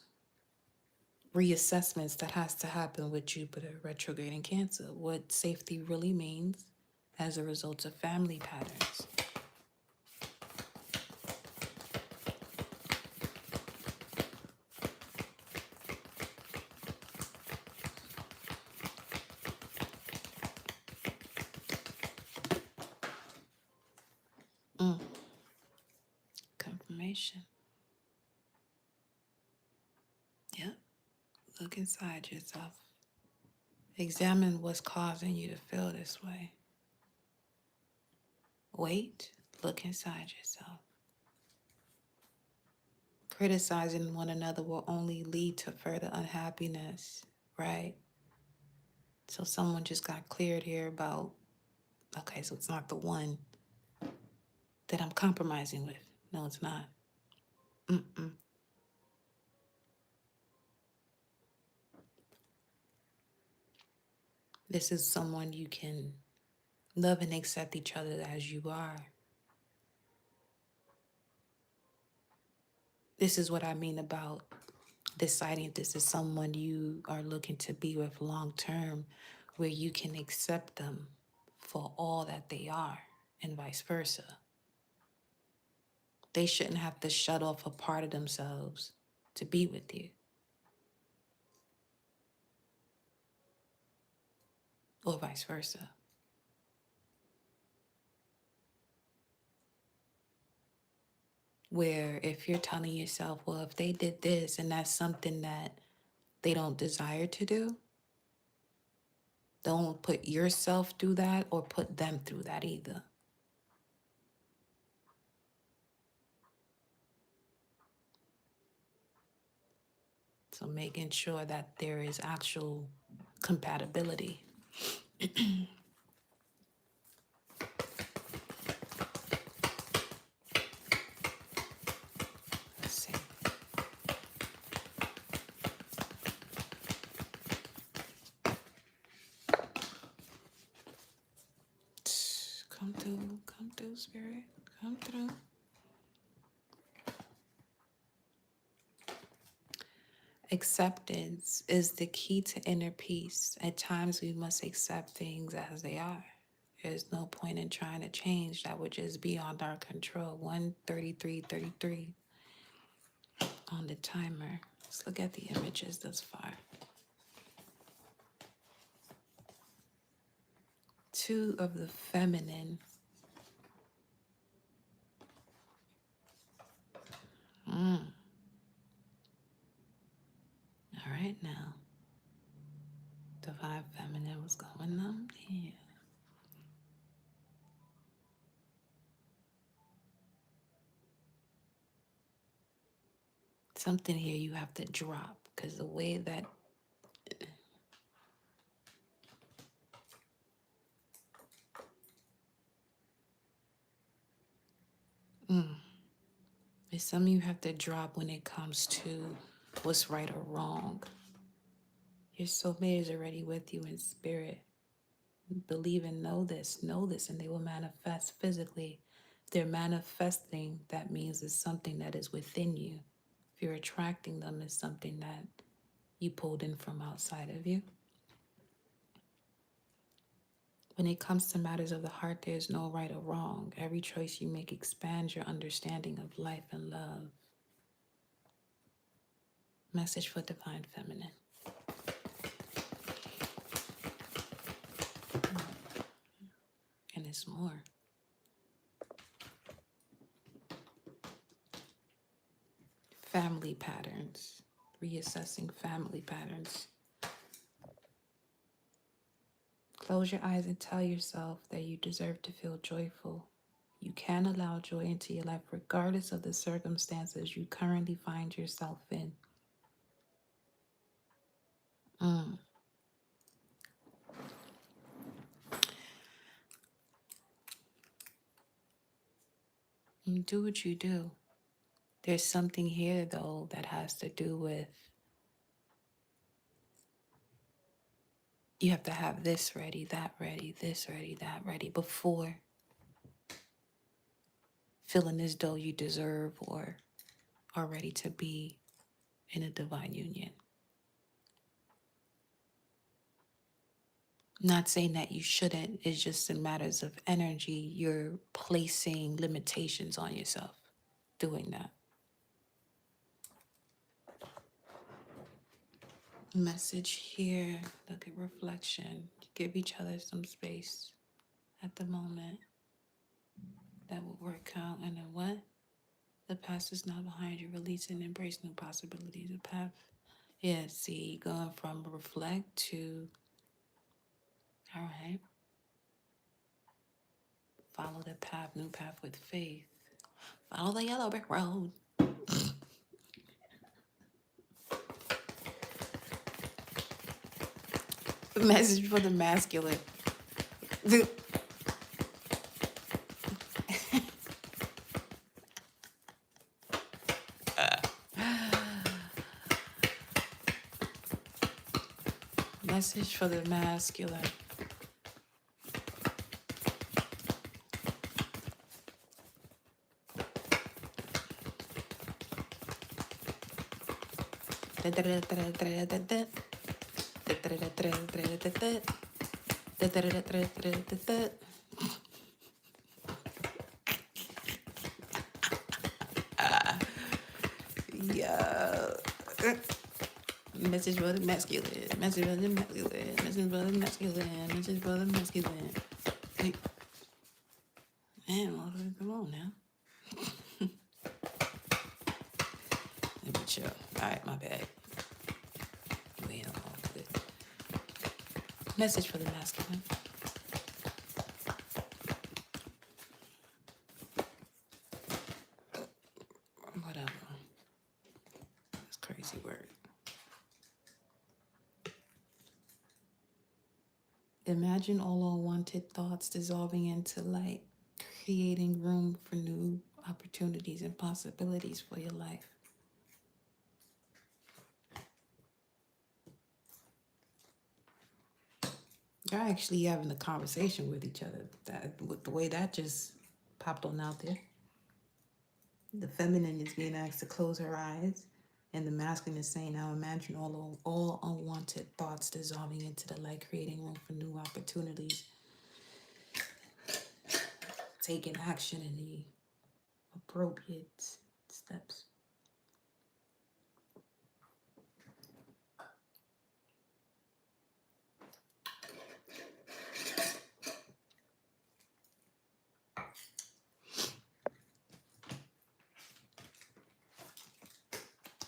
reassessments that has to happen with Jupiter retrograde in Cancer. What safety really means as a result of family patterns. Confirmation. Yep. Look inside yourself. Examine what's causing you to feel this way. Wait. Look inside yourself. Criticizing one another will only lead to further unhappiness, right? So someone just got cleared here about, okay, so it's not the one that I'm compromising with. No, it's not. This is someone you can love and accept each other as you are. This is what I mean about deciding this is someone you are looking to be with long term, where you can accept them for all that they are, and vice versa. They shouldn't have to shut off a part of themselves to be with you, or vice versa. Where if you're telling yourself, well, if they did this and that's something that they don't desire to do, don't put yourself through that or put them through that either. So making sure that there is actual compatibility. Let's see. Come through, Spirit. Come through. Acceptance is the key to inner peace. At times, we must accept things as they are. There's no point in trying to change that which is beyond our control. 1:33:33 on the timer. Let's look at the images thus far. 2 of the feminine. All right now. Divine feminine, what's going on here? Something here you have to drop, because the way that it's something you have to drop when it comes to what's right or wrong. Your soulmate is already with you in spirit. Believe and know this, and they will manifest physically. If they're manifesting, that means it's something that is within you. If you're attracting them, it's something that you pulled in from outside of you. When it comes to matters of the heart, there's no right or wrong. Every choice you make expands your understanding of life and love. Message for Divine Feminine. And it's more. Family patterns. Reassessing family patterns. Close your eyes and tell yourself that you deserve to feel joyful. You can allow joy into your life regardless of the circumstances you currently find yourself in. You do what you do. There's something here, though, that has to do with you have to have this ready, that ready, this ready, that ready before feeling as though you deserve or are ready to be in a divine union. Not saying that you shouldn't, it's just in matters of energy, you're placing limitations on yourself doing that. Message here, look at reflection. Give each other some space at the moment. That will work out. And then what? The past is not behind you. Release and embrace new possibilities. The path. Yeah, see, going from reflect to, all right, follow the path, new path with faith. Follow the yellow brick road. Message for the masculine. Message for the masculine. Yeah. Message for the masculine. Message for the masculine. Message for the masculine. Message for the masculine. Hey, man, come on now. Let me chill. All right, my bad. You ain't along with it. Message for the masculine. Whatever. That's crazy word. Imagine all unwanted thoughts dissolving into light, creating room for new opportunities and possibilities for your life. You're actually having a conversation with each other. That with the way that just popped on out there. The feminine is being asked to close her eyes, and the masculine is saying, "Now imagine all unwanted thoughts dissolving into the light, creating room for new opportunities, taking action in the appropriate steps."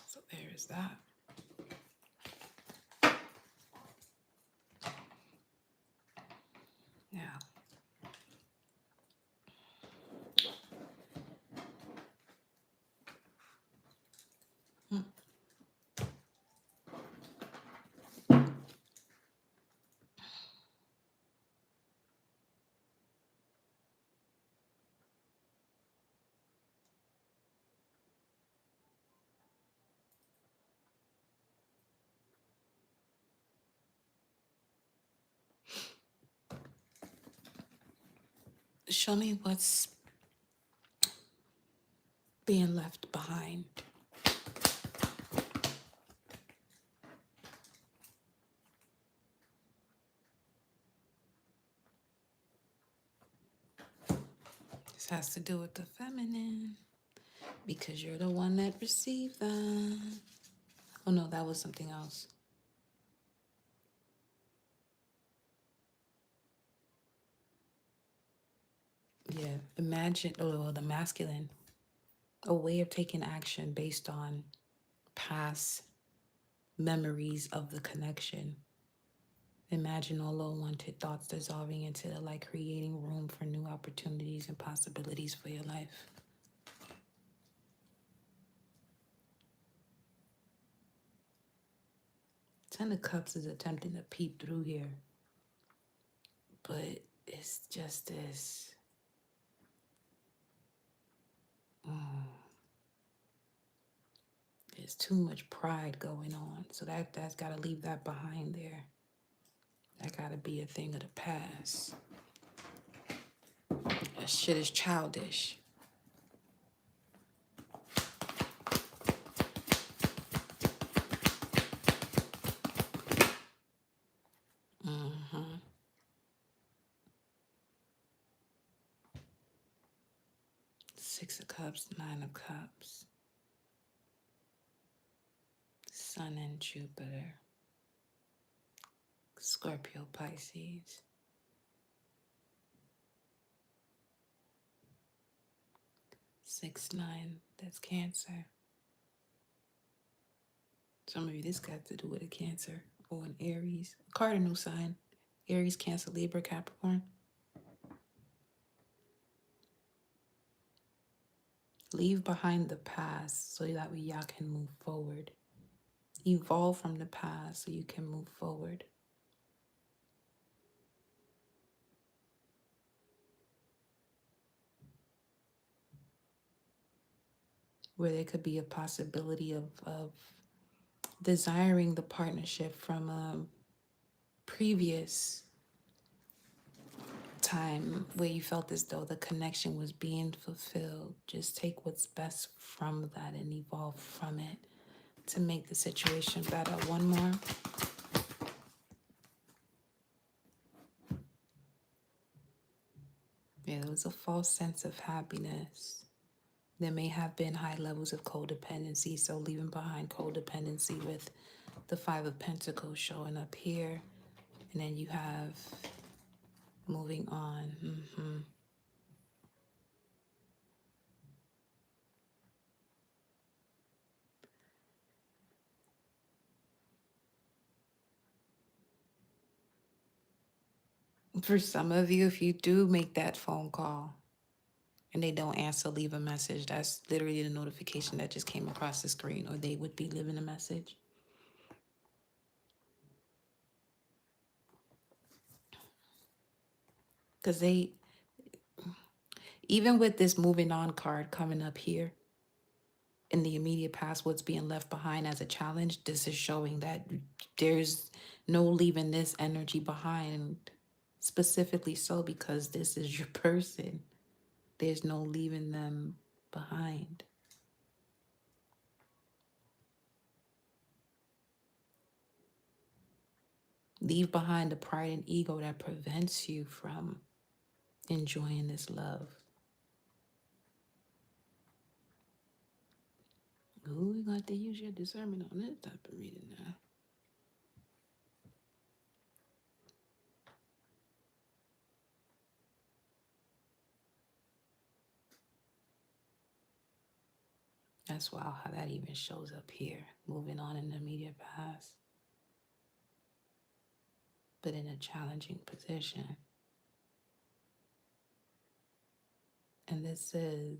So there is that. Now, show me what's being left behind. This has to do with the feminine because you're the one that received that. Oh no, that was something else. Yeah, imagine, oh, the masculine, a way of taking action based on past memories of the connection. Imagine all unwanted thoughts dissolving into the light, creating room for new opportunities and possibilities for your life. Ten of Cups is attempting to peep through here, but it's just this. There's too much pride going on, so that's got to leave that behind there. That got to be a thing of the past. That shit is childish. Six of Cups, Nine of Cups, Sun and Jupiter, Scorpio, Pisces. 6, 9, that's Cancer. Some of you, this got to do with a Cancer or an Aries, cardinal sign. Aries, Cancer, Libra, Capricorn. Leave behind the past so that y'all can move forward. Evolve from the past so you can move forward. Where there could be a possibility of desiring the partnership from a previous time where you felt as though the connection was being fulfilled. Just take what's best from that and evolve from it. to make the situation better. One more. Yeah, it was a false sense of happiness. There may have been high levels of codependency, so leaving behind codependency with the Five of Pentacles showing up here. And then you have moving on. For some of you, if you do make that phone call and they don't answer, leave a message. That's literally the notification that just came across the screen, or they would be leaving a message. Because they, even with this moving on card coming up here, in the immediate past, what's being left behind as a challenge, this is showing that there's no leaving this energy behind, specifically so because this is your person. There's no leaving them behind. Leave behind the pride and ego that prevents you from enjoying this love. Ooh, you got to use your discernment on this type of reading now. That's wild how that even shows up here. Moving on in the immediate past, but in a challenging position. And this is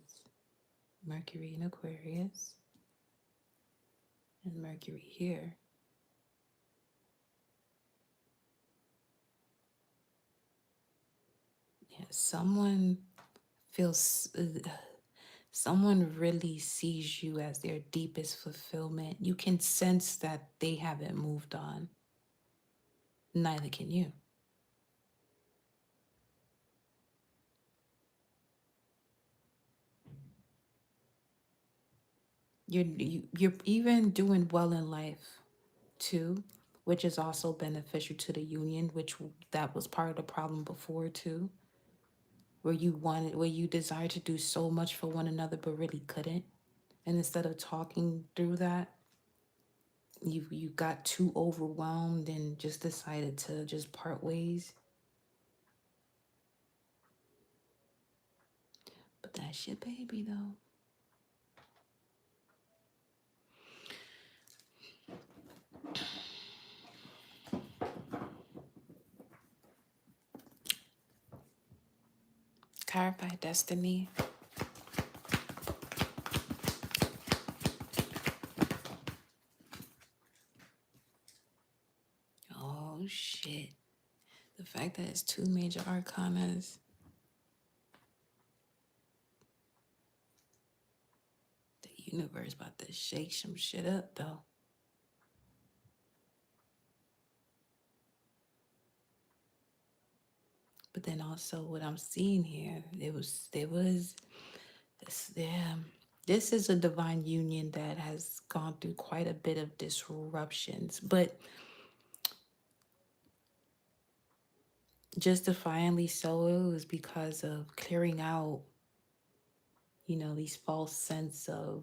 Mercury in Aquarius and Mercury here. Yeah, someone feels, someone really sees you as their deepest fulfillment. You can sense that they haven't moved on. Neither can you. You're even doing well in life too, which is also beneficial to the union, which that was part of the problem before too, where you desire to do so much for one another but really couldn't. And instead of talking through that, you got too overwhelmed and just decided to just part ways. But that's your baby though. Clarify destiny. Oh shit. The fact that it's two major arcanas. The universe about to shake some shit up though. But then also what I'm seeing here, yeah, this is a divine union that has gone through quite a bit of disruptions, but justifiably so. It was because of clearing out, these false sense of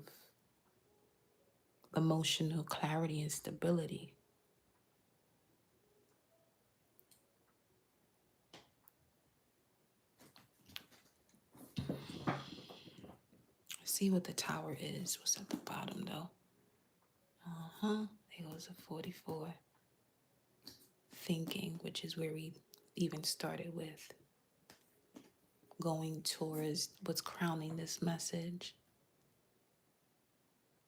emotional clarity and stability. See what the tower is. What's at the bottom though? There goes a 44. Thinking, which is where we even started with. Going towards what's crowning this message.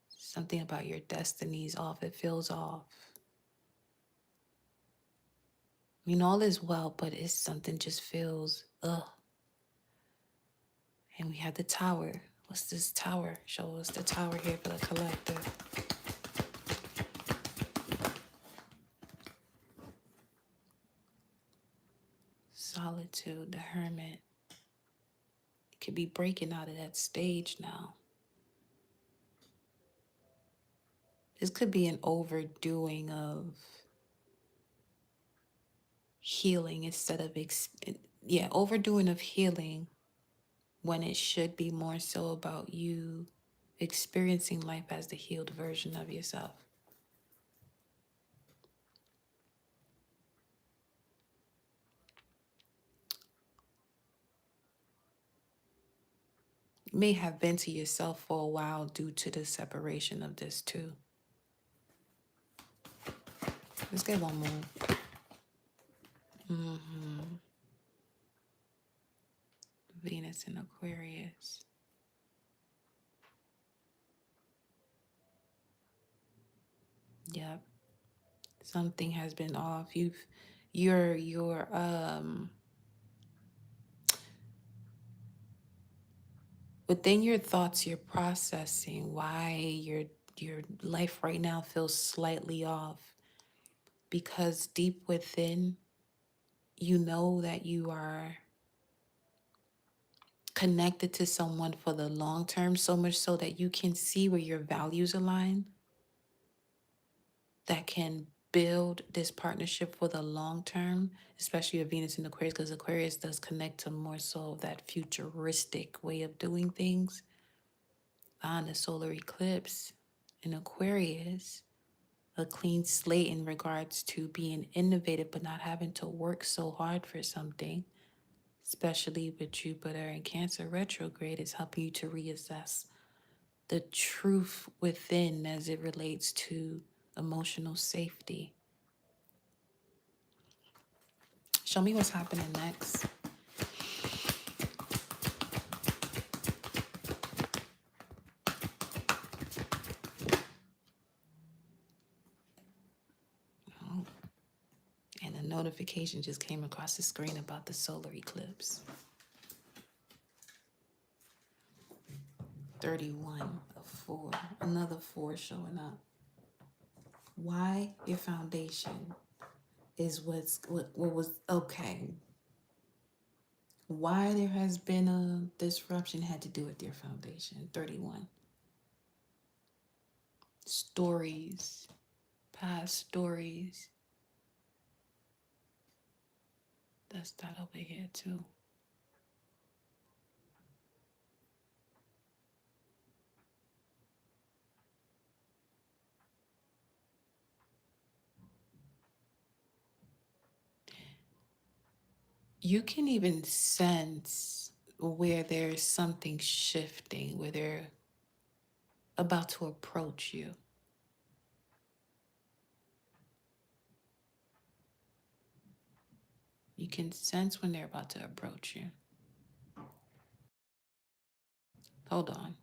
Something about your destiny's off. It feels off. All is well, but it's something just feels, ugh. And we have the tower. What's this tower? Show us the tower here for the collective. Solitude, the hermit. It could be breaking out of that stage now. This could be an overdoing of healing instead of, overdoing of healing when it should be more so about you experiencing life as the healed version of yourself. You may have been to yourself for a while due to the separation of this too. Let's get one more. Venus in Aquarius. Yep. Something has been off. You're within your thoughts, you're processing why your life right now feels slightly off, because deep within you know that you are connected to someone for the long term, so much so that you can see where your values align, that can build this partnership for the long term, especially with Venus in Aquarius, because Aquarius does connect to more so of that futuristic way of doing things. On the solar eclipse in Aquarius, a clean slate in regards to being innovative but not having to work so hard for something, especially with Jupiter and Cancer retrograde, is helping you to reassess the truth within as it relates to emotional safety. Show me what's happening next. Oh, and a notification just came across the screen about the solar eclipse. 31 of 4, another 4 showing up. Why your foundation is what was okay. Why there has been a disruption had to do with your foundation. 31. Stories, past stories. That's that over here too. You can even sense where there's something shifting, where they're about to approach you. You can sense when they're about to approach you. Hold on.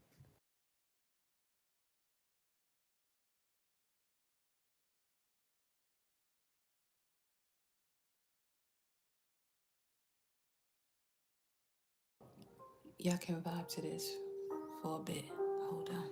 Y'all can vibe to this for a bit. Hold on.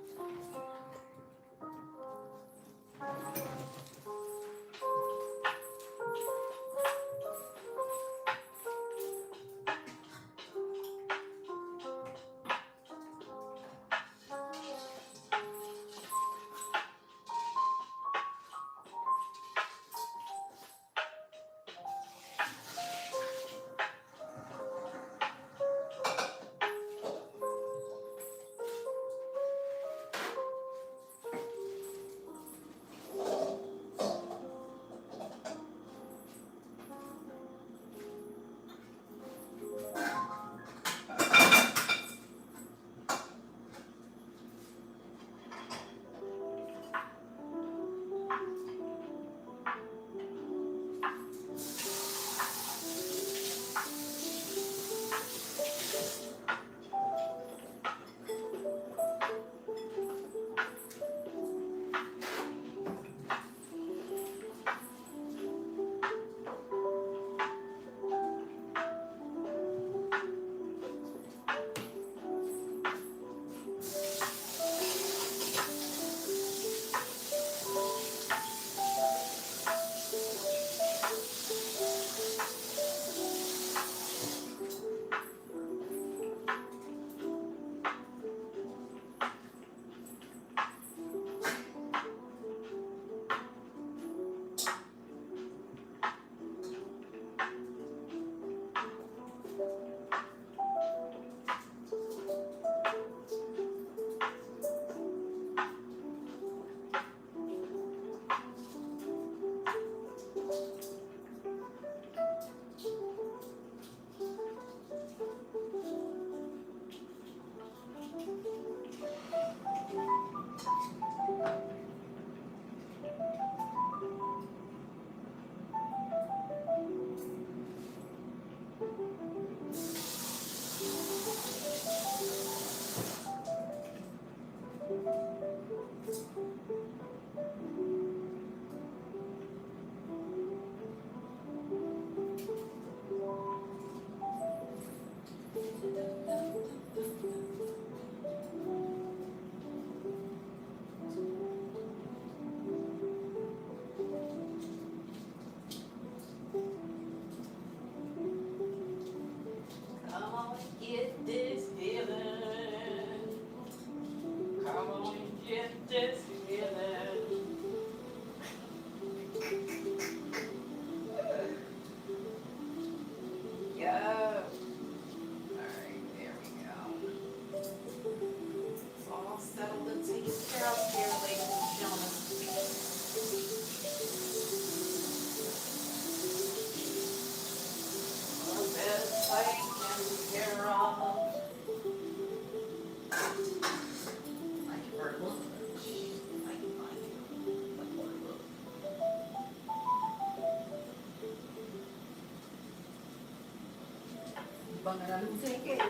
Get this feeling. Yeah. Alright, there we go. It's all settled and taken care of here, ladies and gentlemen. Our bed taken care of. Thank you very much. Thank you, thank you. Thank you very much. Bangaladesh take it.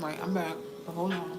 Right, I'm back. But hold on.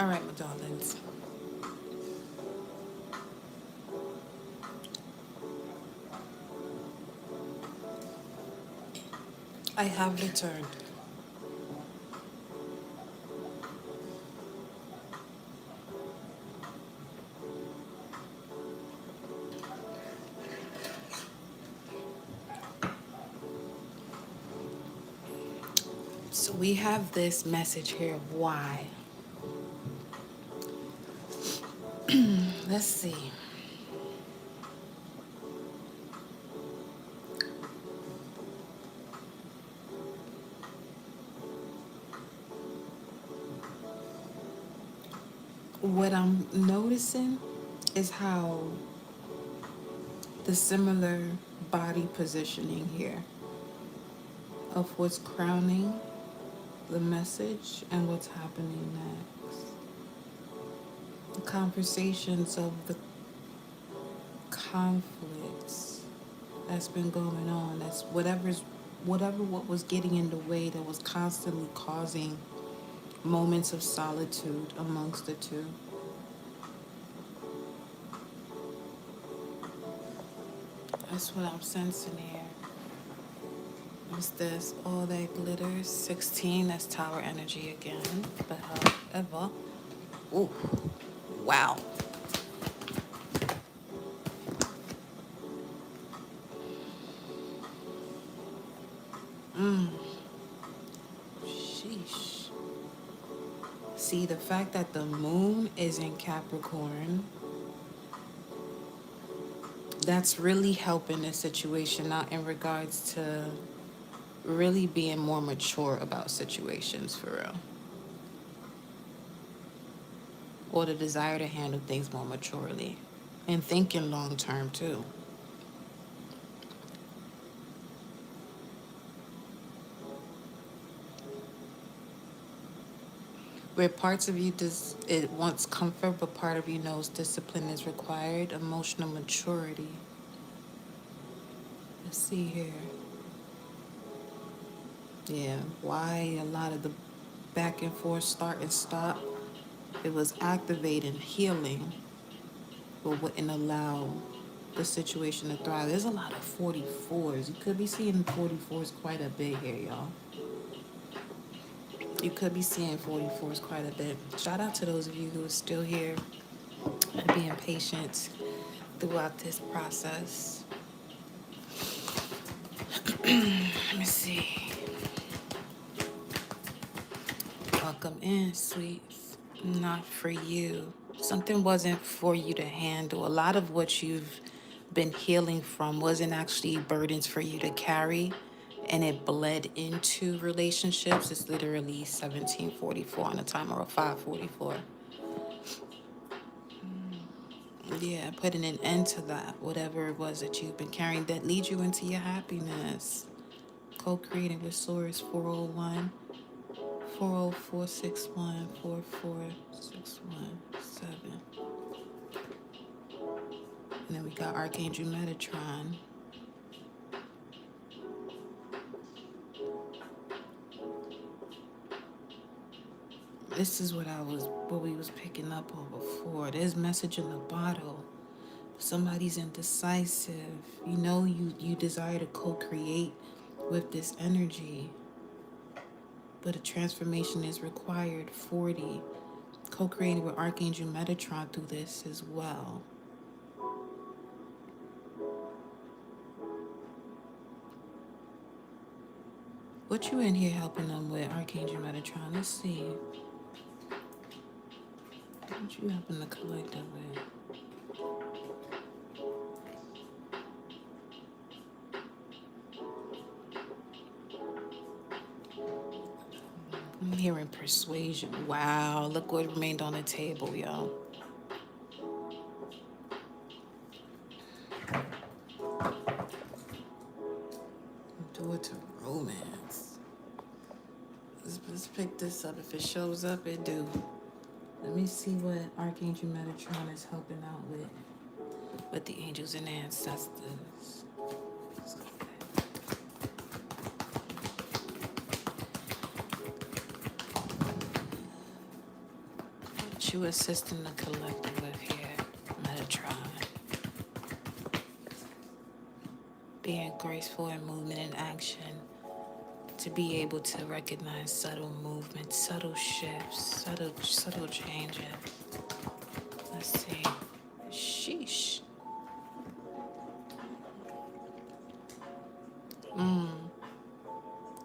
All right, my darlings. I have returned. So we have this message here of why. Let's see. What I'm noticing is how the similar body positioning here of what's crowning the message and what's happening next. The conversations of the conflicts that's been going on. That's whatever what was getting in the way that was constantly causing moments of solitude amongst the two. That's what I'm sensing here. What's this? All that glitters. 16, that's tower energy again. But however. Ooh. Wow. Sheesh. See, the fact that the moon is in Capricorn, that's really helping this situation out in regards to really being more mature about situations for real. Or the desire to handle things more maturely and thinking long term too. Where parts of you it wants comfort, but part of you knows discipline is required, emotional maturity. Let's see here. Yeah, why a lot of the back and forth start and stop. It was activating healing, but wouldn't allow the situation to thrive. There's a lot of 44s. You could be seeing 44s quite a bit here, y'all. You could be seeing 44s quite a bit. Shout out to those of you who are still here and being patient throughout this process. Let me see. Welcome in, sweets. Not for you. Something wasn't for you to handle. A lot of what you've been healing from wasn't actually burdens for you to carry, and it bled into relationships. It's literally 1744 on the timer, or 544. Yeah, putting an end to that, whatever it was that you've been carrying that leads you into your happiness. Co-creating with Source 401 40461 44617. And then we got Archangel Metatron. This is what we was picking up on before. There's message in the bottle. Somebody's indecisive. You know you desire to co-create with this energy, but a transformation is required. 40. Co-creating with Archangel Metatron through this as well. What you in here helping them with, Archangel Metatron? Let's see. What you helping the collective with? I'm hearing persuasion. Wow, look what remained on the table, y'all. Do it to romance. Let's pick this up. If it shows up, it do. Let me see what Archangel Metatron is helping out with the angels and ancestors. What you assisting the collective with here, Metatron? Being graceful in movement and action, to be able to recognize subtle movements, subtle shifts, subtle changes. Let's see. Sheesh.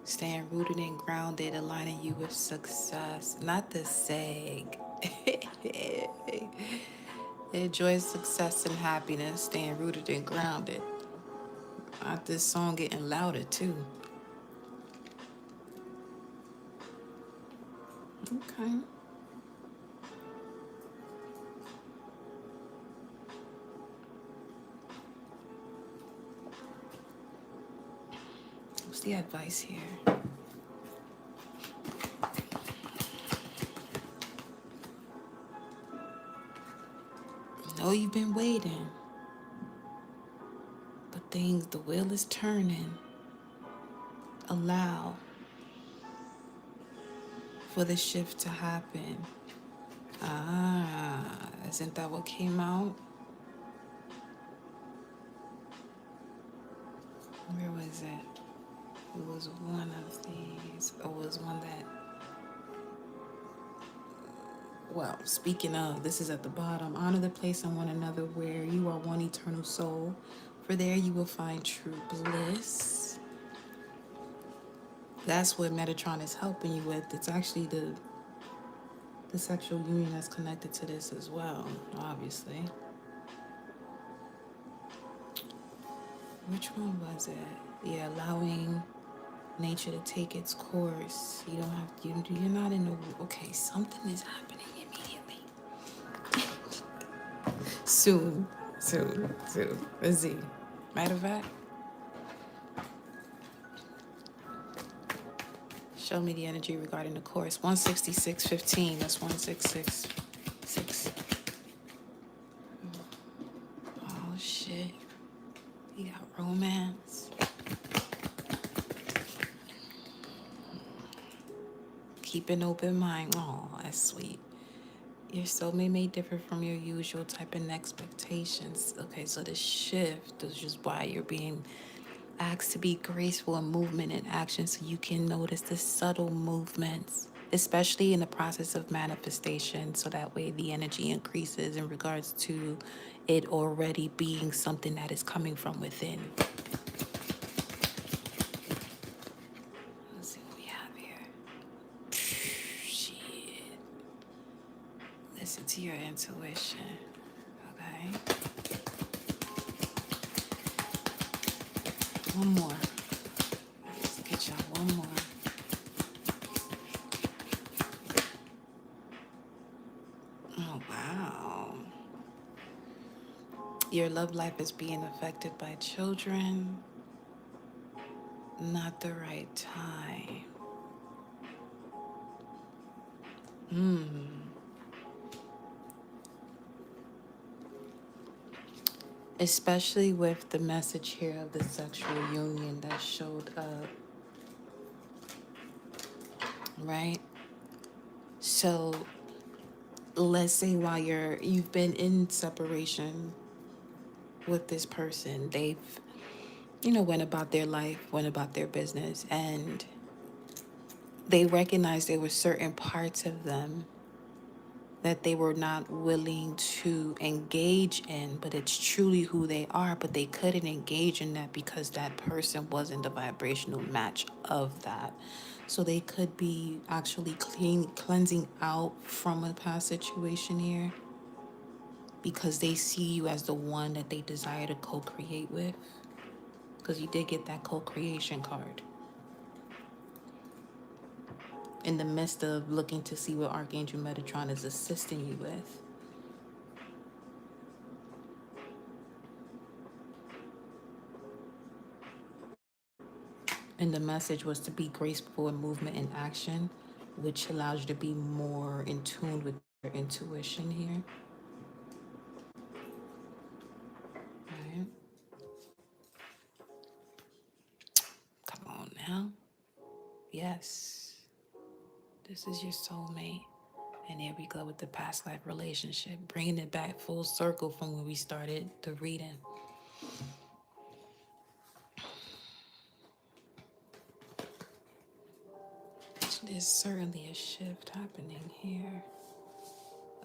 Staying rooted and grounded, aligning you with success, not the seg. Enjoy success and happiness, staying rooted and grounded. This song getting louder too. Okay. What's the advice here? Know you've been waiting, but the wheel is turning. Allow for the shift to happen. Isn't that what came out? Where was it? It was one of these. It was one that, well, speaking of, this is at the bottom. Honor the place in one another where you are one eternal soul. For there you will find true bliss. That's what Metatron is helping you with. It's actually the sexual union that's connected to this as well, obviously. Which one was it? Yeah, allowing nature to take its course. You don't have you're not in the okay, something is happening immediately. Soon. A Z. Matter of fact, show me the energy regarding the course. 166.15. That's 166.6. Oh shit. You got romance. Keep an open mind. Oh, that's sweet. Your soulmate may differ from your usual type and expectations. Okay, so the shift is just why you're being asked to be graceful in movement and action so you can notice the subtle movements, especially in the process of manifestation, so that way the energy increases in regards to it already being something that is coming from within. Let's see what we have here. Shit. Listen to your intuition. Okay. One more. Let's get y'all one more. Oh, wow. Your love life is being affected by children. Not the right time. Especially with the message here of the sexual union that showed up. Right? So let's say while you've been in separation with this person, they've went about their life, went about their business, and they recognized there were certain parts of them that they were not willing to engage in, but it's truly who they are, but they couldn't engage in that because that person wasn't the vibrational match of that. So they could be actually cleansing out from a past situation here because they see you as the one that they desire to co-create with, because you did get that co-creation card. In the midst of looking to see what Archangel Metatron is assisting you with. And the message was to be graceful in movement and action, which allows you to be more in tune with your intuition here. Right? Come on now. Yes. This is your soulmate. And here we go with the past life relationship, bringing it back full circle from when we started the reading. There's certainly a shift happening here.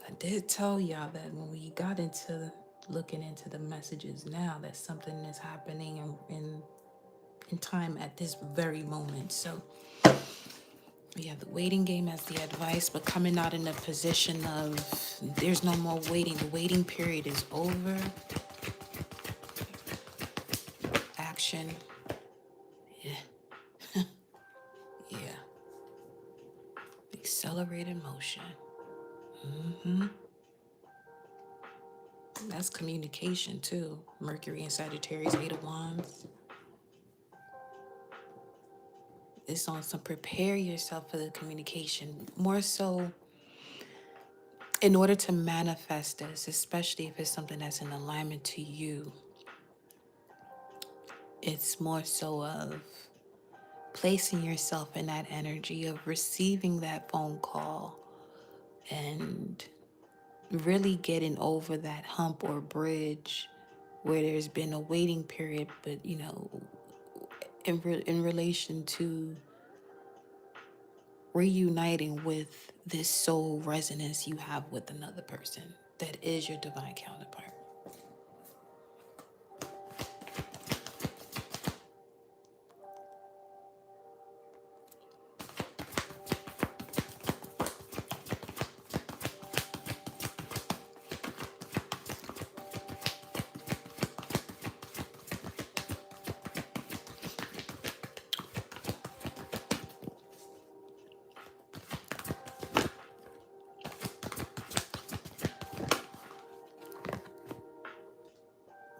I did tell y'all that when we got into looking into the messages now, that something is happening in time at this very moment. So we have the waiting game as the advice, but coming out in a position of there's no more waiting. The waiting period is over. Action. Yeah. Yeah. Accelerated motion. That's communication too. Mercury and Sagittarius, 8 of Wands. It's on some prepare yourself for the communication. More so in order to manifest this, especially if it's something that's in alignment to you, it's more so of placing yourself in that energy of receiving that phone call and really getting over that hump or bridge where there's been a waiting period, but in relation to reuniting with this soul resonance you have with another person that is your divine counterpart.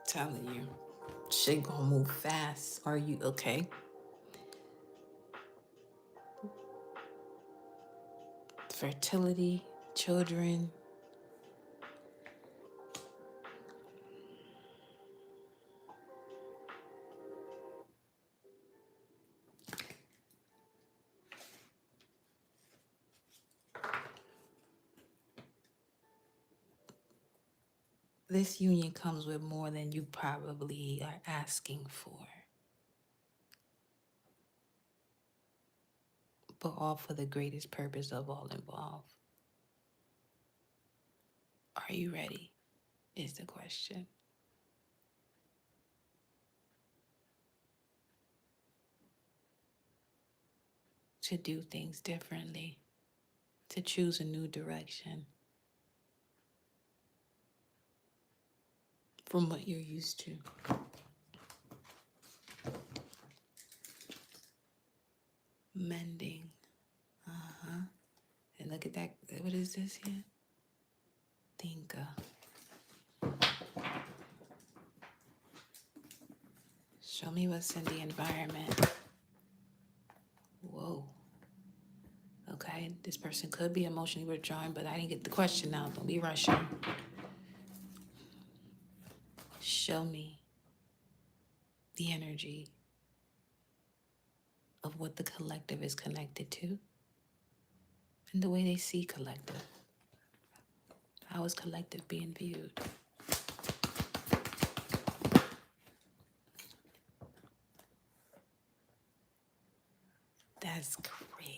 Telling you, shit gonna move fast. Are you okay? Fertility, children. This union comes with more than you probably are asking for, but all for the greatest purpose of all involved. Are you ready? Is the question. To do things differently, to choose a new direction from what you're used to. Mending. And look at that. What is this here? Thinker. Show me what's in the environment. Whoa. Okay, this person could be emotionally withdrawing, but I didn't get the question now. Don't be rushing. Show me the energy of what the collective is connected to and the way they see collective. How is collective being viewed? That's crazy.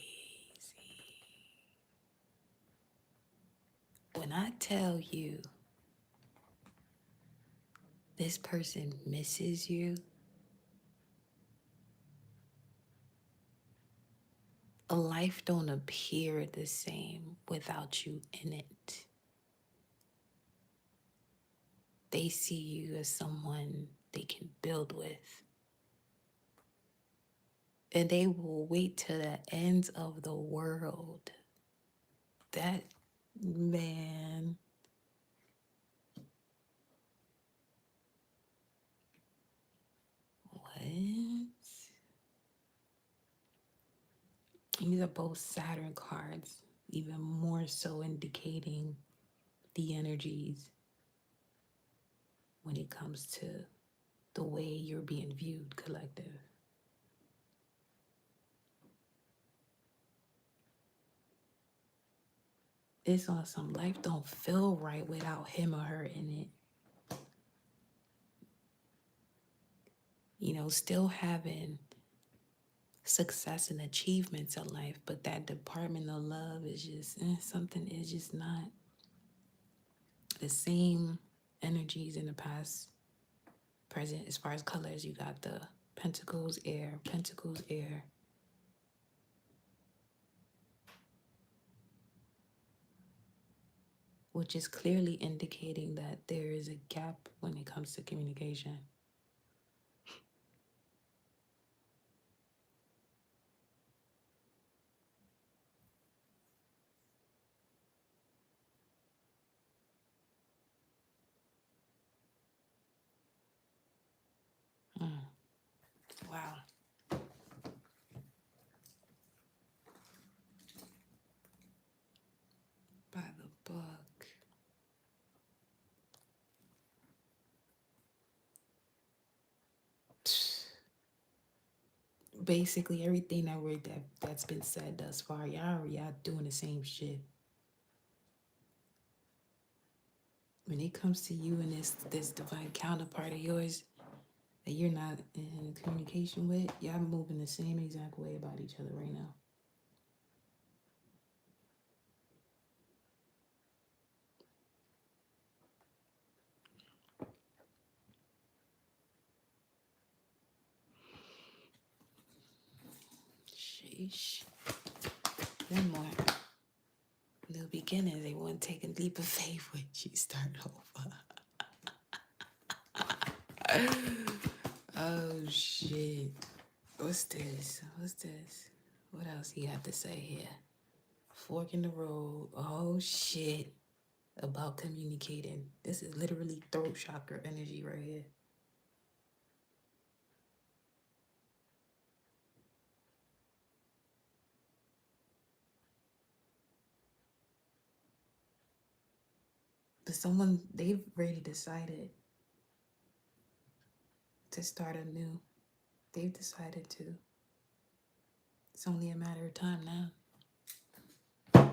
When I tell you this person misses you, a life don't appear the same without you in it. They see you as someone they can build with. And they will wait to the ends of the world. That, man. What? These are both Saturn cards, even more so indicating the energies when it comes to the way you're being viewed, collective. It's on some life don't feel right without him or her in it. Still having success and achievements in life, but that department of love is just something is just not the same energies in the past, present. As far as colors, you got the Pentacles, air, which is clearly indicating that there is a gap when it comes to communication. Mm, wow. By the book. Basically, everything that's been said thus far, y'all doing the same shit. When it comes to you and this divine counterpart of yours that you're not in communication with, y'all moving the same exact way about each other right now. Sheesh. One more. New beginnings. They want to take a leap of faith when you start over. Oh shit. What's this? What's this? What else you have to say here? Fork in the road. Oh shit. About communicating. This is literally throat chakra energy right here. But they've already decided to start anew. They've decided to. It's only a matter of time now.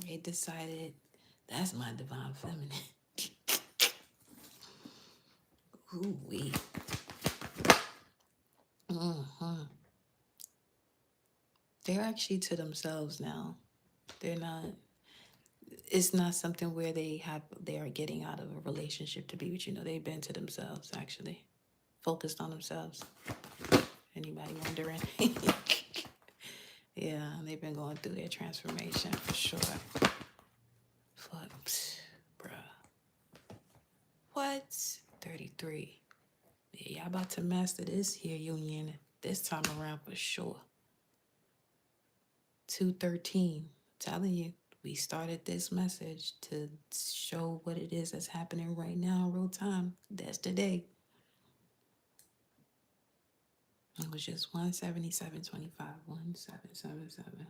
They decided that's my divine feminine. Ooh wee. Mm-hmm. They're actually to themselves now. They're not. It's not something where they are getting out of a relationship to be with you. No, they've been to themselves actually, focused on themselves. Anybody wondering? Yeah, they've been going through their transformation for sure. Fuck, bruh. What? 33. Yeah, y'all about to master this here union this time around for sure. 213. Telling you, we started this message to show what it is that's happening right now in real time. That's today. It was just 177.25. 1777.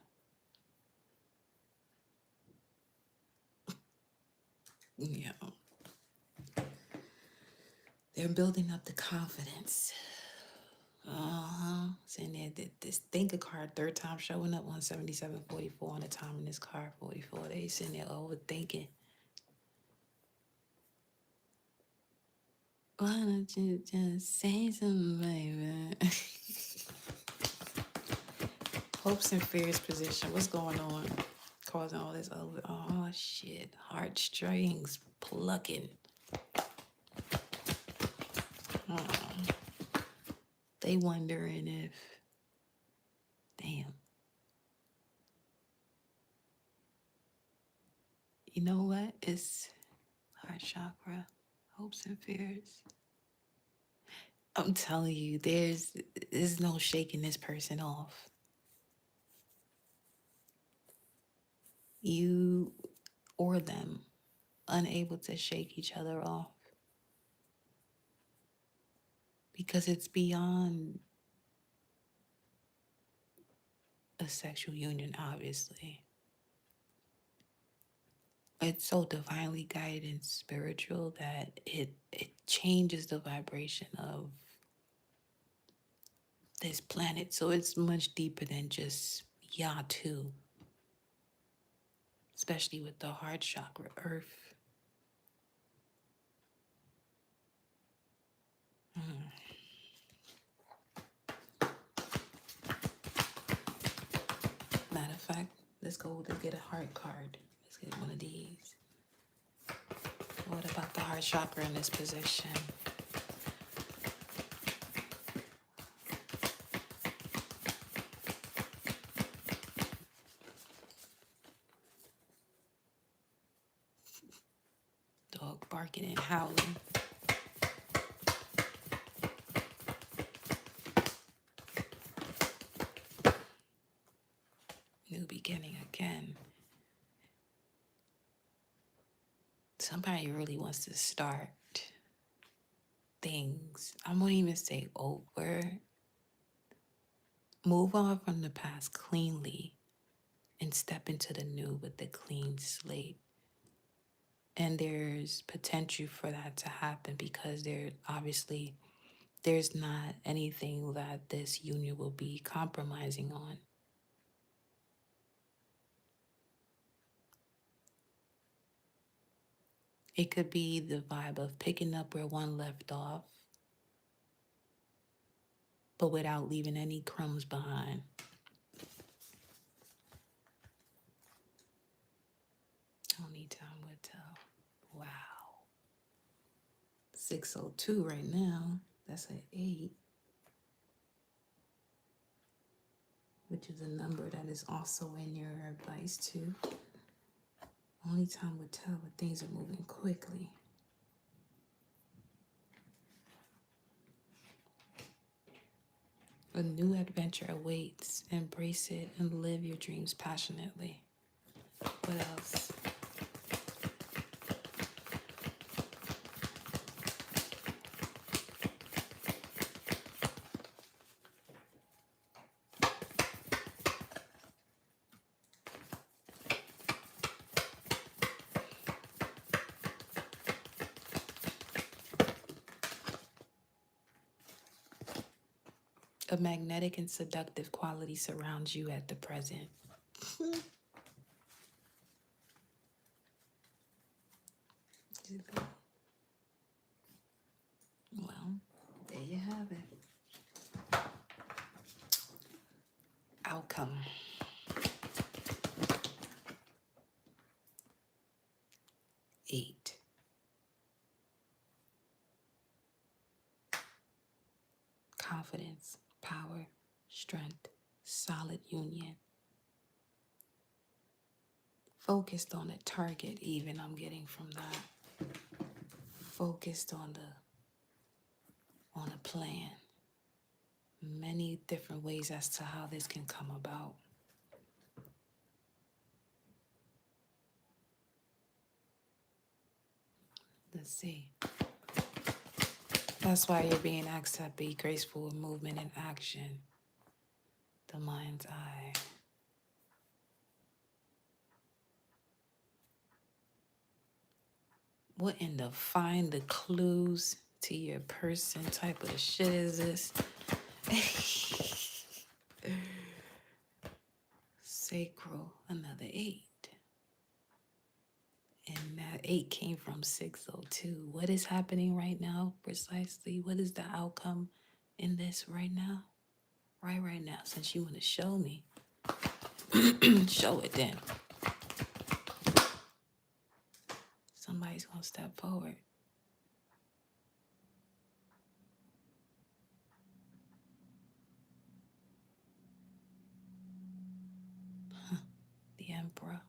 Yeah. They're building up the confidence. Saying there, this thinker card, third time showing up, 177.44 on the time in this card, 44. They sitting there overthinking. Why don't you just say something, baby? Hopes and fears position. What's going on? Causing all this over. Oh, shit. Heartstrings plucking. They wondering if, damn. You know what? It's heart chakra. Hopes and fears. I'm telling you, there's no shaking this person off. You or them unable to shake each other off because it's beyond a sexual union, obviously. It's so divinely guided and spiritual that it changes the vibration of this planet. So it's much deeper than just Yatu. especially with the heart chakra, earth. Matter of fact, let's get a heart card. Let's get one of these. What about the heart chakra in this position? Dog barking and howling. New beginning again. Somebody really wants to start things. I won't even say over. Move on from the past cleanly and step into the new with the clean slate. And there's potential for that to happen because there's not anything that this union will be compromising on. It could be the vibe of picking up where one left off, but without leaving any crumbs behind. Only time would tell. Wow. 602 right now. That's an 8, which is a number that is also in your advice too. Only time would tell, but things are moving quickly. A new adventure awaits. Embrace it and live your dreams passionately. What else? A magnetic and seductive quality surrounds you at the present. Well, there you have it. Outcome. Eight. Confidence, power, strength, solid union. Focused on a target, even I'm getting from that. Focused on a plan. Many different ways as to how this can come about. Let's see. That's why you're being asked to be graceful with movement and action. The mind's eye. What in the find the clues to your person type of shit is this? Sacral, another 8. And that 8 came from 602. What is happening right now, precisely? What is the outcome in this right now? Right now, since you want to show me. Show it then. Somebody's going to step forward. The Emperor.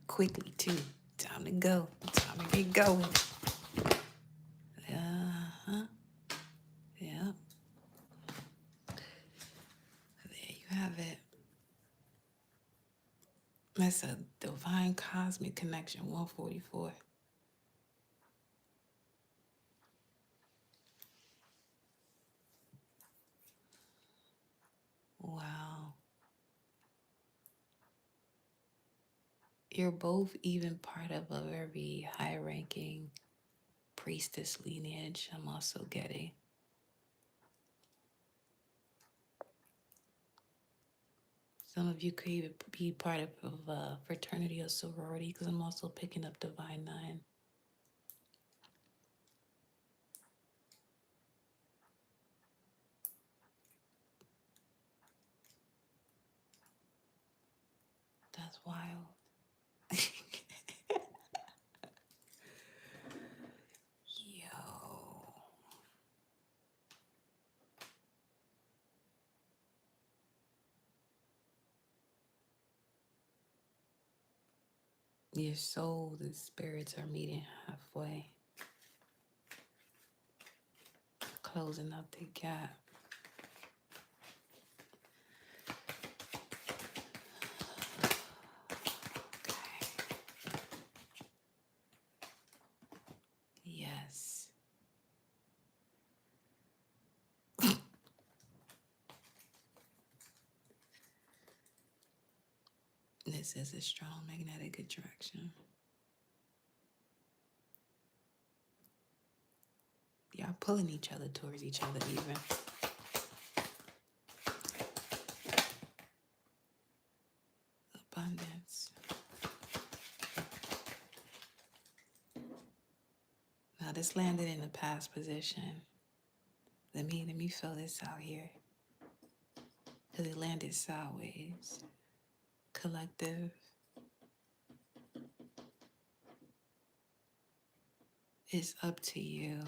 Quickly, too. Time to go. Time to get going. Yeah. There you have it. That's a divine cosmic connection, 144. Wow. You're both even part of a very high-ranking priestess lineage, I'm also getting. Some of you could even be part of a fraternity or sorority, because I'm also picking up Divine Nine. That's wild. Yo. Your soul and spirits are meeting halfway, closing up the gap. Okay. Yes. This is a strong magnetic attraction. Y'all pulling each other towards each other even. Abundance. Now this landed in the past position. Let me fill this out here. Because it landed sideways. Collective. It's up to you.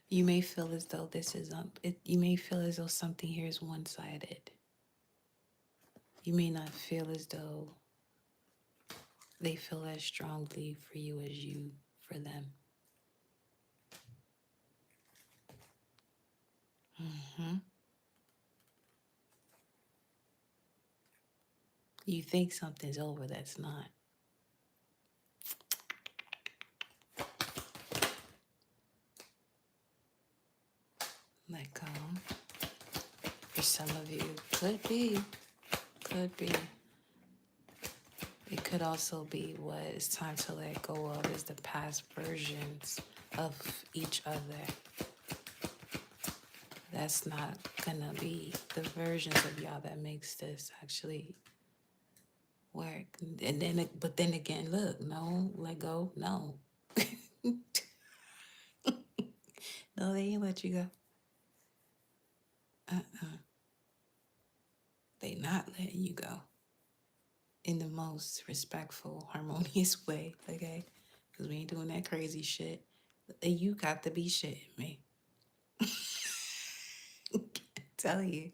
You may feel as though this is you may feel as though something here is one-sided. You may not feel as though they feel as strongly for you as you for them. You think something's over, that's not. Let go. For some of you, could be. It could also be what it's time to let go of is the past versions of each other. That's not gonna be the versions of y'all that makes this actually work. And then, but then again, look, no, let go, no. No, they ain't let you go. They not letting you go in the most respectful, harmonious way, okay? Because we ain't doing that crazy shit. You got to be shitting me. Tell you,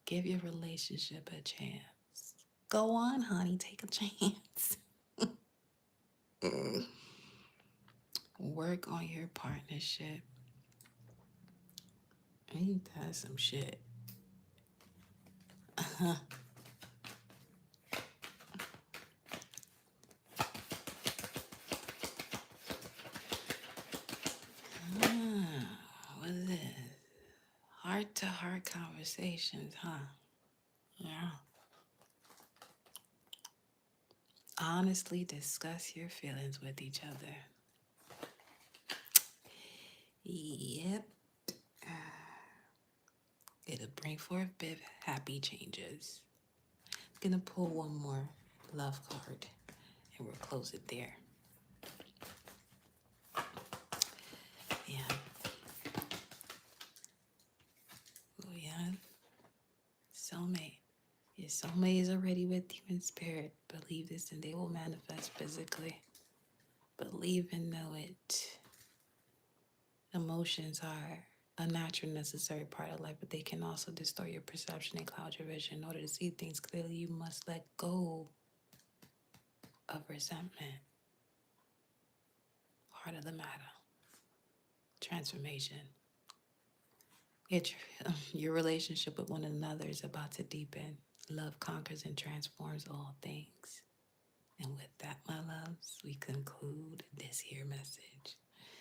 give your relationship a chance. Go on, honey, take a chance. Work on your partnership. Ain't that some shit? What is this? Heart-to-heart conversations, huh? Yeah. Honestly discuss your feelings with each other. Yep. It'll bring forth big, happy changes. I'm gonna pull one more love card and we'll close it there. Yeah. Oh yeah. Soulmate. Your soulmate is already with you in spirit. Believe this and they will manifest physically. Believe and know it. Emotions are a natural, necessary part of life, but they can also distort your perception and cloud your vision. In order to see things clearly, you must let go of resentment. Heart of the matter. Transformation. Your relationship with one another is about to deepen. Love conquers and transforms all things. And with that, my loves, we conclude this here message.